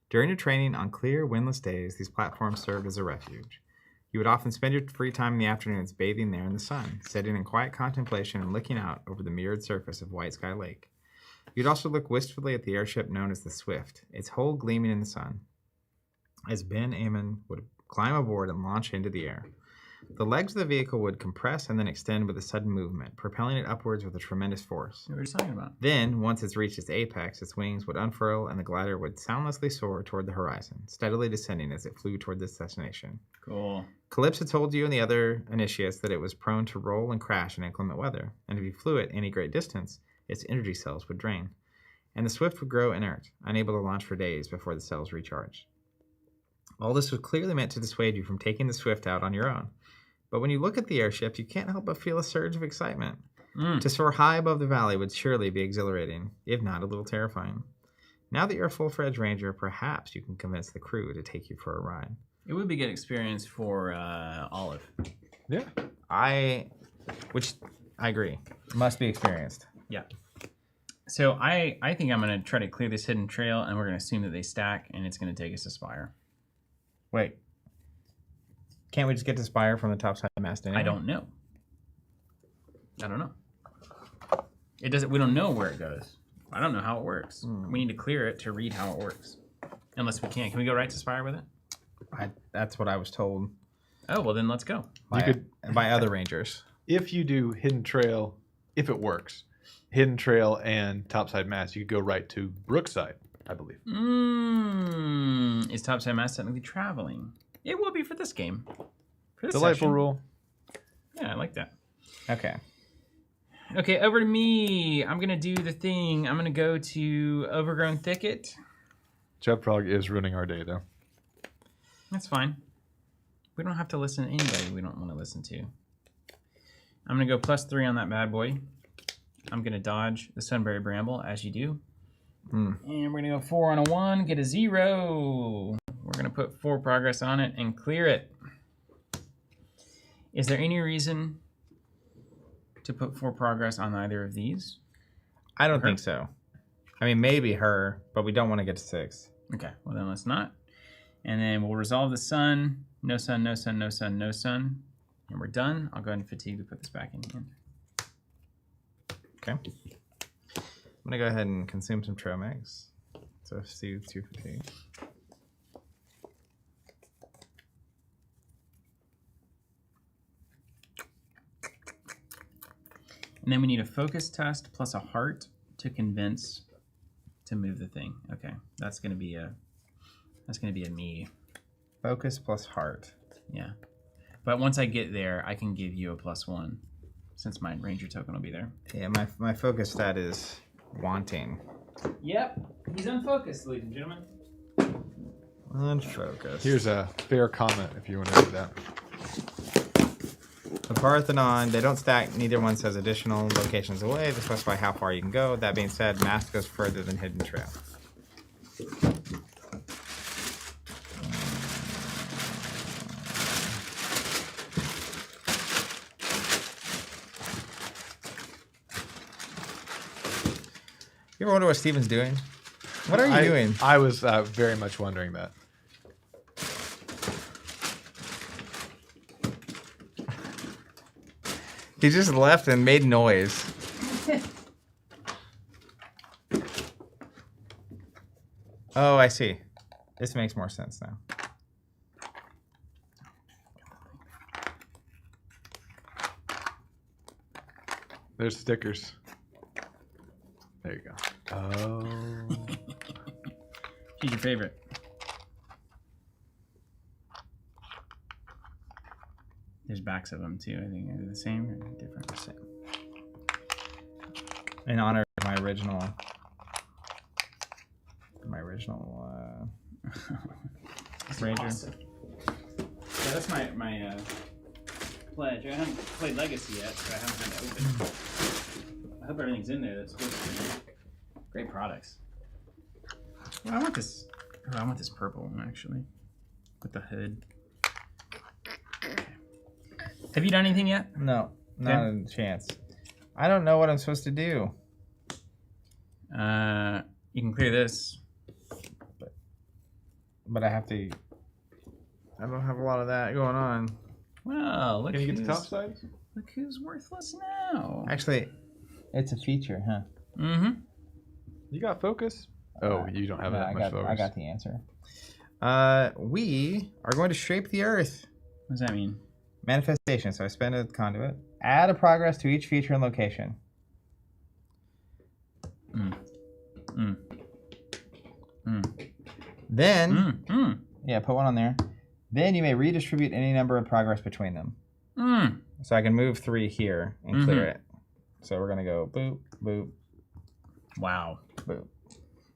During your training on clear, windless days, these platforms served as a refuge. You would often spend your free time in the afternoons bathing there in the sun, sitting in quiet contemplation and looking out over the mirrored surface of White Sky Lake. You'd also look wistfully at the airship known as the Swift, its hull gleaming in the sun, as Ben Amon would climb aboard and launch into the air. The legs of the vehicle would compress and then extend with a sudden movement, propelling it upwards with a tremendous force. What were you talking about? Then, once it's reached its apex, its wings would unfurl and the glider would soundlessly soar toward the horizon, steadily descending as it flew toward this destination. Cool. Calypso told you and the other initiates that it was prone to roll and crash in inclement weather, and if you flew it any great distance, its energy cells would drain, and the Swift would grow inert, unable to launch for days before the cells recharged. All this was clearly meant to dissuade you from taking the Swift out on your own. But when you look at the airship, you can't help but feel a surge of excitement. To soar high above the valley would surely be exhilarating, if not a little terrifying. Now that you're a full-fledged ranger, perhaps you can convince the crew to take you for a ride. It would be a good experience for Olive. Yeah. I agree. Must be experienced. Yeah. So I think I'm going to try to clear this hidden trail, and we're going to assume that they stack, and it's going to take us to Spire. Wait. Can't we just get to Spire from the topside mast anyway? I don't know. It doesn't. We don't know where it goes. I don't know how it works. We need to clear it to read how it works. Unless we can. Can we go right to Spire with it? That's what I was told Oh, well, then let's go. by other rangers. If you do Hidden Trail, if it works, Hidden Trail and Topside Mast, you could go right to Brookside, I believe. Is topside mast technically traveling? It will be for this game. For this Delightful session. rule. Yeah, I like that. Okay. Okay, over to me. I'm going to do the thing. I'm going to go to Overgrown Thicket. Jeff Frog is ruining our day, though. That's fine. We don't have to listen to anybody we don't want to listen to. I'm going to go +3 on that bad boy. I'm going to dodge the Sunbury Bramble, as you do. And we're going to go 4 on a 1, get a 0. We're going to put 4 progress on it and clear it. Is there any reason to put 4 progress on either of these? I don't think so. I mean, maybe her, but we don't want to get to 6. Okay, well then let's not. And then we'll resolve the sun. No sun, no sun, no sun, no sun. And we're done. I'll go ahead and fatigue to put this back in hand. Okay. I'm going to go ahead and consume some trail mix. So soothe 2 fatigue. And then we need a focus test plus a heart to convince to move the thing. Okay, that's gonna be a me. Focus plus heart. Yeah, but once I get there, I can give you a +1 since my ranger token will be there. Yeah, my focus stat is wanting. Yep, he's unfocused, ladies and gentlemen. Unfocused. Here's a fair comment if you want to do that. The Parthenon, they don't stack. Neither one says additional locations away. They specify how far you can go. That being said, Mask goes further than Hidden Trail. You ever wonder what Steven's doing? What are you doing? I was very much wondering that. He just left and made noise. Oh, I see. This makes more sense now. There's stickers. There you go. Oh. She's your favorite. There's backs of them too. I think are they the same or different? The same. In honor of my original. Ranger. Awesome. Yeah, that's my pledge. I haven't played Legacy yet, so I haven't had to open. I hope everything's in there that's supposed to be. Great products. Well, I want this. Oh, I want this purple one actually, with the hood. Okay. Have you done anything yet? No, not a chance. I don't know what I'm supposed to do. You can clear this. But I have to. I don't have a lot of that going on. Well, look. Can you get the top side? Look who's worthless now. Actually, it's a feature, huh? Mm-hmm. You got focus? Oh, you don't have that much focus. I got the answer. We are going to shape the Earth. What does that mean? Manifestation. So I spend a conduit. Add a progress to each feature and location. Then, yeah, put one on there. Then you may redistribute any number of progress between them. So I can move 3 here and clear it. So we're gonna go boop, boop. Wow. Boop.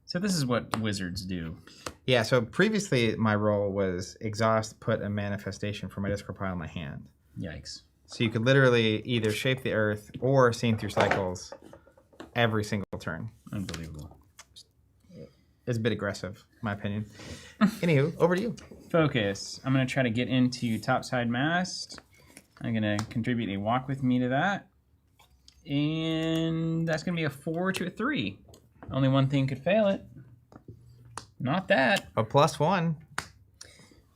So this is what wizards do. Yeah, so previously my role was exhaust, put a manifestation from my discard pile in my hand. Yikes. So you could literally either shape the Earth or scene through cycles every single turn. Unbelievable. It's a bit aggressive, in my opinion. Anywho, over to you. Focus. I'm going to try to get into topside mast. I'm going to contribute a walk with me to that. And that's going to be a 4 to a 3. Only one thing could fail it. Not that. A +1.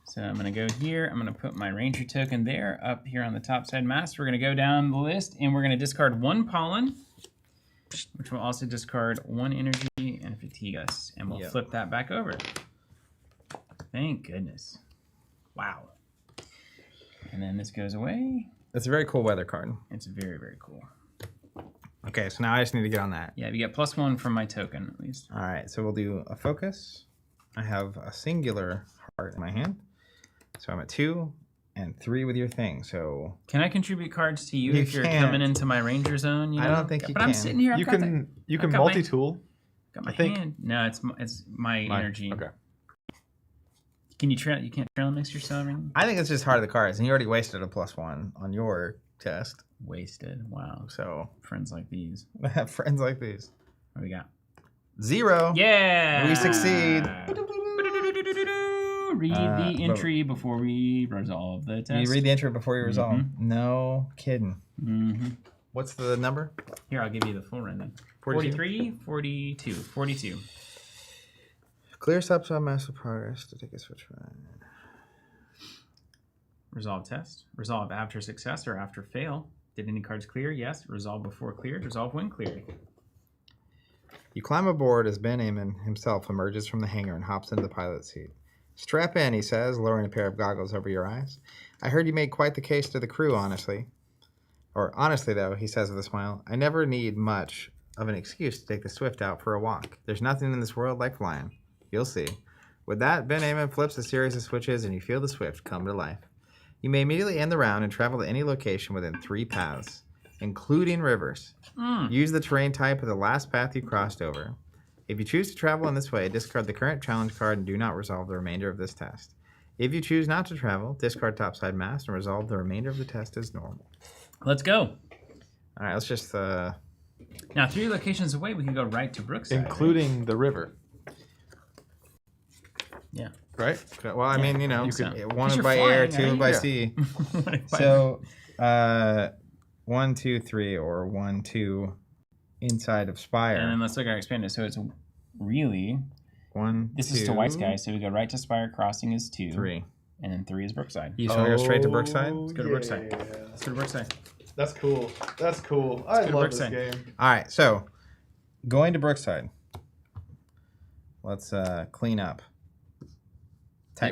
So I'm going to go here. I'm going to put my ranger token there up here on the topside mast. We're going to go down the list and we're going to discard 1 pollen, which will also discard 1 energy and fatigue us. And we'll flip that back over. Thank goodness. Wow. And then this goes away. It's a very cool weather card. It's very, very cool. Okay, so now I just need to get on that. Yeah, you get +1 from my token, at least. All right, so we'll do a focus. I have a singular heart in my hand. So I'm at 2 and 3 with your thing. So can I contribute cards to you if you're coming into my ranger zone? You know? I don't think you can. But I'm sitting here. You can multi-tool. Got my hand. No, it's my energy. Okay. Can you trail? You can't trail mix your celery? I think it's just heart of the cards, and you already wasted a +1 on your test. Wasted. Wow. So friends like these. Friends like these. What do we got? 0. Yeah. We succeed. Read the entry before we resolve the test. You read the entry before you resolve. No kidding. What's the number? Here, I'll give you the full rundown. 43, 42, 42. Clear subside massive progress to take a switch. Resolve test. Resolve after success or after fail. Did any cards clear? Yes. Resolve before cleared. Resolve when cleared. You climb aboard as Ben Amon himself emerges from the hangar and hops into the pilot's seat. Strap in, he says, lowering a pair of goggles over your eyes. I heard you made quite the case to the crew, honestly. Or honestly, though, he says with a smile, I never need much of an excuse to take the Swift out for a walk. There's nothing in this world like flying. You'll see. With that, Ben Amon flips a series of switches and you feel the Swift come to life. You may immediately end the round and travel to any location within 3 paths, including rivers. Use the terrain type of the last path you crossed over. If you choose to travel in this way, discard the current challenge card and do not resolve the remainder of this test. If you choose not to travel, discard topside mast and resolve the remainder of the test as normal. Let's go. All right, let's just... Now, 3 locations away, we can go right to Brookside. Including the river. Yeah. Right? Well, I mean, you know, could- one you're by flying, air, 2 right? by Yeah. sea. So, 1, 2, 3, or 1, 2 inside of Spire. And then let's look at our expanded. So it's really... 1, This 2, is to White Sky, so we go right to Spire. Crossing is 2. 3. And then 3 is Brookside. You just want to go straight to Brookside? Let's go to Brookside. Let's go to Brookside. That's cool. That's cool. I go to love this Brookside. game. All right, so going to Brookside. Let's clean up.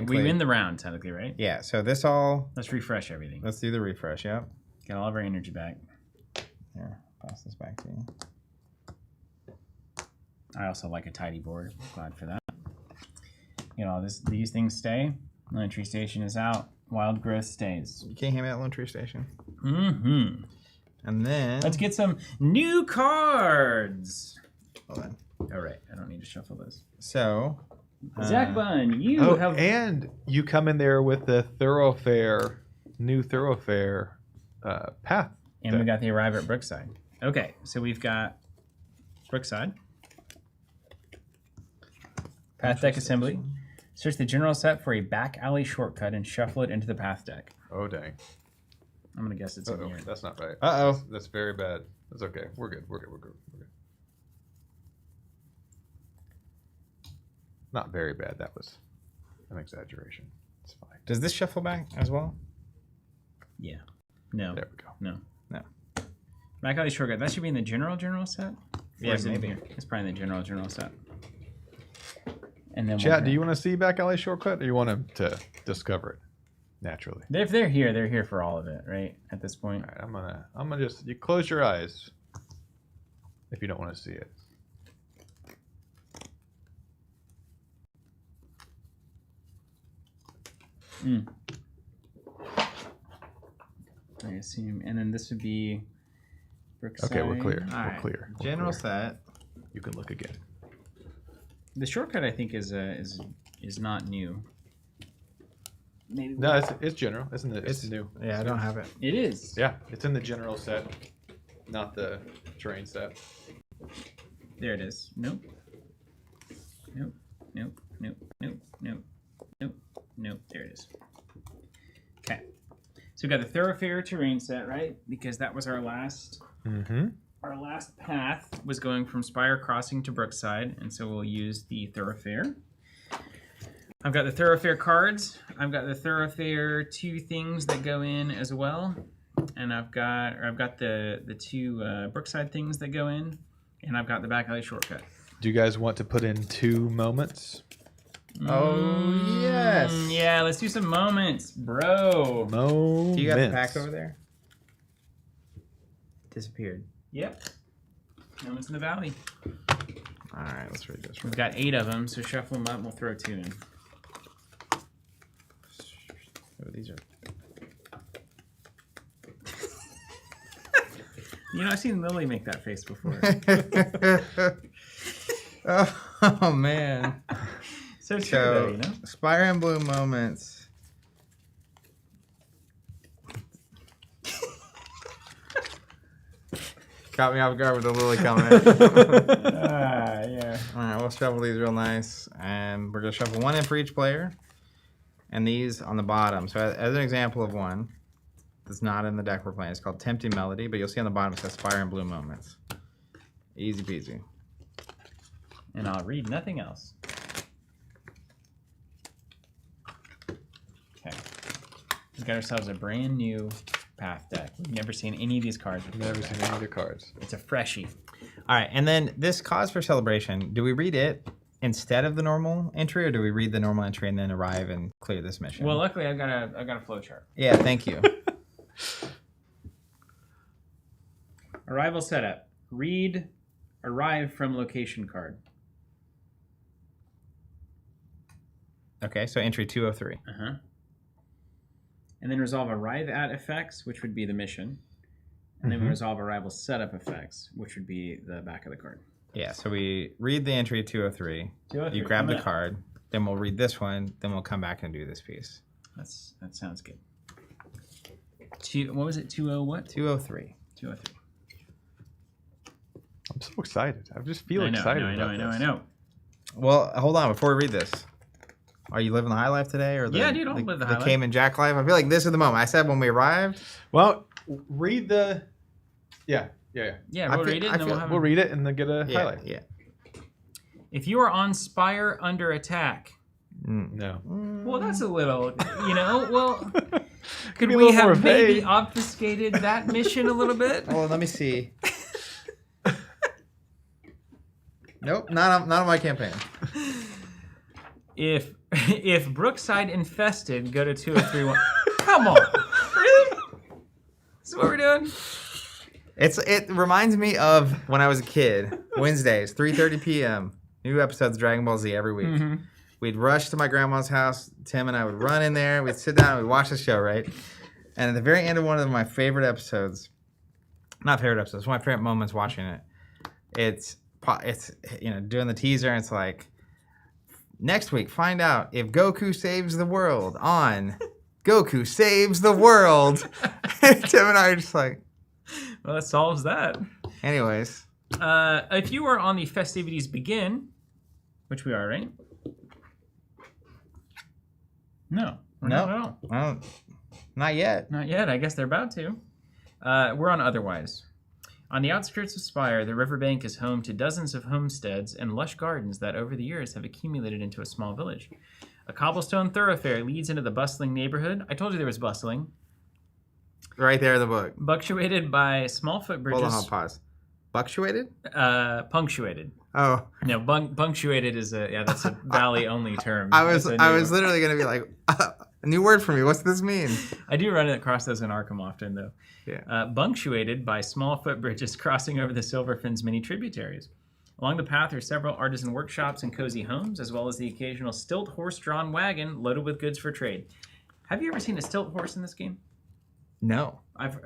We win the round, technically, right? Yeah, so this all... Let's refresh everything. Let's do the refresh, yep. Get all of our energy back. Here, pass this back to you. I also like a tidy board. Glad for that. You know, these things stay. Lone Tree Station is out. Wild Growth stays. You can't hand me that Lone Tree Station. Mm-hmm. And then... Let's get some new cards. Hold on. All right, I don't need to shuffle those. So... Zach Bunn, you have... and you come in there with the new thoroughfare path. And we got the Arrive at Brookside. Okay, so we've got Brookside. Path deck assembly. Search the general set for a back alley shortcut and shuffle it into the path deck. Oh, dang. I'm going to guess it's in here. That's not right. Uh-oh. That's very bad. That's okay. We're good. We're good. Not very bad. That was an exaggeration. It's fine. Does this shuffle back as well? Yeah. No. There we go. No. No. Back alley shortcut. That should be in the general set? Or Yeah, is it in maybe. here? It's probably in the general set. And then Chat, do you want to see Back Alley Shortcut or you want him to discover it naturally? If they're here for all of it, right? At this point. All right, I'm gonna just, you close your eyes if you don't want to see it. I assume. And then this would be Brookside. Okay, we're clear. All We're right. clear. We're General clear. set. You can look again. The shortcut I think is not new. Maybe No, it's general, isn't it? It's new. Yeah, I don't have it. it is. Yeah, it's in the general set, not the terrain set. There it is. Nope. Nope. Nope. Nope. Nope. Nope. Nope. Nope. There it is. Okay. So we got the thoroughfare terrain set, right? Because that was our last. Mm-hmm. Our last path was going from Spire Crossing to Brookside, and so we'll use the thoroughfare. I've got the thoroughfare cards. I've got the thoroughfare 2 things that go in as well, and I've got the 2 Brookside things that go in, and I've got the back alley shortcut. Do you guys want to put in 2 moments? Oh, yes. Yeah, let's do some moments, bro. Moments. Do you got the pack over there? Disappeared. Yep. Moments in the Valley. All right, let's read this. We've got 8 of them, so shuffle them up. We'll throw 2 in. Oh, these are... You know, I've seen Lily make that face before. Oh, man. So true, though, you know? Spire and Blue moments. Caught me off guard with the Lily comment. Yeah. All right, we'll shuffle these real nice. And we're going to shuffle 1 in for each player. And these on the bottom. So as an example of one that's not in the deck we're playing, it's called Tempting Melody. But you'll see on the bottom it says Spire and Blue moments. Easy peasy. And I'll read nothing else. Okay. We've got ourselves a brand new path deck. We've never seen any of these cards before. Never seen any of the cards. It's a freshie. All right, and then this cause for celebration, do we read it instead of the normal entry, or do we read the normal entry and then arrive and clear this mission? Well, luckily I've got a flow chart. Yeah, thank you. Arrival setup. Read arrive from location card. Okay, so entry 203. Uh-huh. And then resolve arrive at effects, which would be the mission. And then we resolve arrival setup effects, which would be the back of the card. Yeah, so we read the entry 203. 203, You grab the coming up. card. Then we'll read this one. Then we'll come back and do this piece. That sounds good. What was it? 20 what? 203. 203. I'm so excited. I just feel I know, excited. I know. Well, hold on. Before we read this, are you living the high life today? Or Yeah, dude, I'll live the high life. Cayman Jack life? I feel like this is the moment. I said when we arrived. Well, read the. Yeah. Yeah, I we'll feel- read it I and then feel- we'll have We'll read it and then get a highlight. Yeah. If you are on Spire under attack. No. Well, that's a little, well, could Be a we little more have maybe vague. obfuscated that mission a little bit? Oh, let me see. Nope, not on my campaign. If Brookside infested, go to 2031. Come on. Really? This is what we're doing? It reminds me of when I was a kid. Wednesdays, 3:30 p.m. New episodes of Dragon Ball Z every week. Mm-hmm. We'd rush to my grandma's house. Tim and I would run in there. We'd sit down and we'd watch the show, right? And at the very end of one of my favorite episodes, not favorite episodes, one of my favorite moments watching it, it's doing the teaser and it's like, next week, find out if Goku saves the world on Goku Saves the World. Tim and I are just like, Well, that solves that. anyways. If you are on the festivities begin, which we are, right? No. We're No. not at all. Well, not yet. Not yet. I guess they're about to. We're on otherwise. On the outskirts of Spire, the riverbank is home to dozens of homesteads and lush gardens that over the years have accumulated into a small village. A cobblestone thoroughfare leads into the bustling neighborhood. I told you there was bustling. Right there in the book. Punctuated by small footbridges. Hold on, pause. Buctuated? Punctuated. Oh. No, punctuated is that's a valley only term. I was That's a new- literally gonna be like, a new word for me. What's this mean? I do run across those in Arkham often, though. Yeah. Punctuated by small footbridges crossing over the Silverfin's many tributaries. Along the path are several artisan workshops and cozy homes, as well as the occasional stilt horse-drawn wagon loaded with goods for trade. Have you ever seen a stilt horse in this game? No.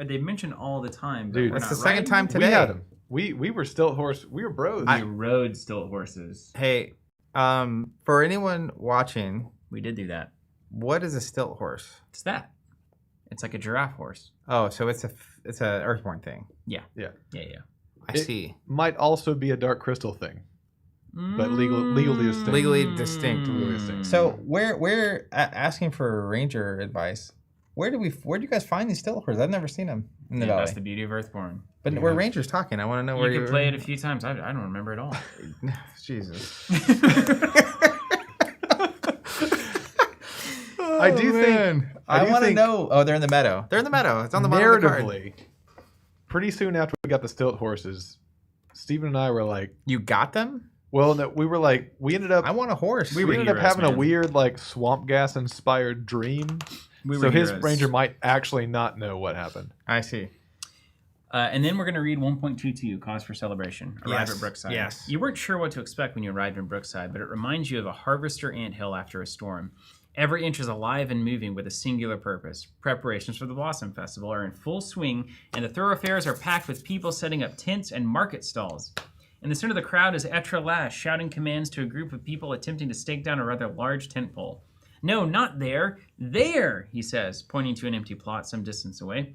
They mention all the time. But Dude, we're That's not the second riding. time today. We had them. We were still horse. We were bros. We rode stilt horses. Hey, for anyone watching, We did do that. what is a stilt horse? It's that. It's like a giraffe horse. Oh, so it's a Earthborne thing. Yeah. Yeah. I see. Might also be a dark crystal thing. But legally distinct. Legally distinct. Legally distinct. So we're asking for ranger advice. Where do you guys find these stilt horses? I've never seen them in the valley. That's the beauty of Earthborne. But Yeah. we're rangers talking. I want to know where You you could play it a few times. I don't remember at all. Jesus. I do think. I do want to think know. Oh, they're in the meadow. They're in the meadow. It's on the bottom of the card. narratively, pretty soon after we got the stilt horses, Steven and I were like, You got them? well, no, we were like, we ended up I want a horse. We we were ended up heroes, having a man. weird like swamp gas inspired dream. So his ranger might actually not know what happened. I see. And then we're going to read 1.22, Cause for Celebration. Arrive Yes, at Brookside. yes. You weren't sure what to expect when you arrived in Brookside, but it reminds you of a harvester anthill after a storm. Every inch is alive and moving with a singular purpose. Preparations for the Blossom Festival are in full swing, and the thoroughfares are packed with people setting up tents and market stalls. In the center of the crowd is Etra Lash shouting commands to a group of people attempting to stake down a rather large tent pole. No, not there. There, he says, pointing to an empty plot some distance away.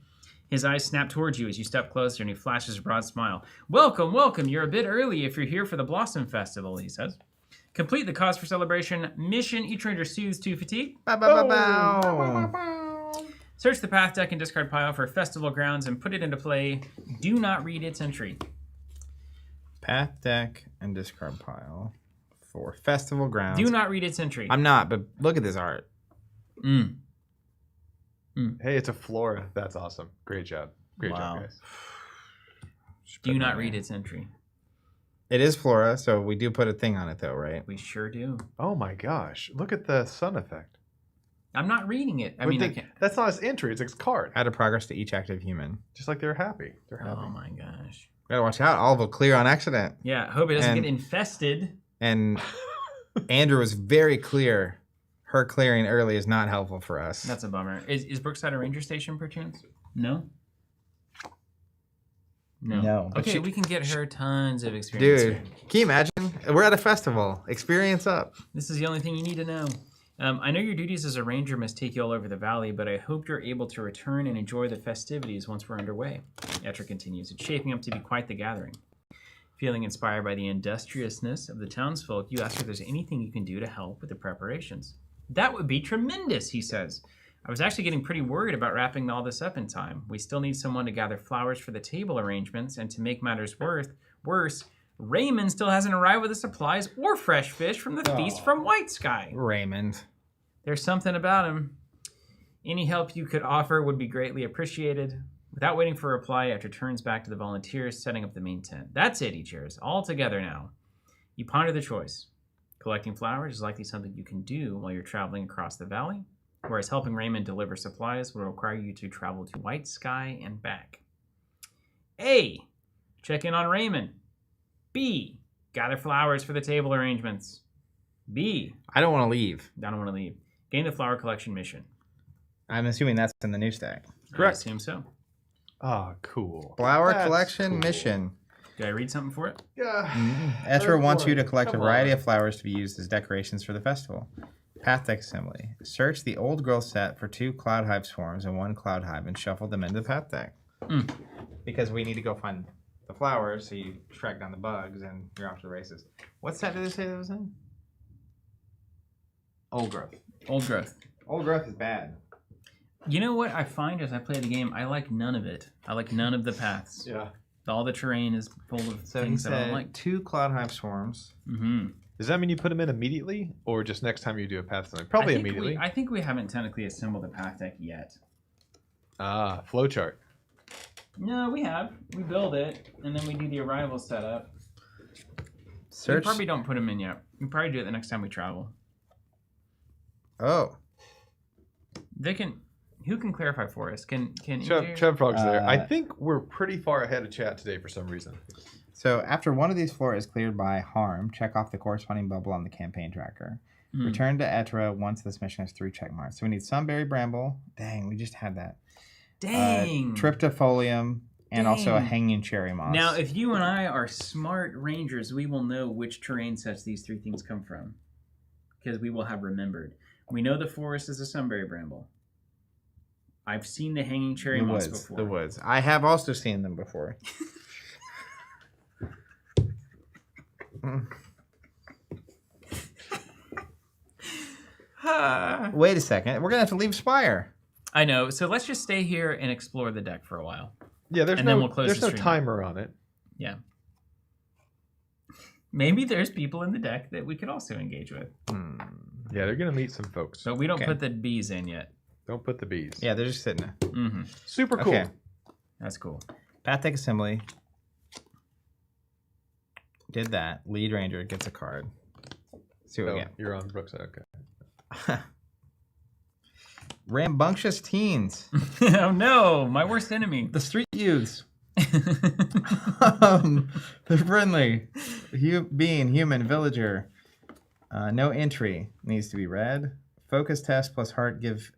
His eyes snap towards you as you step closer, and he flashes a broad smile. Welcome, welcome. You're a bit early if you're here for the Blossom Festival, he says. Complete the Cause for Celebration mission. Each ranger soothes to fatigue. Bow, bow, bow, bow. Search the path deck and discard pile for festival grounds and put it into play. Do not read its entry. Path deck and discard pile for festival grounds. Do not read its entry. I'm not, but look at this art. Hey, it's a flora. That's awesome. Great job. Great Wow. job, guys. Do not read its entry. It is flora, so we do put a thing on it, though, right? We sure do. Oh my gosh. Look at the sun effect. I'm not reading it. I But mean, I the- can't. that's not his entry. It's his card. Add a progress to each active human. Just like they're happy. They're happy. Oh my gosh. Gotta watch out. Olive will clear on accident. Yeah, hope it doesn't get infested. And Andrew was very clear. Her clearing early is not helpful for us. That's a bummer. Is Brookside a ranger station, perchance? No? No. Okay, we can get her tons of experience. Dude, can you imagine? We're at a festival. Experience up. This is the only thing you need to know. I know your duties as a ranger must take you all over the valley, but I hope you're able to return and enjoy the festivities once we're underway. Etra continues. It's shaping up to be quite the gathering. Feeling inspired by the industriousness of the townsfolk, you ask if there's anything you can do to help with the preparations. That would be tremendous, he says. I was actually getting pretty worried about wrapping all this up in time. We still need someone to gather flowers for the table arrangements, and to make matters worse, Raymond still hasn't arrived with the supplies or fresh fish from the feast from White Sky. Raymond. There's something about him. Any help you could offer would be greatly appreciated. Without waiting for a reply, Etra turns back to the volunteers setting up the main tent. That's it, he cheers. All together now. You ponder the choice. Collecting flowers is likely something you can do while you're traveling across the valley, whereas helping Raymond deliver supplies will require you to travel to White Sky and back. A. Check in on Raymond. B. Gather flowers for the table arrangements. B. I don't want to leave. I don't want to leave. Gain the flower collection mission. I'm assuming that's in the new stack. Correct. I assume so. Ah, cool. Flower That's collection cool. mission. Did I read something for it? Yeah. Etra wants you to collect a Come variety on. of flowers to be used as decorations for the festival. Path deck assembly. Search the old growth set for 2 cloud hive swarms and 1 cloud hive and shuffle them into the path deck. Because we need to go find the flowers, so you track down the bugs and you're off to the races. What set did they say that was in? Old growth. Old growth. Old growth is bad. You know what I find as I play the game? I like none of it. I like none of the paths. Yeah. All the terrain is full of So he things that I don't said like. 2 cloud hive swarms. Mm-hmm. Does that mean you put them in immediately, or just next time you do a path summit? Probably immediately. I think we haven't technically assembled a path deck yet. Ah, flowchart. No, we have. We build it, and then we do the arrival setup. We Search. probably don't put them in yet. We probably do it the next time we travel. Oh. Who can clarify for us? Can Trev Frog's there. I think we're pretty far ahead of chat today for some reason. So after one of these floors is cleared by harm, check off the corresponding bubble on the campaign tracker. Return to Etra once this mission has 3 check marks. So we need Sunberry Bramble. Dang, we just had that. Dang. Triptofolium, and also a Dang. hanging cherry moss. Now, if you and I are smart rangers, we will know which terrain sets these 3 things come from, because we will have remembered. We know the forest is a Sunberry Bramble. I've seen the hanging cherry moss before. The woods. I have also seen them before. Wait a second. We're going to have to leave Spire. I know. So let's just stay here and explore the deck for a while. Yeah, there's And then no we'll close there's the no stream. timer on it. Yeah. Maybe there's people in the deck that we could also engage with. Yeah, they're gonna meet some folks. But we don't Okay. put the bees in yet. Don't put the bees. Yeah, they're just sitting there. Mm-hmm. Super cool. Okay. That's cool. Path deck assembly. Did that. Lead ranger gets a card. See what we Oh, get. you're on Brookside. Okay. Rambunctious teens. Oh no, my worst enemy. The street youths. They're friendly. Being human villager. No entry needs to be read. Focus test plus heart give.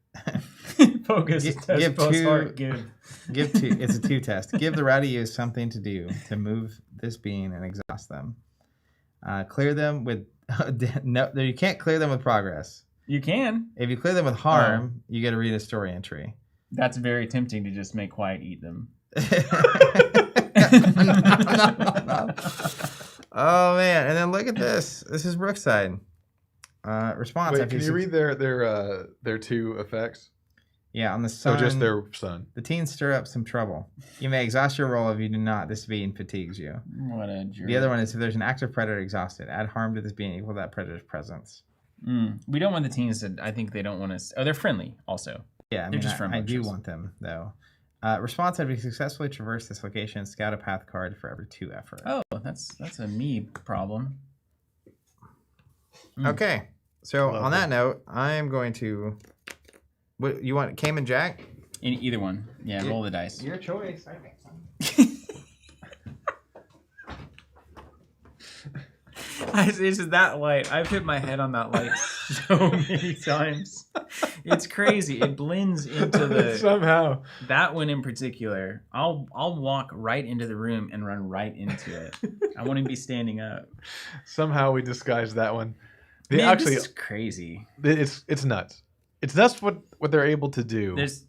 Focus Give test plus two- heart give. Give 2. It's a 2 test. Give the rowdy youth something to do to move this being and exhaust them. Clear them with. No, you can't clear them with progress. You can. If you clear them with harm, you get to read a story entry. That's very tempting to just make Quiet eat them. Oh man! And then look at this. This is Brookside. Response. Wait, after can you read their 2 effects? Yeah, on the sun. So just their son. The teens stir up some trouble. You may exhaust your roll if you do not. This being fatigues you. What a jerk. The other one is if there's an active predator exhausted, add harm to this being equal to that predator's presence. We don't want the teens to. I think they don't want us. Oh, they're friendly also. Yeah, They're just I do rambunctious. want them though. Response: have you successfully traversed this location? Scout a path card for every 2 effort. Oh, that's a me problem. Okay, so Love on it. that note, I am going to. What you want? Cayman Jack? In either one. Yeah, roll the dice. Your choice. It's that light. I've hit my head on that light so many times. It's crazy. It blends into the somehow. That one in particular. I'll walk right into the room and run right into it. I won't even be standing up. Somehow we disguised that one. Man, this is crazy. It's nuts. It's nuts what they're able to do. There's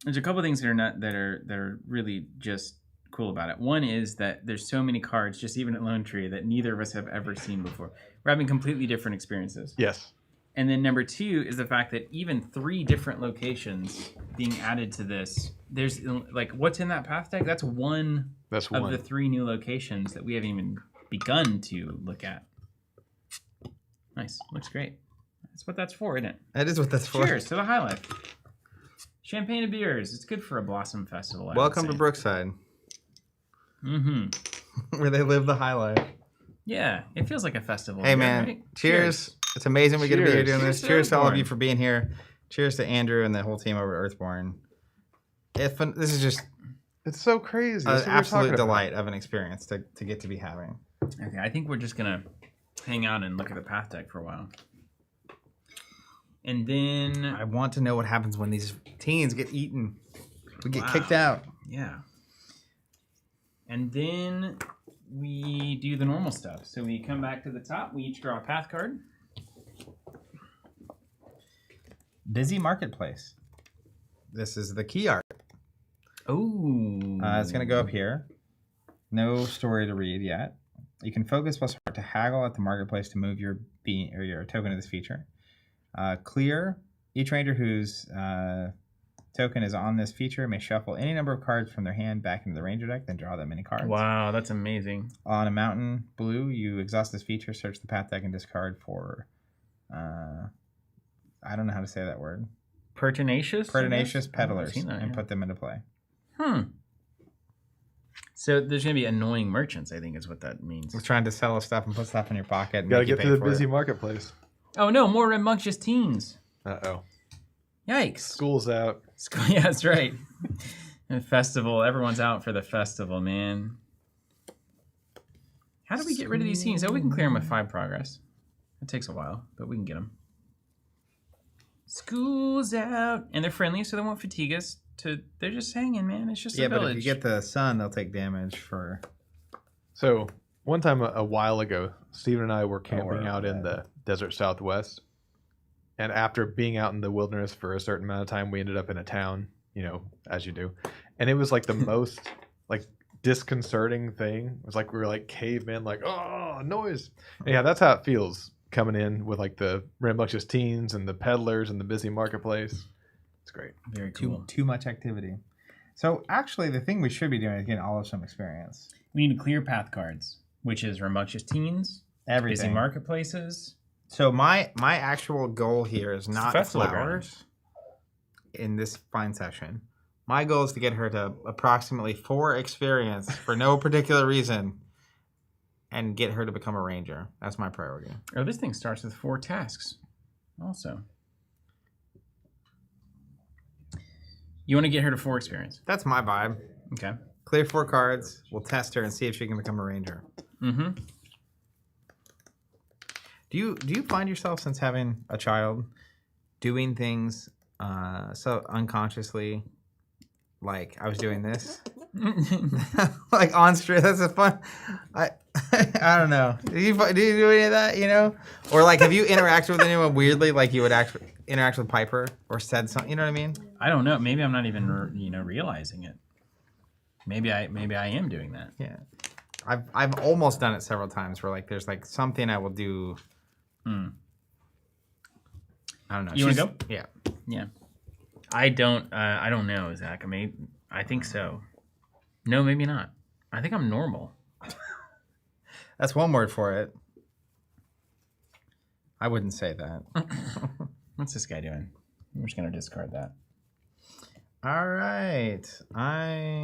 a couple things that are really just cool about it. One is that there's so many cards, just even at Lone Tree, that neither of us have ever seen before. We're having completely different experiences. Yes. And then number 2 is the fact that even 3 different locations being added to this. There's like what's in that path deck? That's one of the 3 new locations that we haven't even begun to look at. Nice. Looks great. That's what that's for, isn't it? That is what that's for. Cheers to the high life. Champagne and beers. It's good for a Blossom Festival. Welcome to Brookside. Mm-hmm. Where they live the high life. Yeah, it feels like a festival. Hey, man. Right? Cheers. It's amazing we get to be here doing this. Cheers to all of you for being here. Cheers to Andrew and the whole team over at Earthborne. This is just... It's so crazy. An absolute delight of an experience to get to be having. Okay, I think we're just going to hang out and look at the path deck for a while. And then... I want to know what happens when these teens get eaten. We get kicked out. Yeah. And then we do the normal stuff. So we come back to the top. We each draw a path card. Busy Marketplace. This is the key art. Oh. It's going to go up here. No story to read yet. You can focus plus start to haggle at the marketplace to move your token to this feature. Clear. Each ranger whose token is on this feature may shuffle any number of cards from their hand back into the ranger deck, then draw that many cards. Wow, that's amazing. On a mountain blue, you exhaust this feature, search the path deck, and discard for... I don't know how to say that word. Pertinacious peddlers, and put them into play. So there's going to be annoying merchants, I think is what that means. We're trying to sell us stuff and put stuff in your pocket. And gotta get to the busy marketplace. Oh no, more rambunctious teens. Uh-oh. Yikes. School's out. Yeah, that's right. A festival. Everyone's out for the festival, man. How do we get rid of these teens? Oh, we can clear them with 5 progress. It takes a while, but we can get them. School's out. And they're friendly, so they won't fatigue us. They're just hanging, man. It's just a village. But if you get the sun, they'll take damage for... So, one time a while ago, Steven and I were camping out in the desert southwest. And after being out in the wilderness for a certain amount of time, we ended up in a town, as you do. And it was like the most disconcerting thing. It was like we were like cavemen, like, oh, noise. And yeah, that's how it feels coming in with like the rambunctious teens and the peddlers and the busy marketplace. It's great. Very cool. Too much activity. So actually, the thing we should be doing is getting all of some experience. We need to clear path cards, which is rambunctious teens, everything, busy marketplaces. So my actual goal here is not flowers in this fine session. My goal is to get her to approximately 4 experience for no particular reason and get her to become a ranger. That's my priority. Oh, this thing starts with 4 tasks also. You want to get her to 4 experience? That's my vibe. Okay. Clear 4 cards. We'll test her and see if she can become a ranger. Mm-hmm. Do you find yourself, since having a child, doing things so unconsciously, like I was doing this, like on stream? That's a fun. I don't know. Do you do any of that? Or like, have you interacted with anyone weirdly, like you would actually interact with Piper or said something? You know what I mean? I don't know. Maybe I'm not even realizing it. Maybe I am doing that. Yeah, I've almost done it several times where like there's like something I will do. I don't know. You want to go? Yeah. Yeah. I don't know, Zach. I think so. No, maybe not. I think I'm normal. That's one word for it. I wouldn't say that. What's this guy doing? I'm just going to discard that. All right. I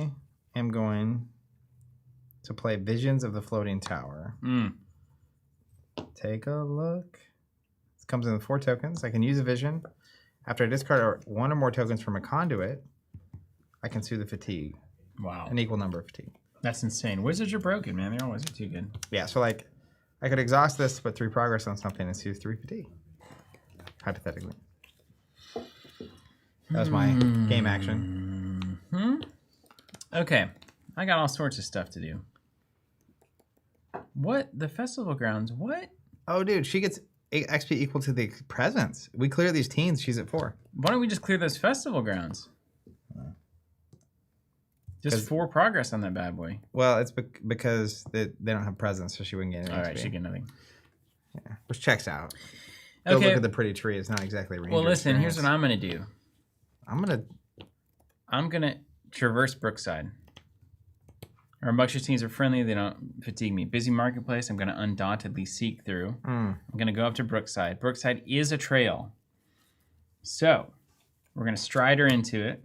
am going to play Visions of the Floating Tower. Take a look. It comes in with 4 tokens. I can use a vision. After I discard 1 or more tokens from a conduit, I can soothe the fatigue. Wow. An equal number of fatigue. That's insane. Wizards are broken, man. They always are too good. Yeah, so like I could exhaust this, put 3 progress on something, and see 3 fatigue. Hypothetically. That was my game action. Okay. I got all sorts of stuff to do. What? The festival grounds? What? Oh, dude, she gets XP equal to the presence. We clear these teens, she's at 4. Why don't we just clear those festival grounds? Just 4 progress on that bad boy. Well, it's because they don't have presence, so she wouldn't get any XP. All right, she get nothing. Yeah, which checks out. Go look at the pretty tree. It's not exactly ranger. Well, listen, experience. here's what I'm going to do. I'm going to traverse Brookside. Our rambunctious teens are friendly. They don't fatigue me. Busy marketplace, I'm going to undauntedly seek through. I'm going to go up to Brookside. Brookside is a trail. So, we're going to stride her into it.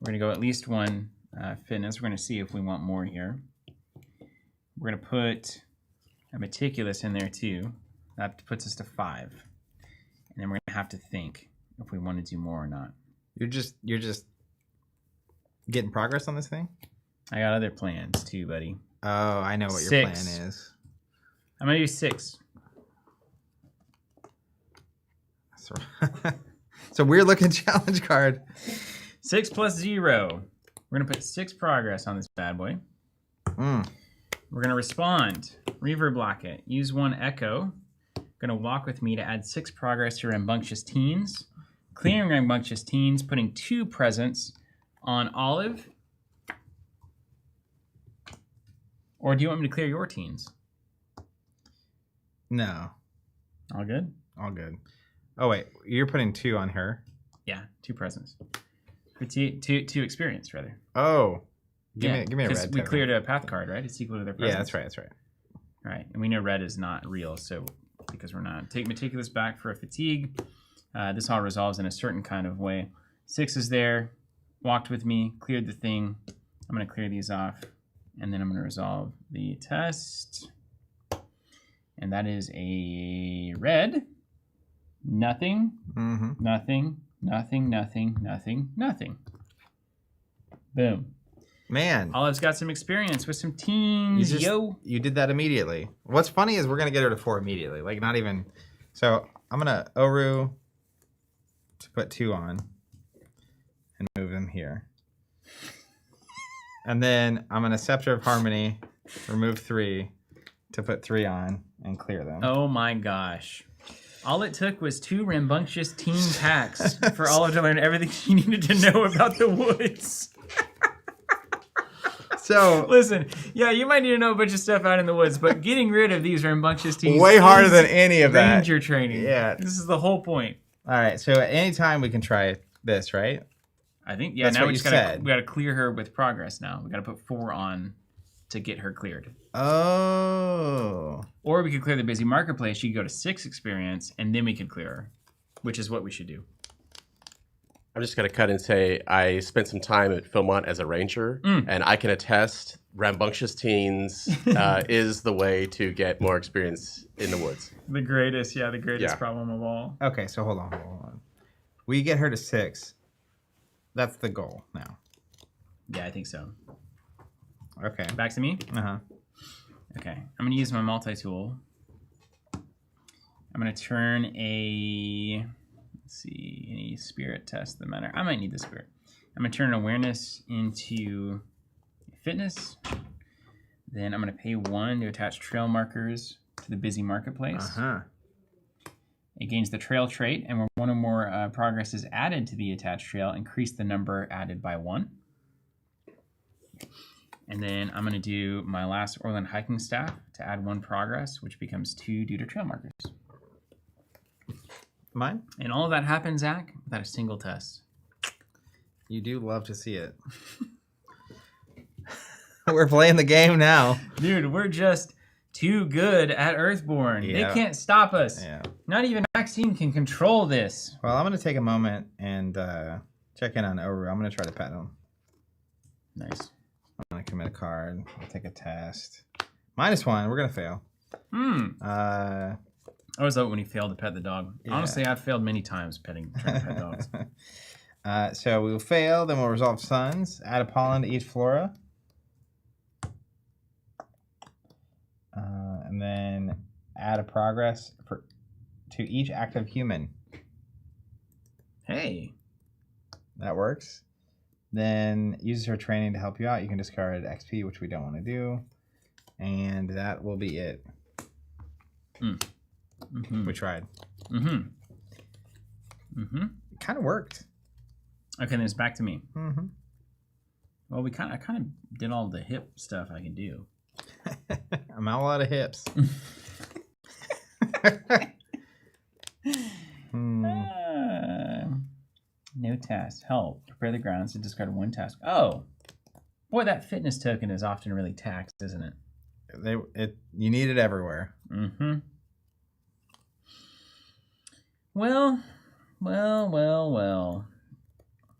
We're going to go at least 1 fitness. We're going to see if we want more here. We're going to put a meticulous in there too. That puts us to 5. And then we're going to have to think if we want to do more or not. You're just getting progress on this thing? I got other plans too, buddy. Oh, I know what 6. your plan is. I'm going to do 6. That's right. It's a weird looking challenge card. 6 plus 0. We're going to put 6 progress on this bad boy. We're going to respond. Reverb block it. Use 1 echo. Going to walk with me to add 6 progress to Rambunctious Teens. Clearing Rambunctious Teens, putting 2 presents on Olive. Or do you want me to clear your teens? No. All good? All good. Oh, wait. You're putting 2 on her? Yeah, 2 presents. For two experience, rather. Oh. Give me a red. Because we cleared a path card, right? It's equal to their presents. Yeah, that's right. That's right. All right. And we know red is not real, so because we're not. Take meticulous back for a fatigue. This all resolves in a certain kind of way. 6 is there. Walked with me. Cleared the thing. I'm going to clear these off. And then I'm going to resolve the test. And that is a red. Nothing. Nothing. Nothing. Nothing. Nothing. Nothing. Boom. Man. Olive's got some experience with some teens. You did that immediately. What's funny is we're going to get her to 4 immediately. Like, not even. So, I'm going to Oru to put 2 on and move them here. And then I'm going to Scepter of Harmony, remove 3 to put 3 on and clear them. Oh my gosh. All it took was 2 rambunctious teen packs for Olive to learn everything she needed to know about the woods. So listen, yeah, you might need to know a bunch of stuff out in the woods, but getting rid of these rambunctious teens way harder than any of that. Ranger training. Yeah. This is the whole point. All right, so at any time we can try this, right? I think, yeah, That's now what we you just gotta said. we gotta clear her with progress now. We gotta put 4 on to get her cleared. Oh. Or we could clear the busy marketplace. She could go to 6 experience, and then we could clear her, which is what we should do. I'm just going to cut and say I spent some time at Philmont as a ranger, and I can attest Rambunctious Teens is the way to get more experience in the woods. The greatest problem of all. Okay, so hold on. We get her to 6. That's the goal now. Yeah, I think so. Okay. Back to me? Uh-huh. Okay, I'm going to use my multi-tool. I'm going to turn a... Let's see, any spirit test that matter. I might need the spirit. I'm going to turn awareness into fitness. Then I'm going to pay 1 to attach trail markers to the busy marketplace. Uh-huh. It gains the trail trait, and where 1 or more progress is added to the attached trail, increase the number added by 1. And then I'm going to do my last Orland hiking staff to add 1 progress, which becomes 2 due to trail markers. Mine? And all of that happens, Zach, without a single test. You do love to see it. We're playing the game now. Dude, we're just too good at Earthborne. Yeah. They can't stop us. Yeah. Not even Maxine can control this. Well, I'm going to take a moment and check in on Oru. I'm going to try to pet him. Nice. I'm going to commit a card. I'll take a test. -1. We're going to fail. I always love it when you fail to pet the dog. Yeah. Honestly, I've failed many times trying to pet dogs. So we'll fail, then we'll resolve suns. Add a pollen to each flora. And then add a progress to each active human. Hey. That works. Then uses her training to help you out. You can discard XP, which we don't want to do. And that will be it. We tried. It kind of worked. Okay, then it's back to me. Mm-hmm. Well, I kind of did all the hip stuff I can do. I'm all out of hips. No task. Help. Prepare the grounds to discard one task. Oh. Boy, that fitness token is often really taxed, isn't it? You need it everywhere. Mm-hmm. Well.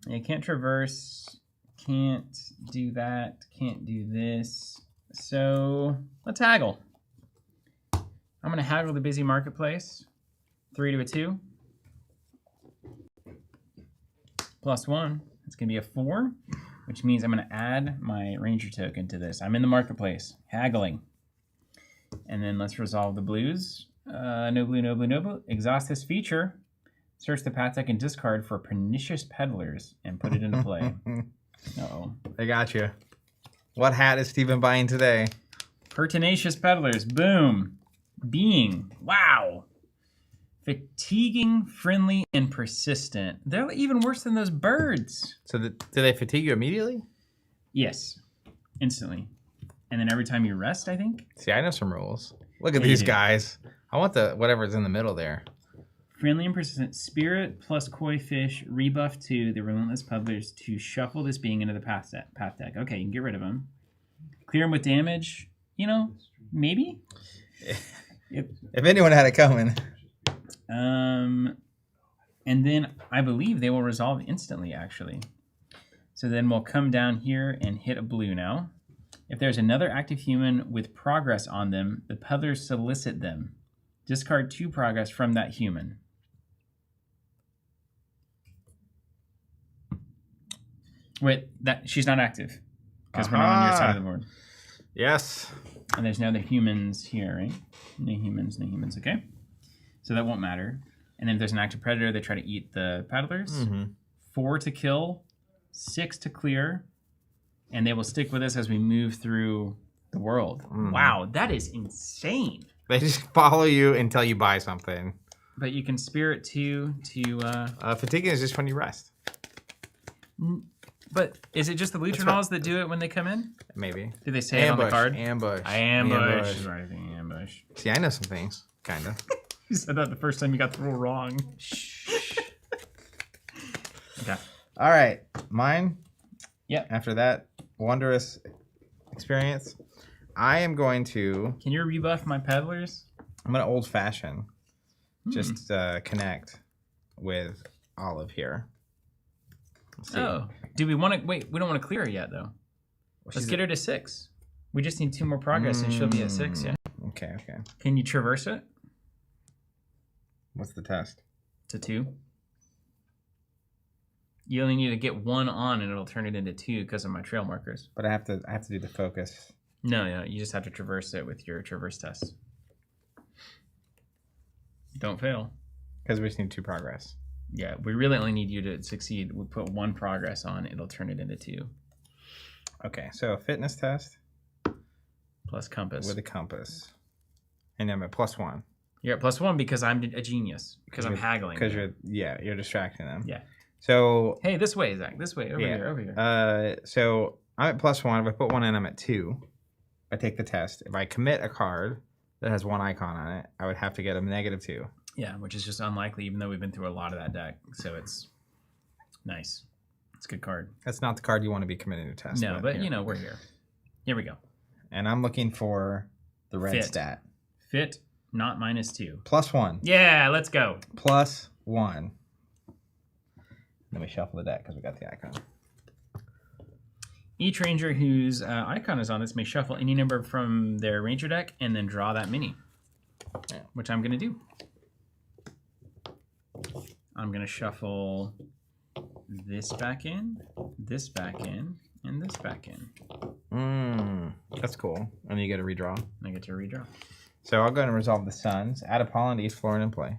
You can't traverse. Can't do that. Can't do this. So let's haggle. I'm going to haggle the busy marketplace. 3 to a 2. +1. It's going to be a 4, which means I'm going to add my ranger token to this. I'm in the marketplace. Haggling. And then let's resolve the blues. No blue, no blue, no blue. Exhaust this feature. Search the path deck and discard for pernicious peddlers and put it into play. Uh-oh. I got you. What hat is Steven buying today? Pertinacious peddlers. Boom. Being. Wow. Fatiguing, friendly, and persistent. They're even worse than those birds. So do they fatigue you immediately? Yes. Instantly. And then every time you rest, I think. See, I know some rules. Look at Yeah, these you do. guys. I want the whatever's in the middle there. Friendly and persistent. Spirit plus koi fish. Rebuff to the relentless peddlers to shuffle this being into the path deck. Okay, you can get rid of them. Clear them with damage. You know, maybe. If anyone had it coming. And then I believe they will resolve instantly, actually. So then we'll come down here and hit a blue now. If there's another active human with progress on them, the peddlers solicit them. Discard 2 progress from that human. Wait, she's not active because we're not on your side of the board. Yes. And there's no other humans here, right? No humans, okay. So that won't matter. And then if there's an active predator, they try to eat the paddlers. 4 to kill, 6 to clear, and they will stick with us as we move through the world. Wow, that is insane. They just follow you until you buy something. But you can spirit 2 to... fatiguing is just when you rest. But is it just the Lutronals that do it when they come in? Maybe. Do they say it on the card? Ambush. Ambush. Right, I think ambush. See, I know some things. Kind of. You said that the first time you got the rule wrong. Okay. All right. Mine? Yep. After that wondrous experience, I am going to... Can you rebuff my peddlers? I'm going to old-fashioned. Just connect with Olive here. Oh. Do we want to... Wait, we don't want to clear her yet, though. Let's get her to 6. We just need 2 more progress, and she'll be at 6, yeah? Okay. Can you traverse it? What's the test? To 2. You only need to get 1 on, and it'll turn it into 2 because of my trail markers. But I have to do the focus. No, you just have to traverse it with your traverse test. Don't fail. Because we just need 2 progress. Yeah, we really only need you to succeed. We put 1 progress on, it'll turn it into 2. Okay, so a fitness test. Plus compass. With a compass. And I'm at +1. You're at +1 because I'm a genius. Because I'm haggling. Because you're distracting them. Yeah. So... Hey, this way, Zach. This way. Over here. So I'm at +1. If I put 1 in, I'm at 2. I take the test. If I commit a card that has 1 icon on it, I would have to get a -2. Yeah, which is just unlikely, even though we've been through a lot of that deck. So it's nice. It's a good card. That's not the card you want to be committing to test. No, but we're here. Here we go. And I'm looking for the red stat. Fit, not -2. +1. Yeah, let's go. +1. Then we shuffle the deck because we got the icon. Each ranger whose icon is on this may shuffle any number from their ranger deck and then draw that mini, which I'm going to do. I'm going to shuffle this back in, this back in, and this back in. That's cool. And you get a redraw. I get to redraw. So I'll go ahead and resolve the suns. Add a pollen to each flora in play.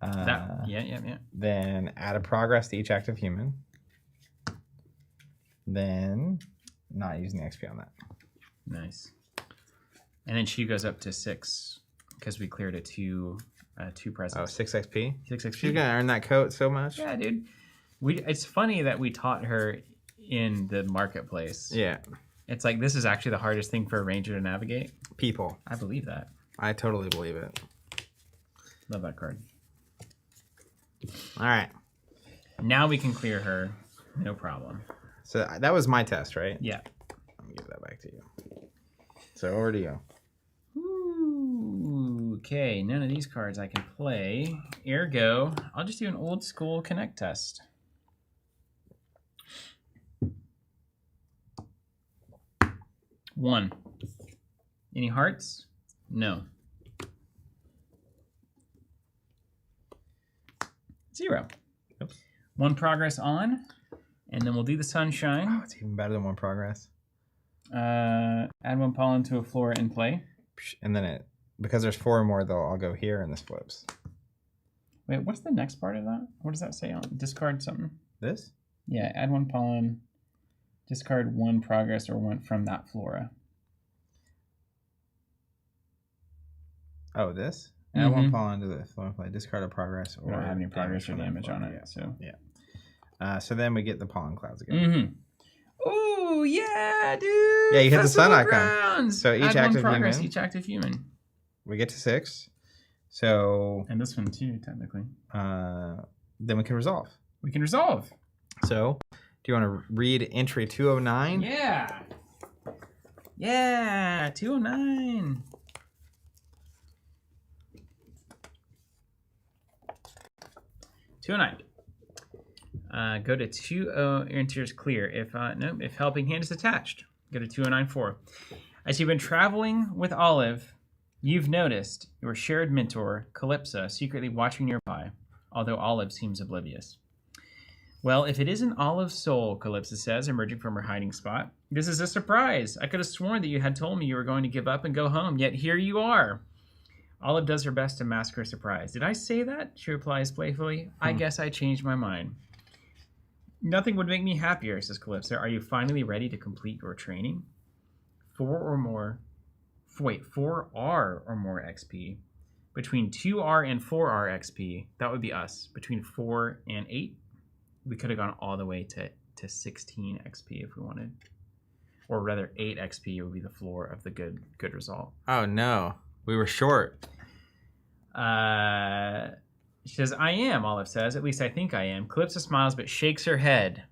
Yeah. Then add a progress to each active human. Then not using the XP on that. Nice. And then she goes up to 6 because we cleared a 2 presents. Oh, 6 XP? 6 XP. She's gonna earn that coat so much. Yeah, dude. It's funny that we taught her in the marketplace. Yeah. It's like this is actually the hardest thing for a ranger to navigate. People. I believe that. I totally believe it. Love that card. All right. Now we can clear her. No problem. So that was my test, right? Yeah. Let me give that back to you. So over to you. Ooh, okay, none of these cards I can play. Ergo, I'll just do an old school connect test. One. Any hearts? No. 0. Yep. 1 progress on, and then we'll do the sunshine. Oh, it's even better than 1 progress. Add 1 pollen to a flora in play. And then because there's 4 more though, I'll go here and this flips. Wait, what's the next part of that? What does that say on discard something? This? Yeah, add 1 pollen, discard 1 progress or 1 from that flora. Oh, this? Add 1 pollen to the flora play, discard a progress or We don't have any progress or from that damage flora. on it, so. Yeah. So then we get the pollen clouds again. Mm-hmm. Oh yeah, dude! Yeah, you hit the sun Festival icon. Grounds! So each Add active 1 progress, human. each active human. We get to 6. So And this one too, technically. then we can resolve. We can resolve. So do you want to read entry 209? Yeah. Yeah, 209. Go to 20 enters clear. If helping hand is attached, go to 2094. As you've been traveling with Olive, you've noticed your shared mentor, Calypso, secretly watching nearby, although Olive seems oblivious. Well, if it isn't Olive's soul, Calypso says, emerging from her hiding spot, this is a surprise. I could have sworn that you had told me you were going to give up and go home, yet here you are. Olive does her best to mask her surprise. Did I say that? She replies playfully. I guess I changed my mind. Nothing would make me happier, says Calypso. Are you finally ready to complete your training? 4R or more XP. Between 2R and 4R XP, that would be us. Between 4 and 8, we could have gone all the way to 16 XP if we wanted. Or rather, 8 XP would be the floor of the good result. Oh no, we were short. She says, I am, Olive says. At least I think I am. Calypso smiles but shakes her head.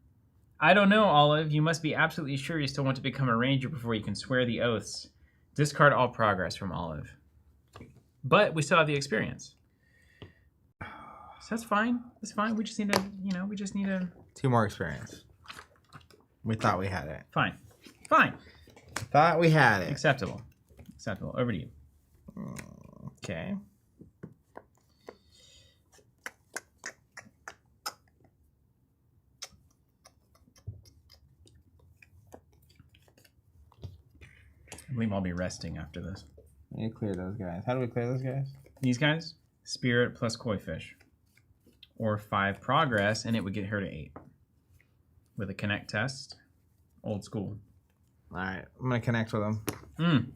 I don't know, Olive. You must be absolutely sure you still want to become a ranger before you can swear the oaths. Discard all progress from Olive. But we still have the experience. So that's fine. That's fine. We just need to, 2 more experience. We thought we had it. Fine. Thought we had it. Acceptable. Over to you. Okay. I believe I'll be resting after this. We need to clear those guys. How do we clear those guys? These guys, spirit plus koi fish. Or 5 progress, and it would get her to 8. With a connect test. Old school. All right, I'm going to connect with them.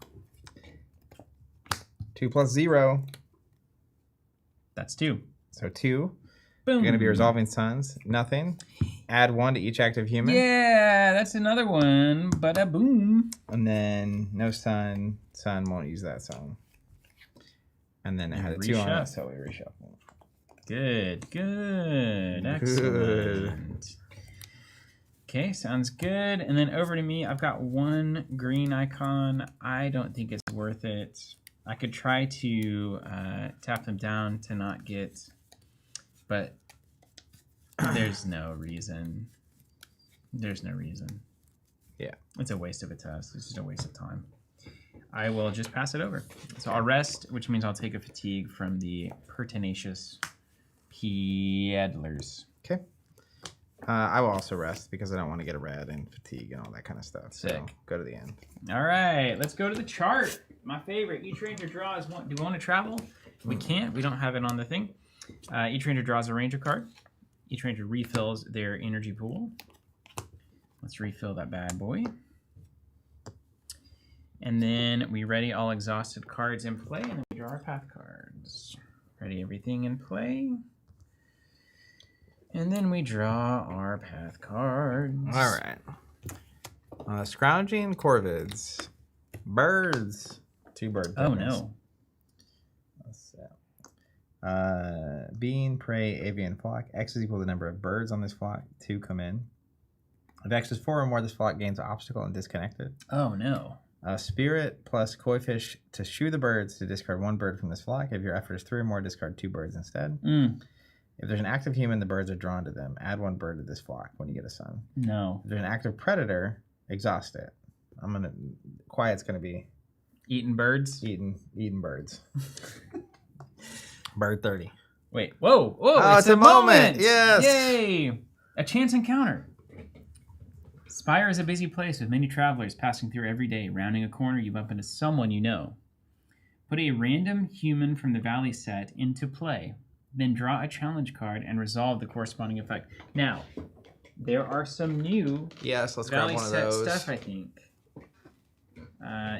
2 plus 0. That's 2. So 2. Boom. You're going to be resolving suns. Nothing. Add 1 to each active human. Yeah, that's another one. Bada boom. And then no sun. Sun won't use that sun. And then it had a 2 on it, so we reshuffle. Good. Excellent. Okay, sounds good. And then over to me, I've got 1 green icon. I don't think it's worth it. I could try to tap them down to not get, but there's no reason. Yeah. It's a waste of a test. It's just a waste of time. I will just pass it over. So I'll rest, which means I'll take a fatigue from the pertinacious peddlers. Okay. I will also rest because I don't want to get a red and fatigue and all that kind of stuff. So Sick. go to the end. All right, let's go to the chart. My favorite. Each ranger draws one. Do we want to travel? We can't. We don't have it on the thing. Each ranger draws a ranger card. Each ranger refills their energy pool. Let's refill that bad boy. And then we ready all exhausted cards in play, and then we draw our path cards. Ready everything in play. And then we draw our path cards. All right. Scrounging corvids. Birds. 2 bird Oh, tokens. no. Let's see. Being, prey, avian flock. X is equal to the number of birds on this flock. 2 come in. If X is 4 or more, this flock gains an obstacle and disconnected. Oh, no. Spirit plus koi fish to shoo the birds to discard 1 bird from this flock. If your effort is 3 or more, discard 2 birds instead. If there's an active human, the birds are drawn to them. Add 1 bird to this flock when you get a sun. No. If there's an active predator, exhaust it. Quiet's gonna be Eating birds? eating birds. Bird 30. Wait. Whoa. Whoa. Oh, it's a moment. Yes. Yay. A chance encounter. Spire is a busy place with many travelers passing through every day. Rounding a corner, you bump into someone you know. Put a random human from the valley set into play. Then draw a challenge card and resolve the corresponding effect. Now, there are some new Yes, let's grab valley one of set those. stuff, I think.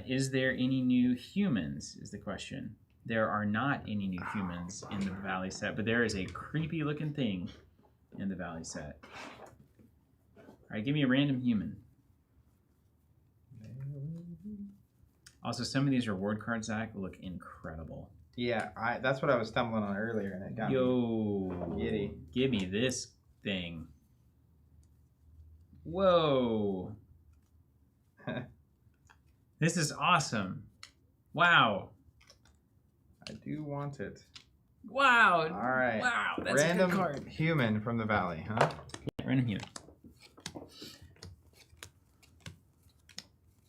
Is there any new humans, is the question. There are not any new humans in the valley set, but there is a creepy looking thing in the valley set. All right, give me a random human. Also, some of these reward cards, Zach, look incredible. Yeah, that's what I was stumbling on earlier, and it got me Yo, giddy. give me this thing. Whoa. This is awesome. Wow. I do want it. Wow. All right. Wow, that's Random a good card. human from the valley, huh? Yeah, random human.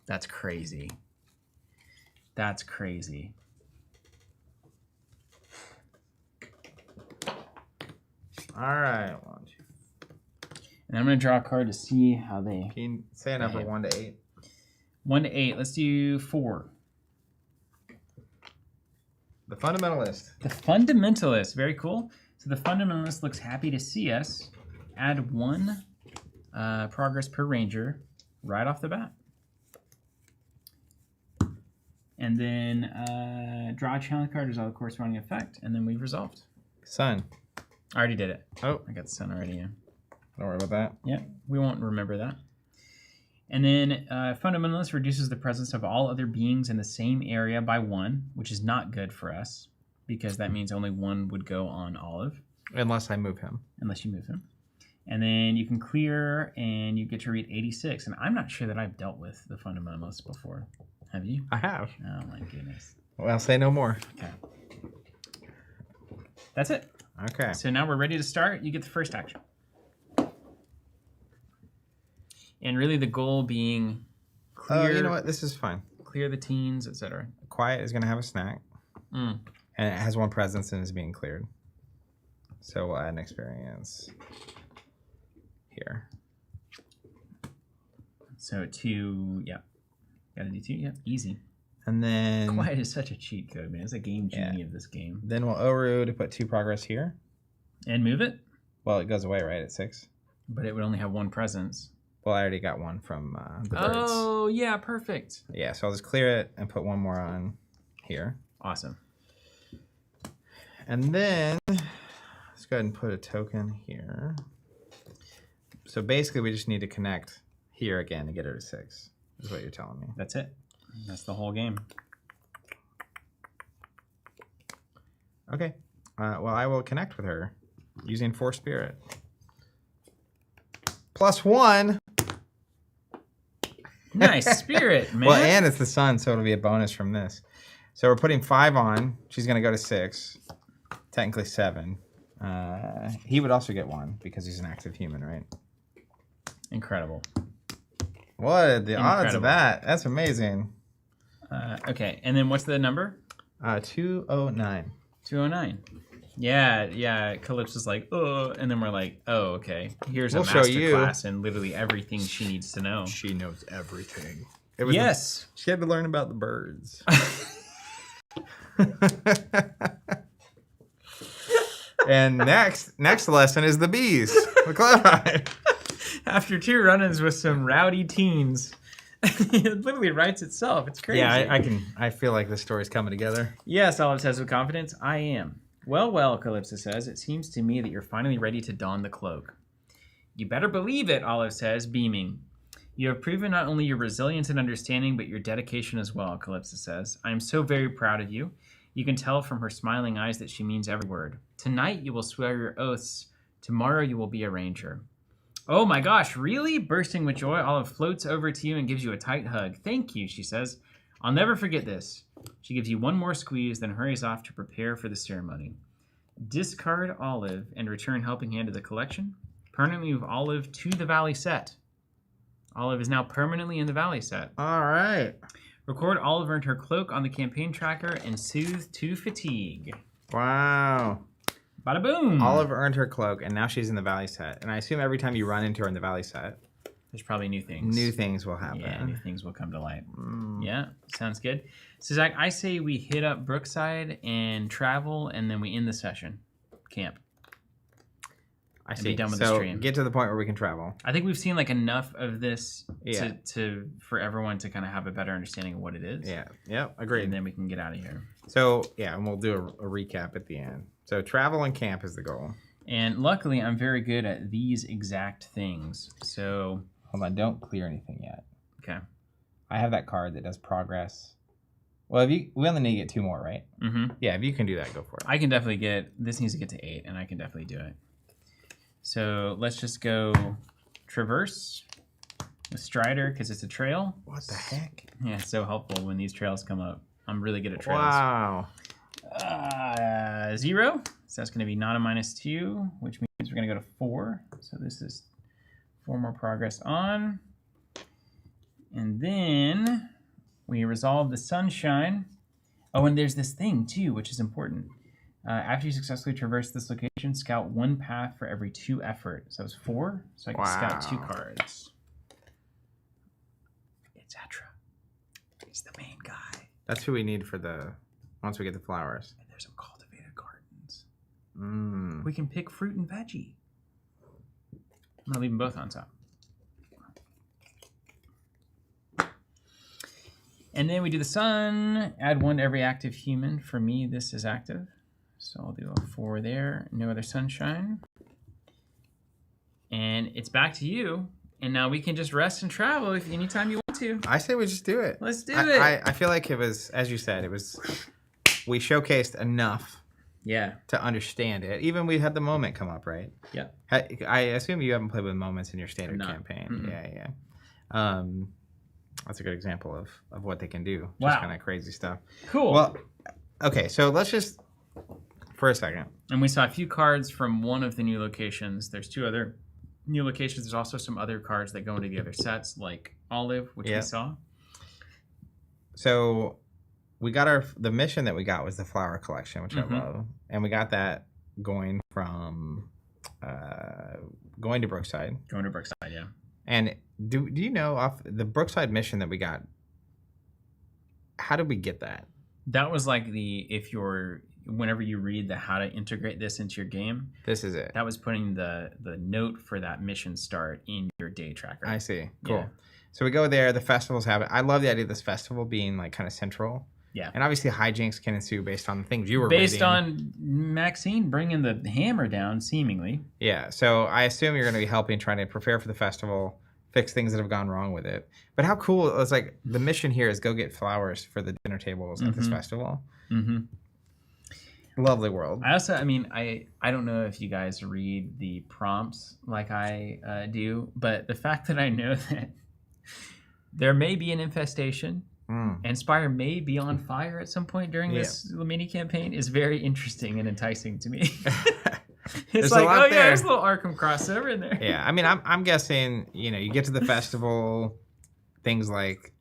That's crazy. That's crazy. All right. 1, 2. And I'm going to draw a card to see how they... Can you say a number Okay. 1 to 8? 1 to 8. Let's do 4. The fundamentalist. The Fundamentalist. Very cool. So the Fundamentalist looks happy to see us. Add 1 progress per ranger right off the bat. And then draw a challenge card, resolve the corresponding effect, and then we've resolved. Sun. I already did it. Oh, I got the sun already in. don't worry about that. Yeah, we won't remember that. And then Fundamentalist reduces the presence of all other beings in the same area by 1, which is not good for us, because that means only 1 would go on Olive, Unless I move him. unless you move him. And then you can clear, and you get to read 86. And I'm not sure that I've dealt with the Fundamentalist before. Have you? I have. Oh, my goodness. Well, say no more. Okay. That's it. Okay. So now we're ready to start. You get the first action. And really the goal being clear, Oh, you know what? This is fine. clear the teens, etc. Quiet is going to have a snack. Mm. And it has 1 presence and is being cleared. So we'll add an experience here. So 2, yeah. Gotta do 2, yeah. Easy. And then Quiet is such a cheat code, man. It's a game genie of this game. then we'll Oru to put 2 progress here. And move it, Well, it goes away, right, at 6? but it would only have 1 presence. Well, I already got 1 from the birds. Oh, yeah, perfect. Yeah, so I'll just clear it and put 1 more on here. Awesome. And then let's go ahead and put a token here. So basically, we just need to connect here again to get her to 6, is what you're telling me. That's it. That's the whole game. Okay. Well, I will connect with her using Force Spirit. +1. Nice spirit, man. Well, and it's the sun, so it'll be a bonus from this. So we're putting 5 on. She's going to go to 6. Technically 7. He would also get 1 because he's an active human, right? Incredible. What are the odds of Incredible. that? That's amazing. Okay, and then what's the number? 209. 209. Yeah. Calypso's like, oh, and then we're like, oh, okay. Here's We'll a show master you. class and literally everything she needs to know. She knows everything. It was Yes. she had to learn about the birds. And next lesson is the bees. The cloud. After 2 run-ins with some rowdy teens, it literally writes itself. It's crazy. Yeah, I feel like this story's coming together. Yes, Olive says with confidence, I am. Well, Calypso says, it seems to me that you're finally ready to don the cloak. You better believe it, Olive says, beaming. You have proven not only your resilience and understanding, but your dedication as well, Calypso says. I am so very proud of you. You can tell from her smiling eyes that she means every word. Tonight you will swear your oaths. Tomorrow you will be a ranger. Oh my gosh, really? Bursting with joy, Olive floats over to you and gives you a tight hug. Thank you, she says. I'll never forget this. She gives you one more squeeze, then hurries off to prepare for the ceremony. Discard Olive and return Helping Hand to the collection. Permanently move Olive to the Valley set. Olive is now permanently in the Valley set. All right. Record Olive earned her cloak on the campaign tracker and soothe to fatigue. Wow. Bada boom. Olive earned her cloak, and now she's in the Valley set. And I assume every time you run into her in the Valley set, there's probably new things. New things will happen. Yeah, new things will come to light. Yeah, sounds good. So, Zach, I say we hit up Brookside and travel, and then we end the session. Camp. I see. Be done with so the stream. Get to the point where we can travel. I think we've seen like enough of this Yeah. for everyone to kind of have a better understanding of what it is. Yeah. Yep. Agreed. And then we can get out of here. So, yeah, and we'll do a recap at the end. So, travel and camp is the goal. And luckily, I'm very good at these exact things. So, Hold on. Don't clear anything yet. okay. I have that card that does progress. Well, we only need to get 2 more, right? Mm-hmm. Yeah, if you can do that, go for it. I can definitely this needs to get to 8, and I can definitely do it. So let's just go traverse with Strider because it's a trail. What the heck? Yeah, it's so helpful when these trails come up. I'm really good at trails. Wow. 0. So that's going to be not a -2, which means we're going to go to 4. So this is 4 more progress on. And then we resolve the sunshine. Oh, and there's this thing too, which is important. After you successfully traverse this location, scout 1 path for every 2 effort. So it's 4. So I can scout 2 cards. It's Etra. He's the main guy. That's who we need for once we get the flowers. And there's some cultivated gardens. Mm. We can pick fruit and veggie. I'm going to leave them both on top. And then we do the sun. Add 1 to every active human. For me, this is active. So I'll do a 4 there. No other sunshine. And it's back to you. And now we can just rest and travel if anytime you want to. I say we just do it. Let's do it. I feel like it was, as you said, we showcased enough Yeah. to understand it. Even we had the moment come up, right? Yeah. I assume you haven't played with moments in your standard Not. campaign. Mm-mm. Yeah. That's a good example of what they can do. Wow. Just kind of crazy stuff. Cool. Well, okay, so let's just, for a second. And we saw a few cards from one of the new locations. There's 2 other new locations. There's also some other cards that go into the other sets, like Olive, which we saw. So we got the mission that we got was the flower collection, which I love. And we got that going from going to Brookside. Going to Brookside, yeah. And do you know off the Brookside mission that we got, how did we get that? That was like whenever you read the how to integrate this into your game, This is it. that was putting the note for that mission start in your day tracker. I see. Cool. Yeah. So we go there. The festivals have it. I love the idea of this festival being like kind of central. Yeah. And obviously hijinks can ensue based on the things you were Based reading. on Maxine bringing the hammer down, seemingly. Yeah. So I assume you're going to be helping trying to prepare for the festival, fix things that have gone wrong with it. But how cool. It's like the mission here is go get flowers for the dinner tables at this festival. Mm-hmm. Lovely world. I don't know if you guys read the prompts like I do, but the fact that I know that there may be an infestation and Spire may be on fire at some point during this mini campaign is very interesting and enticing to me. It's like, oh yeah, there's a little Arkham crossover in there. Yeah, I mean, I'm guessing, you get to the festival, things like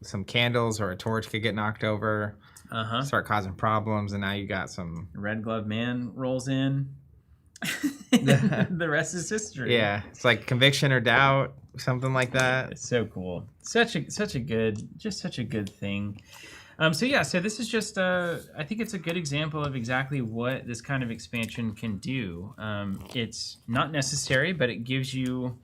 some candles or a torch could get knocked over, start causing problems, and now you got some... Red Glove Man rolls in. The rest is history. Yeah, it's like conviction or doubt. something like that. It's so cool. Such a good thing. So this is just I think it's a good example of exactly what this kind of expansion can do. It's not necessary, but it gives you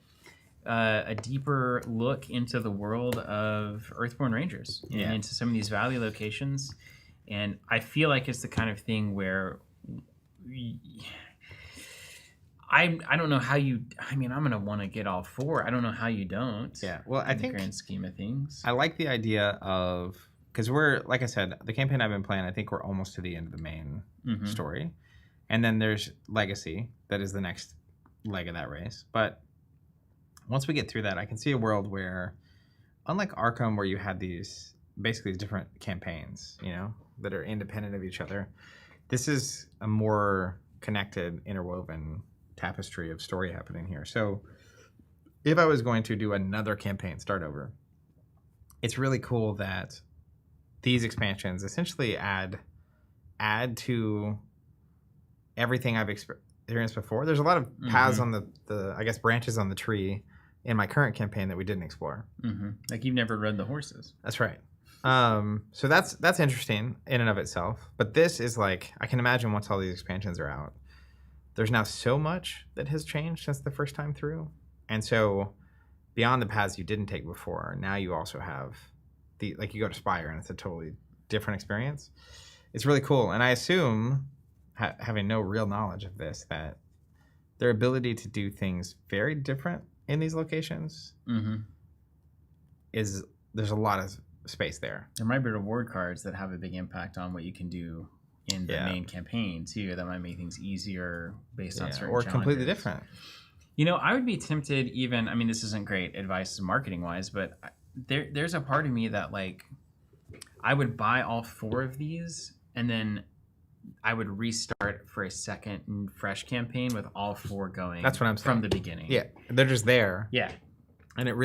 a deeper look into the world of Earthborne Rangers and into some of these valley locations. And I feel like it's the kind of thing where I don't know how you. I mean, I'm gonna want to get all 4. I don't know how you don't. Yeah. Well, I think the grand scheme of things, I like the idea of, because we're, like I said, the campaign I've been playing, I think we're almost to the end of the main story, and then there's Legacy that is the next leg of that race. But once we get through that, I can see a world where, unlike Arkham, where you had these basically different campaigns, that are independent of each other, this is a more connected, interwoven tapestry of story happening here. So if I was going to do another campaign start over, it's really cool that these expansions essentially add to everything I've experienced before. There's a lot of paths on the I guess branches on the tree in my current campaign that we didn't explore. Like you've never rode the horses. That's right. So that's interesting in and of itself. But this is like, I can imagine once all these expansions are out, there's now so much that has changed since the first time through. And so beyond the paths you didn't take before, now you also have you go to Spire and it's a totally different experience. It's really cool. And I assume, having no real knowledge of this, that their ability to do things very different in these locations is, there's a lot of space there. There might be reward cards that have a big impact on what you can do in the main campaign too. That might make things easier based on certain or challenges. completely different. I would be tempted even. I mean, this isn't great advice marketing wise, but there's a part of me that like I would buy all 4 of these and then I would restart for a second and fresh campaign with all 4 going. That's what I'm saying. From the beginning. Yeah, they're just there. Yeah, and it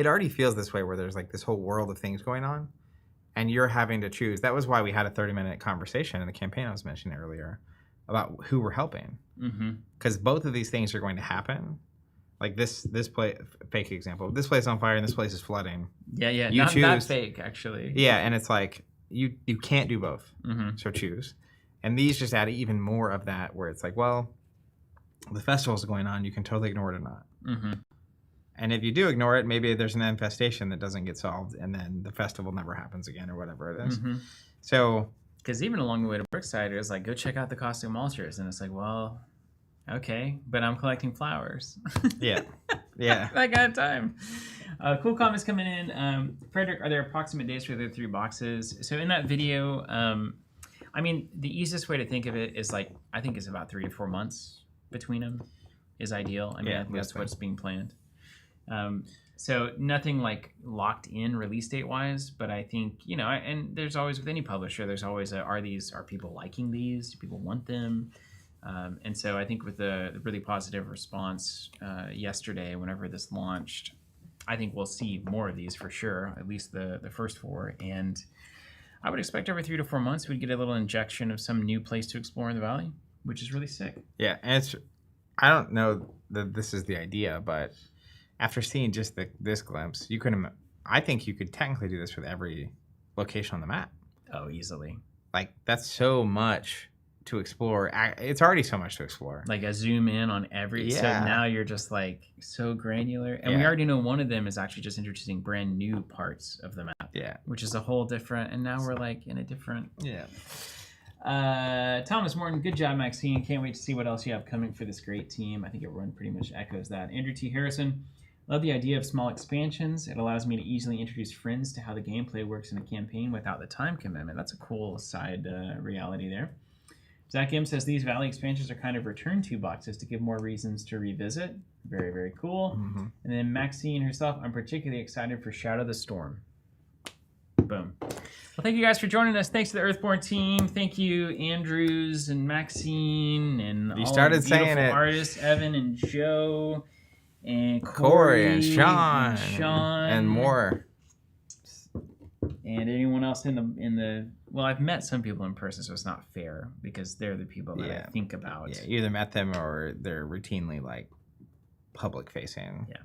already feels this way, where there's like this whole world of things going on, and you're having to choose. That was why we had a 30-minute conversation in the campaign I was mentioning earlier about who we're helping, because both of these things are going to happen. Like this fake example. This place is on fire and this place is flooding. Yeah. You Not choose. that fake, actually. Yeah, and it's like you can't do both. So choose. And these just add even more of that, where it's like, well, the festival's going on. You can totally ignore it or not. And if you do ignore it, maybe there's an infestation that doesn't get solved, and then the festival never happens again, or whatever it is. So, because even along the way to Brookside, it was like, go check out the costume altars, and it's like, well, okay, but I'm collecting flowers. yeah. I got time. Cool comments coming in. Frederick, are there approximate days for the 3 boxes? So in that video, I mean, the easiest way to think of it is like, I think it's about 3 to 4 months between them is ideal. I mean, I think that's what's being planned. So nothing like locked in release date wise, but I think, and there's always, with any publisher, there's always are people liking these? Do people want them? And so I think with the really positive response yesterday, whenever this launched, I think we'll see more of these for sure, at least the first 4. And I would expect every 3 to 4 months we'd get a little injection of some new place to explore in the valley, which is really sick. Yeah, and I don't know that this is the idea, but after seeing just this glimpse, I think you could technically do this with every location on the map. Oh, easily. Like, that's so much to explore. It's already so much to explore. Like a zoom in on every. So now you're just like so granular. And we already know one of them is actually just introducing brand new parts of the map. Yeah. Which is a whole different. And now we're like in a different. Yeah. Thomas Morton, good job, Maxine. Can't wait to see what else you have coming for this great team. I think everyone pretty much echoes that. Andrew T. Harrison. Love the idea of small expansions. It allows me to easily introduce friends to how the gameplay works in a campaign without the time commitment. That's a cool side reality there. Zach M says these Valley expansions are kind of return to boxes to give more reasons to revisit. Very, very cool. And then Maxine herself, I'm particularly excited for Shadow the Storm. Boom. Well, thank you guys for joining us. Thanks to the Earthborne team. Thank you, Andrews and Maxine and all the beautiful artists, Evan and Joe. And Corey and Sean and more, and anyone else in the. Well, I've met some people in person, so it's not fair because they're the people that I think about. Yeah, you either met them or they're routinely like public facing. Yeah.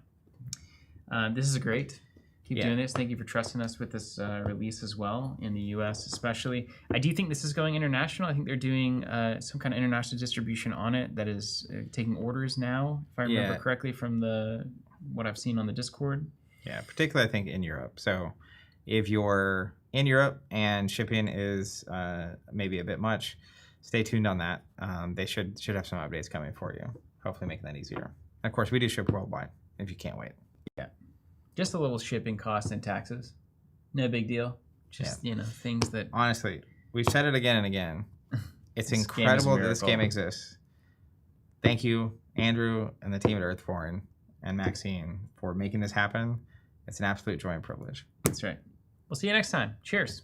This is great. Keep Yeah. doing this. Thank you for trusting us with this release as well, in the US especially. I do think this is going international. I think they're doing some kind of international distribution on it that is taking orders now, if I remember correctly from what I've seen on the Discord. Yeah, particularly I think in Europe. So if you're in Europe and shipping is maybe a bit much, stay tuned on that. They should have some updates coming for you, hopefully making that easier. And of course, we do ship worldwide if you can't wait. Yeah. Just a little shipping cost and taxes. No big deal. Just, things that... Honestly, we've said it again and again. It's This incredible game is a that this miracle. game exists. Thank you, Andrew and the team at Earthborne and Maxine, for making this happen. It's an absolute joy and privilege. That's right. We'll see you next time. Cheers.